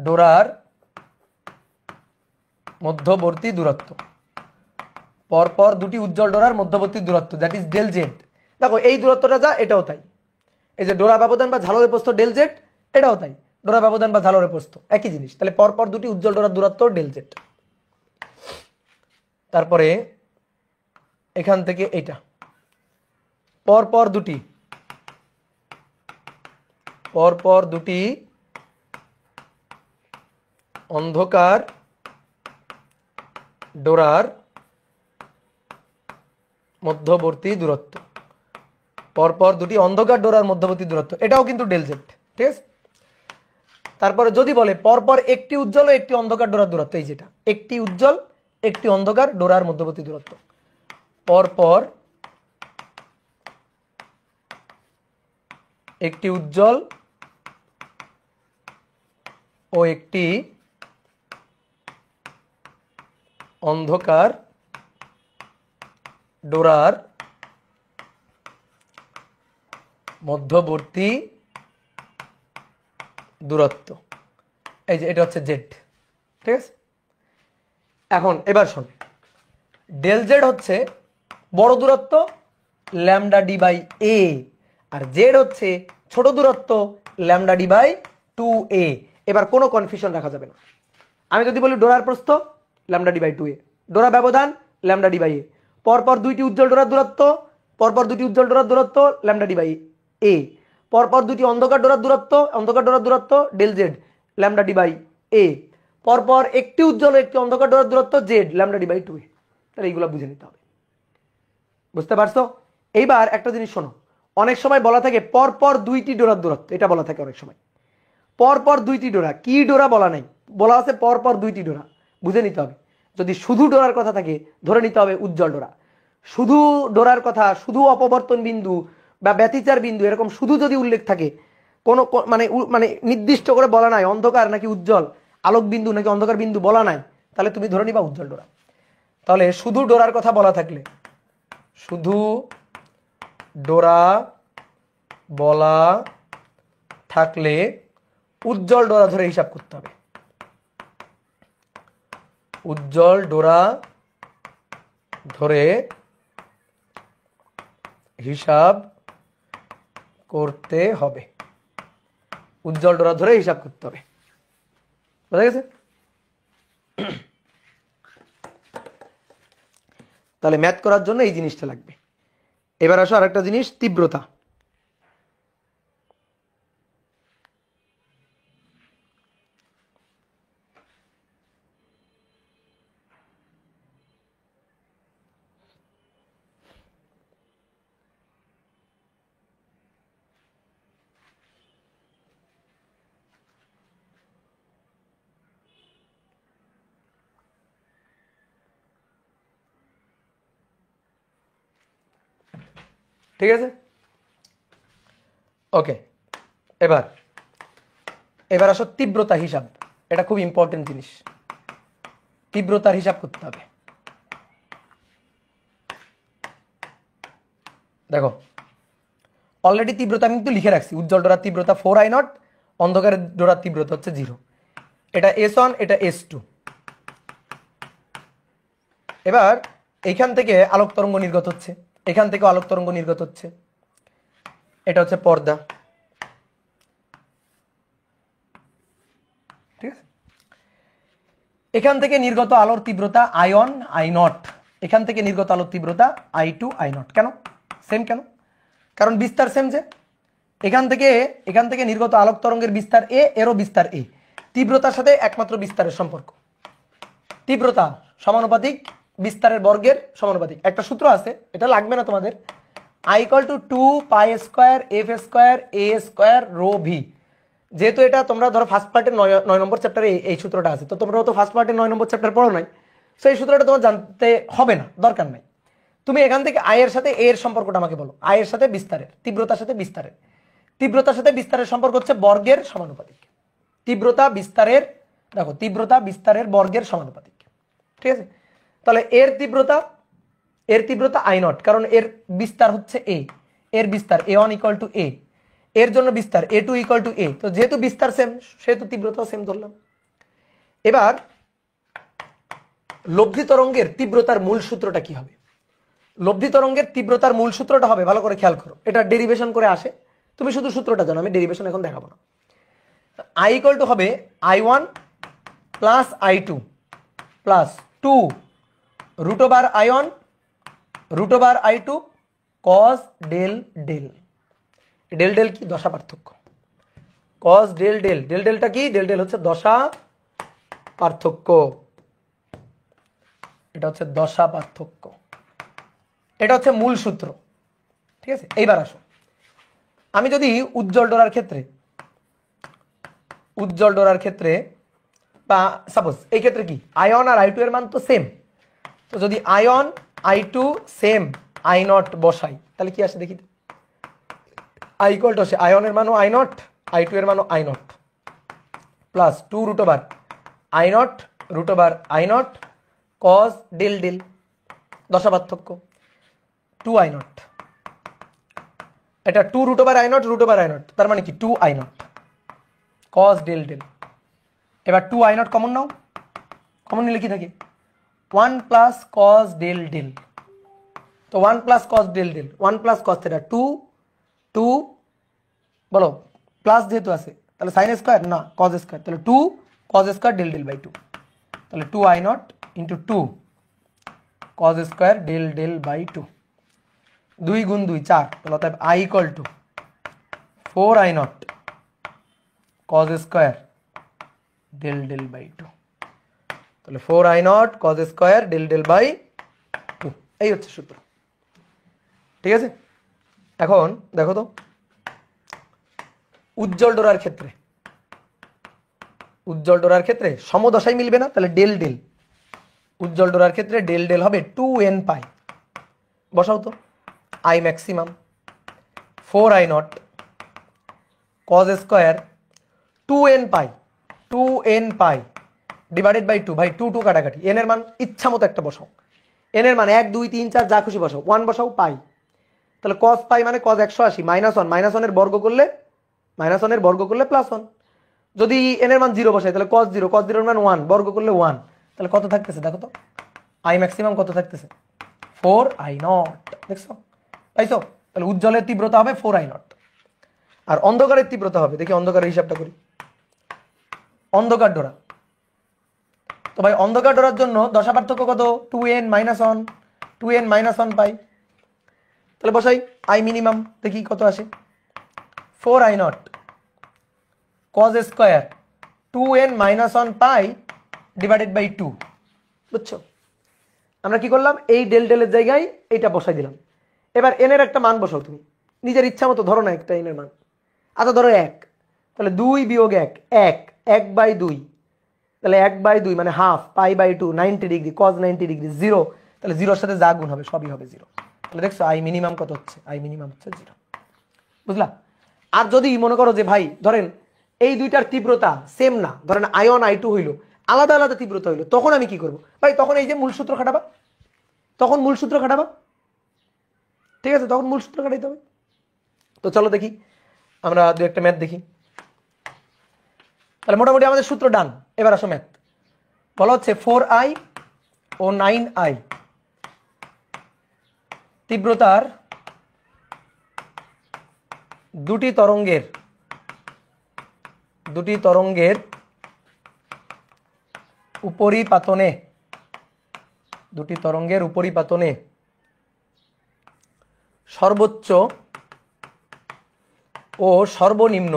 ডোরার মধ্যবর্তী দূরত্ব, পরপর দুটি উজ্জ্বল ডোরার মধ্যবর্তী দূরত্ব, দ্যাট ইজ ডেল জেড। দেখো এই দূরত্বটা যা এটাও তাই, এই যে ডোরা ব্যবধান বা ঝালরের প্রস্থ ডেল জেড, এটাও তাই, ডোরা ব্যবধান বা ঝালরের প্রস্থ একই জিনিস। তাহলে পরপর দুটি উজ্জ্বল ডোরার দূরত্ব ডেল জেড। তারপরে এখান থেকে এটা পরপর দুটি অন্ধকার ডোরার মধ্যবর্তী দূরত্ব, পরপর দুটি অন্ধকার ডোরার মধ্যবর্তী দূরত্ব, এটাও কিন্তু ডেল জেড, ঠিক আছে। তারপরে যদি বলে পরপর একটি উজ্জ্বল ও একটি অন্ধকার ডোরার দূরত্ব, এই যেটা একটি উজ্জ্বল একটি অন্ধকার ডোরার মধ্যবর্তী দূরত্ব, পরপর একটি উজ্জ্বল ও একটি অন্ধকার ডোরার মধ্যবর্তী দূরত্ব, এই যে এটা হচ্ছে জেড, ঠিক আছে। এখন এবার শোন, ডেল জেড হচ্ছে বড় দূরত্ব ল্যামডা ডি বাই এ, আর জেড হচ্ছে ছোট দূরত্ব ল্যামডা ডি বাই 2a। এবার কোনো কনফিউশন রাখা যাবে না। আমি যদি বলি ডোরার প্রস্থ ল্যামডা ডি বাই 2a, ডোরা ব্যবধান ল্যামডা ডি বাই এ, পরপর দুইটি উজ্জ্বল ডোরার দূরত্ব, পরপর দুটি উজ্জ্বল ডোরার দূরত্ব ল্যামডা ডি বাই এ, পরপর দুটি অন্ধকার ডোরার দূরত্ব del Z lambda D by A, পরপর একটি উজ্জ্বল একটি অন্ধকার ডোরার দূরত্ব Z lambda D by 2a। তাহলে এইগুলো বুঝে নিতে হবে, বুঝতে পারছো? এইবার একটা জিনিস শোনো, অনেক সময় বলা থাকে পরপর দুইটি ডোরার দূরত্ব, এটা বলা থাকে অনেক সময় পরপর দুইটি ডোরা, কি ডোরা বলা নাই, বলা আছে পরপর দুইটি ডোরা, বুঝে নিতে হবে। যদি শুধু ডোরার কথা থাকে ধরে নিতে হবে উজ্জ্বল ডোরা, শুধু ডোরার কথা, শুধু অপবর্তন বিন্দু বা ব্যতিচার বিন্দু এরকম শুধু যদি উল্লেখ থাকে, কোনো মানে নির্দিষ্ট করে বলা নাই অন্ধকার নাকি উজ্জ্বল, আলোক বিন্দু নাকি অন্ধকার বিন্দু বলা নাই, তাহলে তুমি ধরে নিবা উজ্জ্বল ডোরা। তাহলে শুধু ডোরার কথা বলা থাকলে, শুধু ডোরা বলা থাকলে উজ্জ্বল ডোরা ধরে হিসাব করতে হবে, উজ্জ্বল ডোরা ধরে হিসাব করতে হবে, উজ্জ্বল ডোরা ধরে হিসাব করতে হবে, বুঝা গেছে? তাহলে ম্যাথ করার জন্য এই জিনিসটা লাগবে। এবার আসো আরেকটা জিনিস, তীব্রতা। ঠিক আছে, ওকে। এবার আসো তীব্রতা হিসাব, এটা খুব ইম্পর্টেন্ট জিনিস, তীব্রতার হিসাব করতে হবে। দেখো অলরেডি তীব্রতা আমি কিন্তু লিখে রাখছি, উজ্জ্বল ডোরার তীব্রতা 4i0, অন্ধকারের ডোরার তীব্রতা হচ্ছে 0, এটা S1 এটা S2। এবার এইখান থেকে আলোক তরঙ্গ নির্গত হচ্ছে, এখান থেকে আলোক তরঙ্গ নির্গত হচ্ছে, এটা হচ্ছে পর্দা, ঠিক আছে। এখান থেকে নির্গত আলোর তীব্রতা I1 I0, এখান থেকে নির্গত আলোর তীব্রতা I2 I0। কেন সেম? কেন? কারণ বিস্তার সেম। যে এখান থেকে নির্গত আলোক তরঙ্গের বিস্তার এ, এরও বিস্তার এ, তীব্রতার সাথে একমাত্র বিস্তারের সম্পর্ক, তীব্রতা সমানুপাতিক বিস্তারের বর্গের সমানুপাতিক। একটা সূত্র আছে, এটা লাগবে না তোমাদের, I = 2π² f² a² ρv। যেহেতু এটা তোমরা ধরো ফার্স্ট পার্টের 9 নম্বর চ্যাপ্টারে এই সূত্রটা আছে, তো তোমরা তো ফার্স্ট পার্টের 9 নম্বর চ্যাপ্টার পড়ো নাই, সো এই সূত্রটা তোমার জানতে হবে না, দরকার নাই। তুমি এখান থেকে আই এর সাথে এ এর সম্পর্কটা আমাকে বলো, আই এর সাথে বিস্তারের, তীব্রতার সাথে বিস্তারের সম্পর্ক হচ্ছে বর্গের সমানুপাতিক। তীব্রতা বিস্তারের বর্গের সমানুপাতিক, ঠিক আছে। তাহলে এর তীব্রতা I0, কারণ এর বিস্তার হচ্ছে a, এর বিস্তার a1 = a, এর জন্য বিস্তার a2 = a। তো যেহেতু বিস্তার সেম সেহেতু তীব্রতা সেম ধরলাম, এবার লব্ধি তরঙ্গের তীব্রতার মূল সূত্রটা কি হবে? লব্ধি তরঙ্গের তীব্রতার মূল সূত্রটা হবে, ভালো করে খেয়াল করো, এটা ডেরিভেশন করে আসে, তুমি শুধু সূত্রটা জানো, আমি ডেরিভেশন এখন দেখাবো না। আই ইকুয়াল টু হবে I1 plus I2 plus 2 root over I1 root over I2 cos del del. Del del কি? দশা পার্থক্য। Cos del del, del delta কি? ডেল ডেল হচ্ছে দশা পার্থক্য, এটা হচ্ছে দশা পার্থক্য, এটা হচ্ছে মূল সূত্র। ঠিক আছে, এইবার আসো, আমি যদি উজ্জ্বল ডোরার ক্ষেত্রে বা সাপোজ এই ক্ষেত্রে কি I1 আর I2 এর মান তো সেম, তো যদি I1 I2 সেম I0 বসাই তাহলে কি আসে দেখি। I ইকুয়াল টু আসে I1 এর মানও I0, I2 এর মানও I0 plus 2 root over I0 root over I0 cos del del, দশা পার্থক্য 2I0, এটা 2 root over I0 root over I0, তার মানে কি 2I0 কস ডেল ডেল। এবার 2I0 কমন নাও, কমন নিলে কি থাকে? 1 প্লাস কস ডেল ডেল, তো 1 plus cos del del, 1 plus cos theta 2 বলো প্লাস যেহেতু আছে তাহলে সাইন স্কোয়ার না কস স্কোয়ার, তাহলে 2 cos square del del by 2, তাহলে 2I0 into 2 cos square del del by 2, 2 গুণ 2 4, তাহলে অতএব I equal to 4I0 cos square del del by 2, তাহলে 4I0 cos square del del by 2, এই হচ্ছে সূত্র। ঠিক আছে, এখন দেখো তো উজ্জ্বল ডোরার ক্ষেত্রে সমদশাই মিলবে না, তাহলে ডেল ডেল, উজ্জ্বল ডোরার ক্ষেত্রে ডেল ডেল হবে 2n পাই, বসাও তো I maximum 4I0 cos square 2n পাই ডিভাইডেড বাই 2, ভাই 2 কাটাকাটি, n এর মান ইচ্ছা মতো একটা বসাও, n এর মান 1 2 3 4 যা খুশি বসাও, 1 বসাও পাই, তাহলে cos পাই মানে cos 180 -1 এর বর্গ করলে প্লাস 1, যদি n এর মান 0 বসাই তাহলে cos 0 এর মান 1 বর্গ করলে 1, তাহলে কত থাকতেছে দেখো তো, I ম্যাক্সিমাম কত থাকতেছে 4I0, দেখছো পাইছো? তাহলে উজ্জ্বলের তীব্রতা হবে 4I0, আর অন্ধকারের তীব্রতা হবে, দেখি অন্ধকারের হিসাবটা করি, অন্ধকার ডোরা, তো ভাই অন্ধকার ডোরার জন্য দশা পার্থক্য কত? 2n -1 পাই, তাহলে বসাই I মিনিমাম, দেখি কত আসে 4I0 cos স্কয়ার 2n -1 পাই ডিভাইডেড বাই 2, বুঝছো? আমরা কি করলাম, এই ডেল ডেলের জায়গায় এইটা বসাই দিলাম। এবার n এর একটা মান বসাও তুমি নিজের ইচ্ছা মতো, ধরো না একটা n এর মান, আচ্ছা ধরো 1, তাহলে 2 বিয়োগ 1 বাই 2, তাহলে 1 বাই 2 মানে half, pi by 2 90 degree, cos 90 degree 0, তাহলে 0 এর সাথে যা গুণ হবে সবই হবে 0, তাহলে দেখছো I মিনিমাম কত হচ্ছে? I মিনিমাম হচ্ছে 0, বুঝলা? আর যদি মনে করো যে ভাই ধরেন এই দুইটার তীব্রতা সেম না, ধরেন I1 I2 হইলো আলাদা আলাদা তীব্রতা হইলো, তখন আমি কি করব ভাই? তখন এই যে মূল সূত্র খাটাবা, ঠিক আছে, তখন মূল সূত্র খাটাইতে হবে। তো চলো দেখি আমরা দু একটা ম্যাথ দেখি, তাহলে মোটামুটি আমাদের সূত্র ডান। এবার আসো ম্যাথ, বলা হচ্ছে 4I ও 9I তীব্রতার দুটি তরঙ্গের উপরিপাতনে সর্বোচ্চ ও সর্বনিম্ন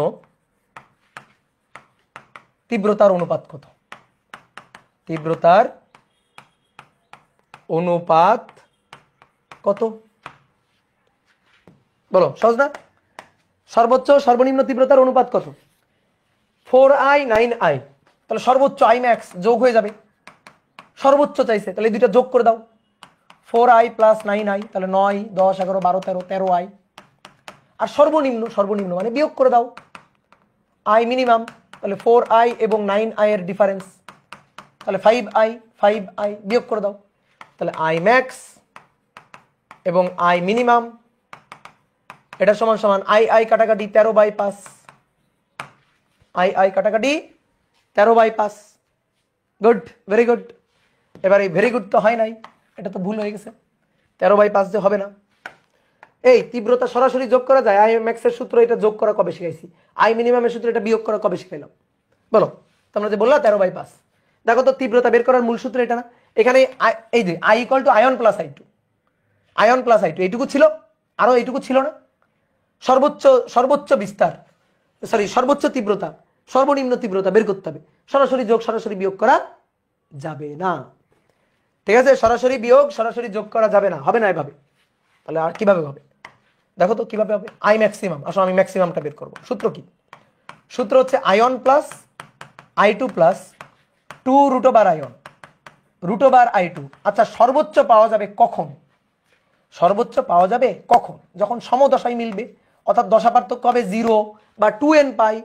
তীব্রতার অনুপাত কত? বলো, সহজ না? সর্বোচ্চ সর্বনিম্ন তীব্রতার অনুপাত কত? 4I 9I, তাহলে সর্বোচ্চ I ম্যাক্স যোগ হয়ে যাবে, সর্বোচ্চ চাইছে তাহলে এই দুইটা যোগ করে দাও, 4I প্লাস 9I, তাহলে 9 10 11 12 13 13I, আর সর্বনিম্ন মানে বিয়োগ করে দাও I মিনিমাম, তাহলে 4I এবং 9I এর ডিফারেন্স, তাহলে 5I বিয়োগ করে দাও, তাহলে I ম্যাক্স এবং I মিনিমাম এটা সমান সমান I কাটাকাটি 13 বাই 5, I কাটাকাটি 13 বাই 5, গুড, ভেরি গুড। এবার এই ভেরি গুড তো হয় নাই, এটা তো ভুল হয়ে গেছে। 13/5 যে হবে না। এই তীব্রতা সরাসরি যোগ করা যায়? আই ম্যাক্সের সূত্র এটা যোগ করা কবে শিখাইছি? আই মিনিমামের সূত্র এটা বিয়োগ করা কবে শিখাইলাম? বলো। তোমরা যে বললা 13/5, দেখো তো তীব্রতা বের করার মূল সূত্র এটা না? এখানে এই যে I equal to I one plus I two, I one plus I two, এইটুকু ছিল, আরো এইটুকু ছিল না? সর্বোচ্চ বিস্তার, সরি সর্বোচ্চ তীব্রতা, সর্বনিম্ন তীব্রতা বের করতে হবে। সরাসরি যোগ সরাসরি বিয়োগ করা যাবে না, ঠিক আছে? সরাসরি বিয়োগ সরাসরি যোগ করা যাবে না, হবে না এভাবে। তাহলে আর কিভাবে হবে? দেখো তো কিভাবে হবে। আই ম্যাক্সিমাম, আসলে আমি ম্যাক্সিমামটা বের করবো। সূত্র কি? সূত্র হচ্ছে I one plus I two plus 2 root over I one root over I two. আচ্ছা, সর্বোচ্চ পাওয়া যাবে কখন? সর্বোচ্চ পাওয়া যাবে কখন? যখন সমদশায় মিলবে, অর্থাৎ দশা পার্থক্য হবে 0 বা 2n পাই।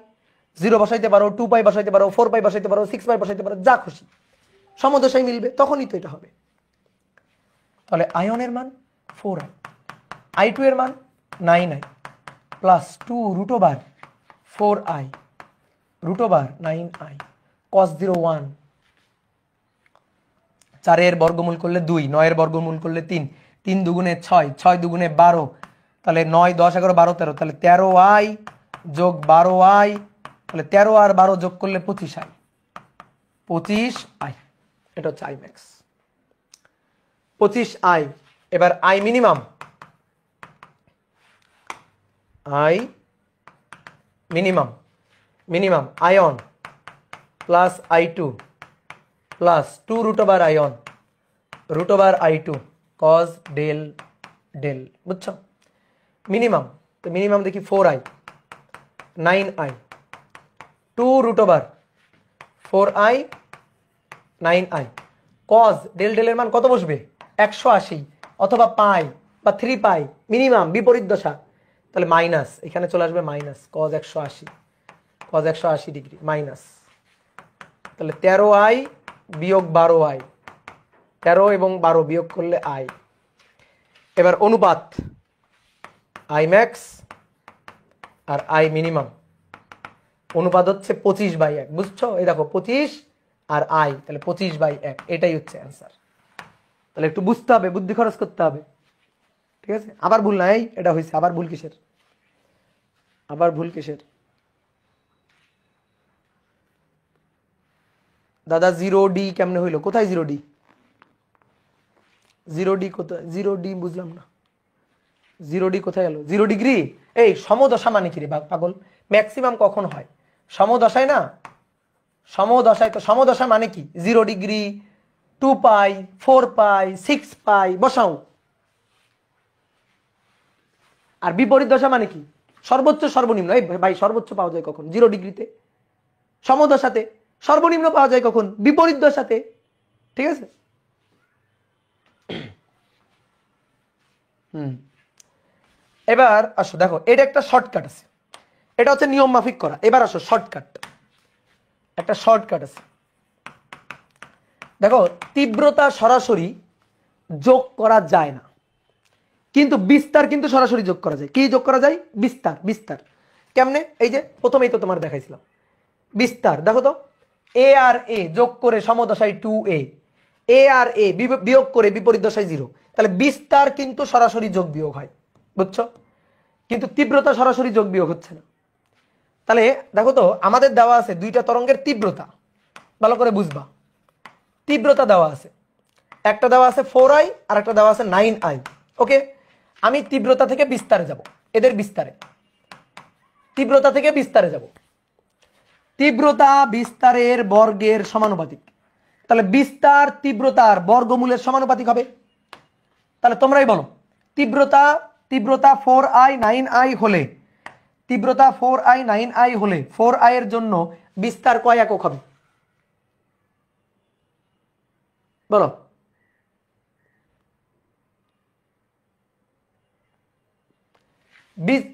0 বসাইতে পারো, 2 পাই বসাইতে পারো, 4 পাই বসাইতে পারো, 6 পাই বসাইতে পারো, যা খুশি। সমদশায় মিলবে তখনই তো এটা হবে। তাহলে আয়নের মান 4i, আই টু এর মান 9i plus 2 root over 4i root over 9i cos 0 1। 4 এর বর্গমূল করলে 2, 9 এর বর্গমূল করলে 3, 3 দুগুণে 6, 6 দুগুণে 12, তাহলে 9 10 11 12 13, তাহলে 13i যোগ 12i, তাহলে 13 আর 12 যোগ করলে 25i, 25i। এটা হচ্ছে আই ম্যাক্স, 25i। এবার I minimum, I minimum, minimum I one plus I two plus 2 root over I one root over I two cos del del, বুঝছো? মিনিমাম, তো মিনিমাম দেখি 4i 9i 2 root over 4i 9i cause del ডেলের মান কত বসবে? 180 অথবা পাই বা 3 পাই, মিনিমাম বিপরীত দশা, তাহলে মাইনাস, এখানে চলে আসবে minus cos 180, cos 180 degree minus, তাহলে 13i বিয়োগ 12i, 13 এবং 12 বিয়োগ করলে i। এবার অনুপাত আই ম্যাক্স আর আই মিনিমাম, অনুপাত হচ্ছে 25/1, বুঝছো? এই দেখো 25 আর আই, তাহলে 25/1, এটাই হচ্ছে অ্যান্সার। তাহলে একটু বুঝতে হবে, বুদ্ধি খরচ করতে হবে, ঠিক আছে? আবার ভুল নাই, এটা হয়েছে। আবার ভুল কিসের? আবার ভুল কিসের? দাদা 0D কেমনে হইলো? কোথায় 0D? 0D কোথায়? 0D বুঝলাম না, 0D কোথায় গেল? 0 ডিগ্রি। এই সমদশা মানে কি রে পাগল? ম্যাক্সিমাম কখন হয়? সমদশায় না? সমদশায়। তো সমদশা মানে কি? 0 ডিগ্রি, 2 পাই, 4 পাই, 6 পাই বসাও। আর বিপরীত দশা মানে কি? সর্বোচ্চ সর্বনিম্ন। এই ভাই সর্বোচ্চ পাওয়া যায় কখন? 0 ডিগ্রিতে। সমদশাতে। সর্বনিম্ন পাওয়া যায় কখন? বিপরীত দশাতে, ঠিক আছে? এবার আসো দেখো, এটা একটা শর্টকাট আছে, এটা হচ্ছে নিয়ম মাফিক করা। এবার আসো শর্টকাট, একটা শর্টকাট আছে। দেখো, তীব্রতা সরাসরি যোগ করা যায় না, কিন্তু বিস্তার কিন্তু সরাসরি যোগ করা যায়। কি যোগ করা যায়? বিস্তার। বিস্তার কেমনে? এই যে প্রথমেই তো তোমার দেখাইছিলাম বিস্তার। দেখো তো, এ আর এ যোগ করে সমদশায় 2a, এ আর এ বিয়োগ করে বিপরীত দশায় 0, তাহলে বিস্তার কিন্তু সরাসরি যোগ বিয়োগ হয়, বুঝছো? কিন্তু তীব্রতা সরাসরি যোগ বিয়োগ হচ্ছে না। তাহলে দেখো তো, আমাদের দেওয়া আছে দুইটা তরঙ্গের তীব্রতা, ভালো করে বুঝবা। তীব্রতা দেওয়া আছে, একটা দেওয়া আছে 4i আর একটা দেওয়া আছে 9i। ওকে, আমি তীব্রতা থেকে বিস্তারে যাব, এদের বিস্তারে, তীব্রতা থেকে বিস্তারে যাব। তীব্রতা বিস্তারের বর্গের সমানুপাতিক, তাহলে বিস্তার তীব্রতার বর্গমূলের সমানুপাতিক হবে। তাহলে তোমরাই বলো, তীব্রতা 4i 9i হলে, তীব্রতা 4i 9i হলে 4i এর জন্য বিস্তার কয় একক হবে? বলো।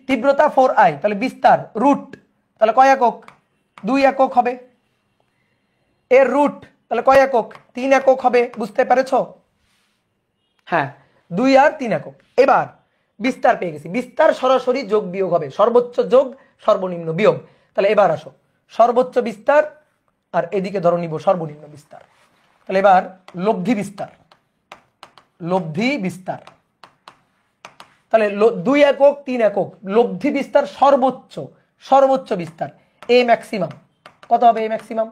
তীব্রতা 4i, তাহলে বিস্তার রুট, তাহলে কয় একক? 2 একক হবে। এর রুট তাহলে কয় একক? 3 একক হবে। বুঝতে পেরেছো? হ্যাঁ, 2 আর 3 একক। এবার বিস্তার পেয়ে গেছি, বিস্তার সরাসরি যোগ বিয়োগ হবে, সর্বোচ্চ যোগ সর্বনিম্ন বিয়োগ। তাহলে এবার আসো, সর্বোচ্চ বিস্তার আর এদিকে ধরো নিব সর্বনিম্ন বিস্তার। তাহলে এবার লব্ধি বিস্তার, লব্ধি বিস্তার, তাহলে 2 একক 3 একক লব্ধি বিস্তার সর্বোচ্চ, সর্বোচ্চ বিস্তার এ ম্যাক্সিমাম কত হবে? এ ম্যাক্সিমাম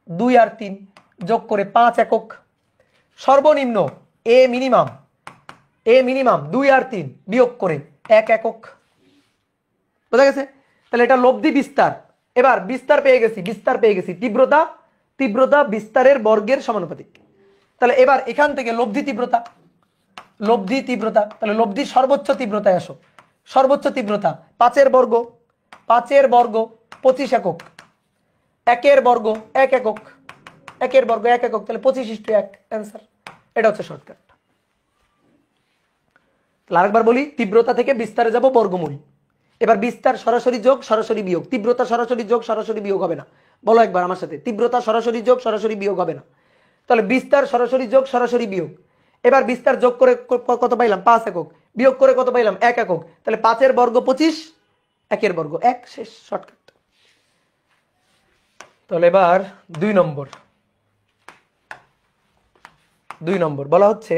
2 আর 3 যোগ করে 5 একক, সর্বনিম্ন এ মিনিমাম, এ মিনিমাম 2 আর 3 বিয়োগ করে 1 একক। বোঝা গেছে? তাহলে এটা লব্ধি বিস্তার। এবার বিস্তার পেয়ে গেছি, বিস্তার পেয়ে গেছি, তীব্রতা, তীব্রতা বিস্তারের বর্গের সমানুপাতিক। তাহলে এবার এখান থেকে লব্ধি তীব্রতা, লব্ধি তীব্রতা, তাহলে লব্ধি সর্বোচ্চ তীব্রতায় আসো। সর্বোচ্চ তীব্রতা 5 এর বর্গ, 5 এর বর্গ 25 একক, 1 এর বর্গ 1 একক, 1 এর বর্গ 1 একক, তাহলে 25:1 অ্যান্সার। এটা হচ্ছে শর্টকাট। তাহলে আরেকবার বলি, তীব্রতা থেকে বিস্তারে যাব বর্গমূল। এবার বিস্তার সরাসরি যোগ সরাসরি বিয়োগ, তীব্রতা সরাসরি যোগ সরাসরি বিয়োগ হবে না। বলো একবার আমার সাথে, তীব্রতা সরাসরি যোগ সরাসরি বিয়োগ হবে না। তাহলে বিস্তার সরাসরি যোগ সরাসরি বিয়োগ। এবার বিস্তার যোগ করে কত পাইলাম? 5 একক, বিয়োগ করে কত পাইলাম? 1 একক, তাহলে 5 এর বর্গ 25, 1 এর বর্গ 1, শেষ, শর্টকাট। তাহলে এবার 2 নম্বর, 2 নম্বর বলা হচ্ছে,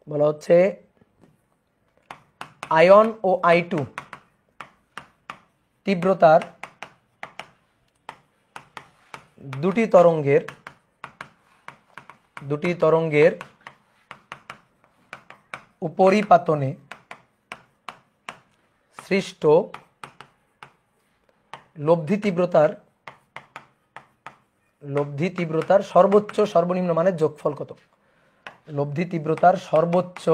বলা হচ্ছে আয়ন ও I2 তীব্রতার দুটি তরঙ্গের উপরিপাতনে সৃষ্ট লব্ধি তীব্রতার সর্বোচ্চ সর্বনিম্ন মানের যোগফল কত? লব্ধি তীব্রতার সর্বোচ্চ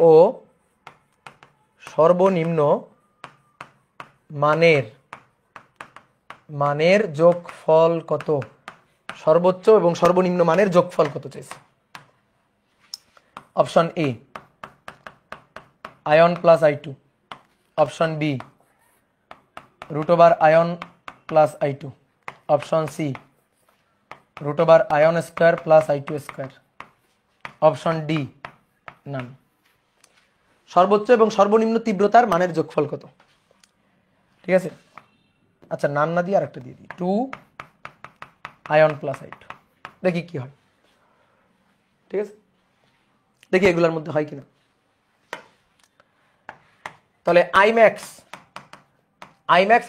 ও সর্বনিম্ন মানের যোগফল কত? সর্বোচ্চ এবং সর্বনিম্ন মানের যোগফল কত চাইছে? Option A I one plus I2, option B √ I one plus I2, option C √ I one square plus I2 square, option D none. সর্বোচ্চ এবং সর্বনিম্ন তীব্রতার মানের যোগফল কত? ঠিক আছে, আচ্ছা নান না দিয়ে আরেকটা দিয়ে দিই, 2 আয়ন প্লাস I2, দেখি কি হয়। ঠিক আছে, দেখি এগুলোর মধ্যে হয় কিনা। তাহলে আইম্যাক্স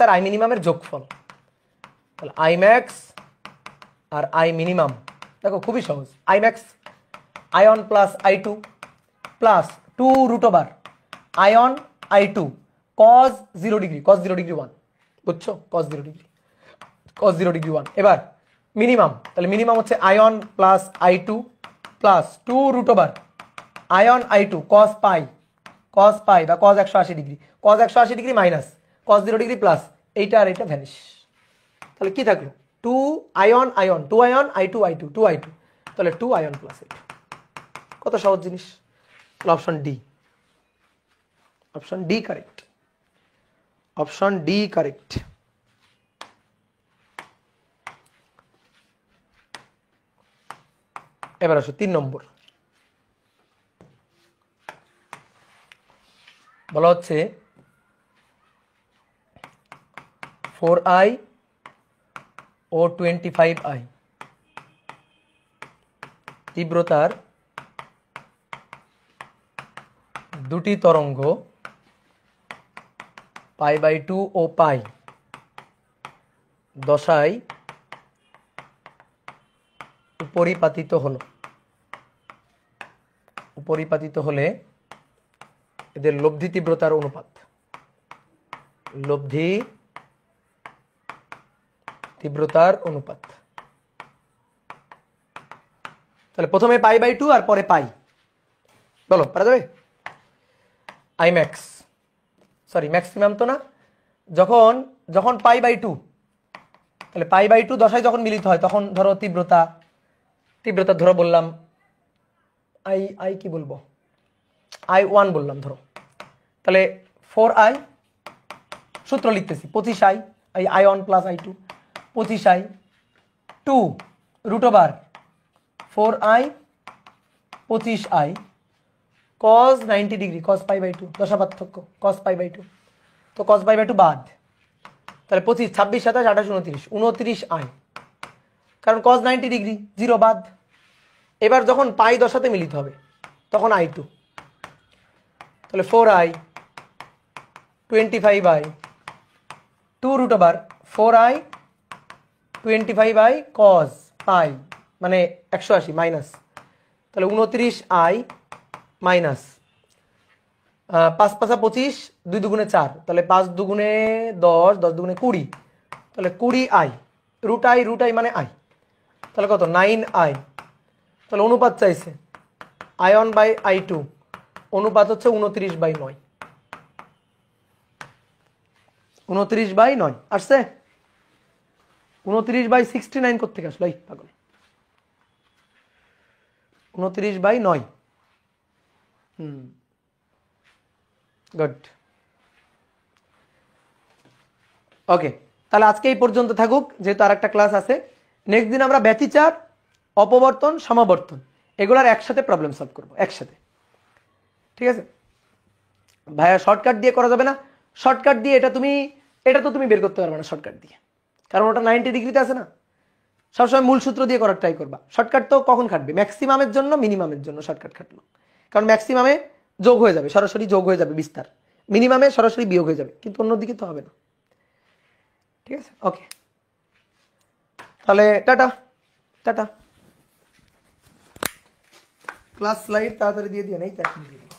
আর আই মিনিমামের যোগফল, তাহলে আইম্যাক্স আর আই মিনিমাম, দেখো খুবই সহজ। IMAX ion plus I2 plus 2 ion I2 cos 0 degree, cos 0 degree 1, বুঝছো? cos 0 degree, cos 0 degree 1। এবার মিনিমাম, তাহলে মিনিমাম হচ্ছে I one plus I2 plus 2 ion I2 cos পাই বা cos 180 degree, cos 180 degree minus cos 0 degree plus এইটা আর এইটা ভ্যানিশ। তাহলে কি থাকলো? 2 ion ion, 2 ion I2 2 I2, তাহলে 2 আয়ন প্লাস I2। কত সহজ জিনিস। Option D, option D correct, option D correct. এবার আসো 3 নম্বর, বলা হচ্ছে 4i ও 25i তীব্রতার দুটি তরঙ্গ π/2 ও π দশায় উপরিপাতিত হলে এদের লব্ধি তীব্রতার অনুপাত, লব্ধি তীব্রতার অনুপাত। তাহলে প্রথমে π/2 আর পরে পাই, বলো পারা যাবে? আইম্যাক্স, সরি ম্যাক্সিমাম তো না, যখন π/2, তাহলে π/2 দশায় যখন মিলিত হয় তখন ধরো তীব্রতা ধরো বললাম আই কি বলবো, I1 বললাম ধরো, তাহলে 4i, সূত্র লিখতেছি 25i ion plus I2, 25i 2 √4i 25i cos 90 degree, cos π/2 দশা পার্থক্য, cos π/2 তো cos বাই 2 বাদ, তাহলে 25, 26, 27, 28, 29, 29i, কারণ cos 90 ডিগ্রি 0 বাদ। এবার যখন পাই দশাতে মিলিত হবে তখন i2, তাহলে 4i 25i 2√4i 25i cos পাই মানে 180 মাইনাস, তাহলে 29i মাইনাস 5 5 25, 2 দুগুণে 4, তাহলে 5 দুগুণে 10, 10 দুগুণে 20, তাহলে 20i √i মানে i, তাহলে কত 9i। তাহলে অনুপাত চাইছে i1 বাই i2, অনুপাত হচ্ছে 29/9, 29/9 আসছে। 29/69 কোত্থেকে আসলো এই পাগল, 29/9। গুড, ওকে, তাহলে আজকে এই পর্যন্ত থাকুক, যেহেতু আর একটা ক্লাস আছে। নেক্সট দিন আমরা ব্যতিচার, অপবর্তন, সমাবর্তন এগুলার একসাথে প্রবলেম সলভ করবো একসাথে, ঠিক আছে ভাইয়া? শর্টকাট দিয়ে করা যাবে না, শর্টকাট দিয়ে এটা তো তুমি বের করতে পারবে না শর্টকাট দিয়ে, কারণ ওটা 90 ডিগ্রিতে আছে না। সবসময় মূল সূত্র দিয়ে করার ট্রাই করবা। শর্টকাট তো কখন খাটবে? ম্যাক্সিমামের জন্য, মিনিমামের জন্য শর্টকাট খাটলো, কারণ ম্যাক্সিমামে যোগ হয়ে যাবে, সরাসরি যোগ হয়ে যাবে বিস্তার, মিনিমামে সরাসরি বিয়োগ হয়ে যাবে, কিন্তু অন্যদিকে তো হবে না, ঠিক আছে? ওকে, তাহলে টাটা টাটা। ক্লাস স্লাইড তাড়াতাড়ি দিয়ে দিও, নেই তো এখন দিয়ে দিও।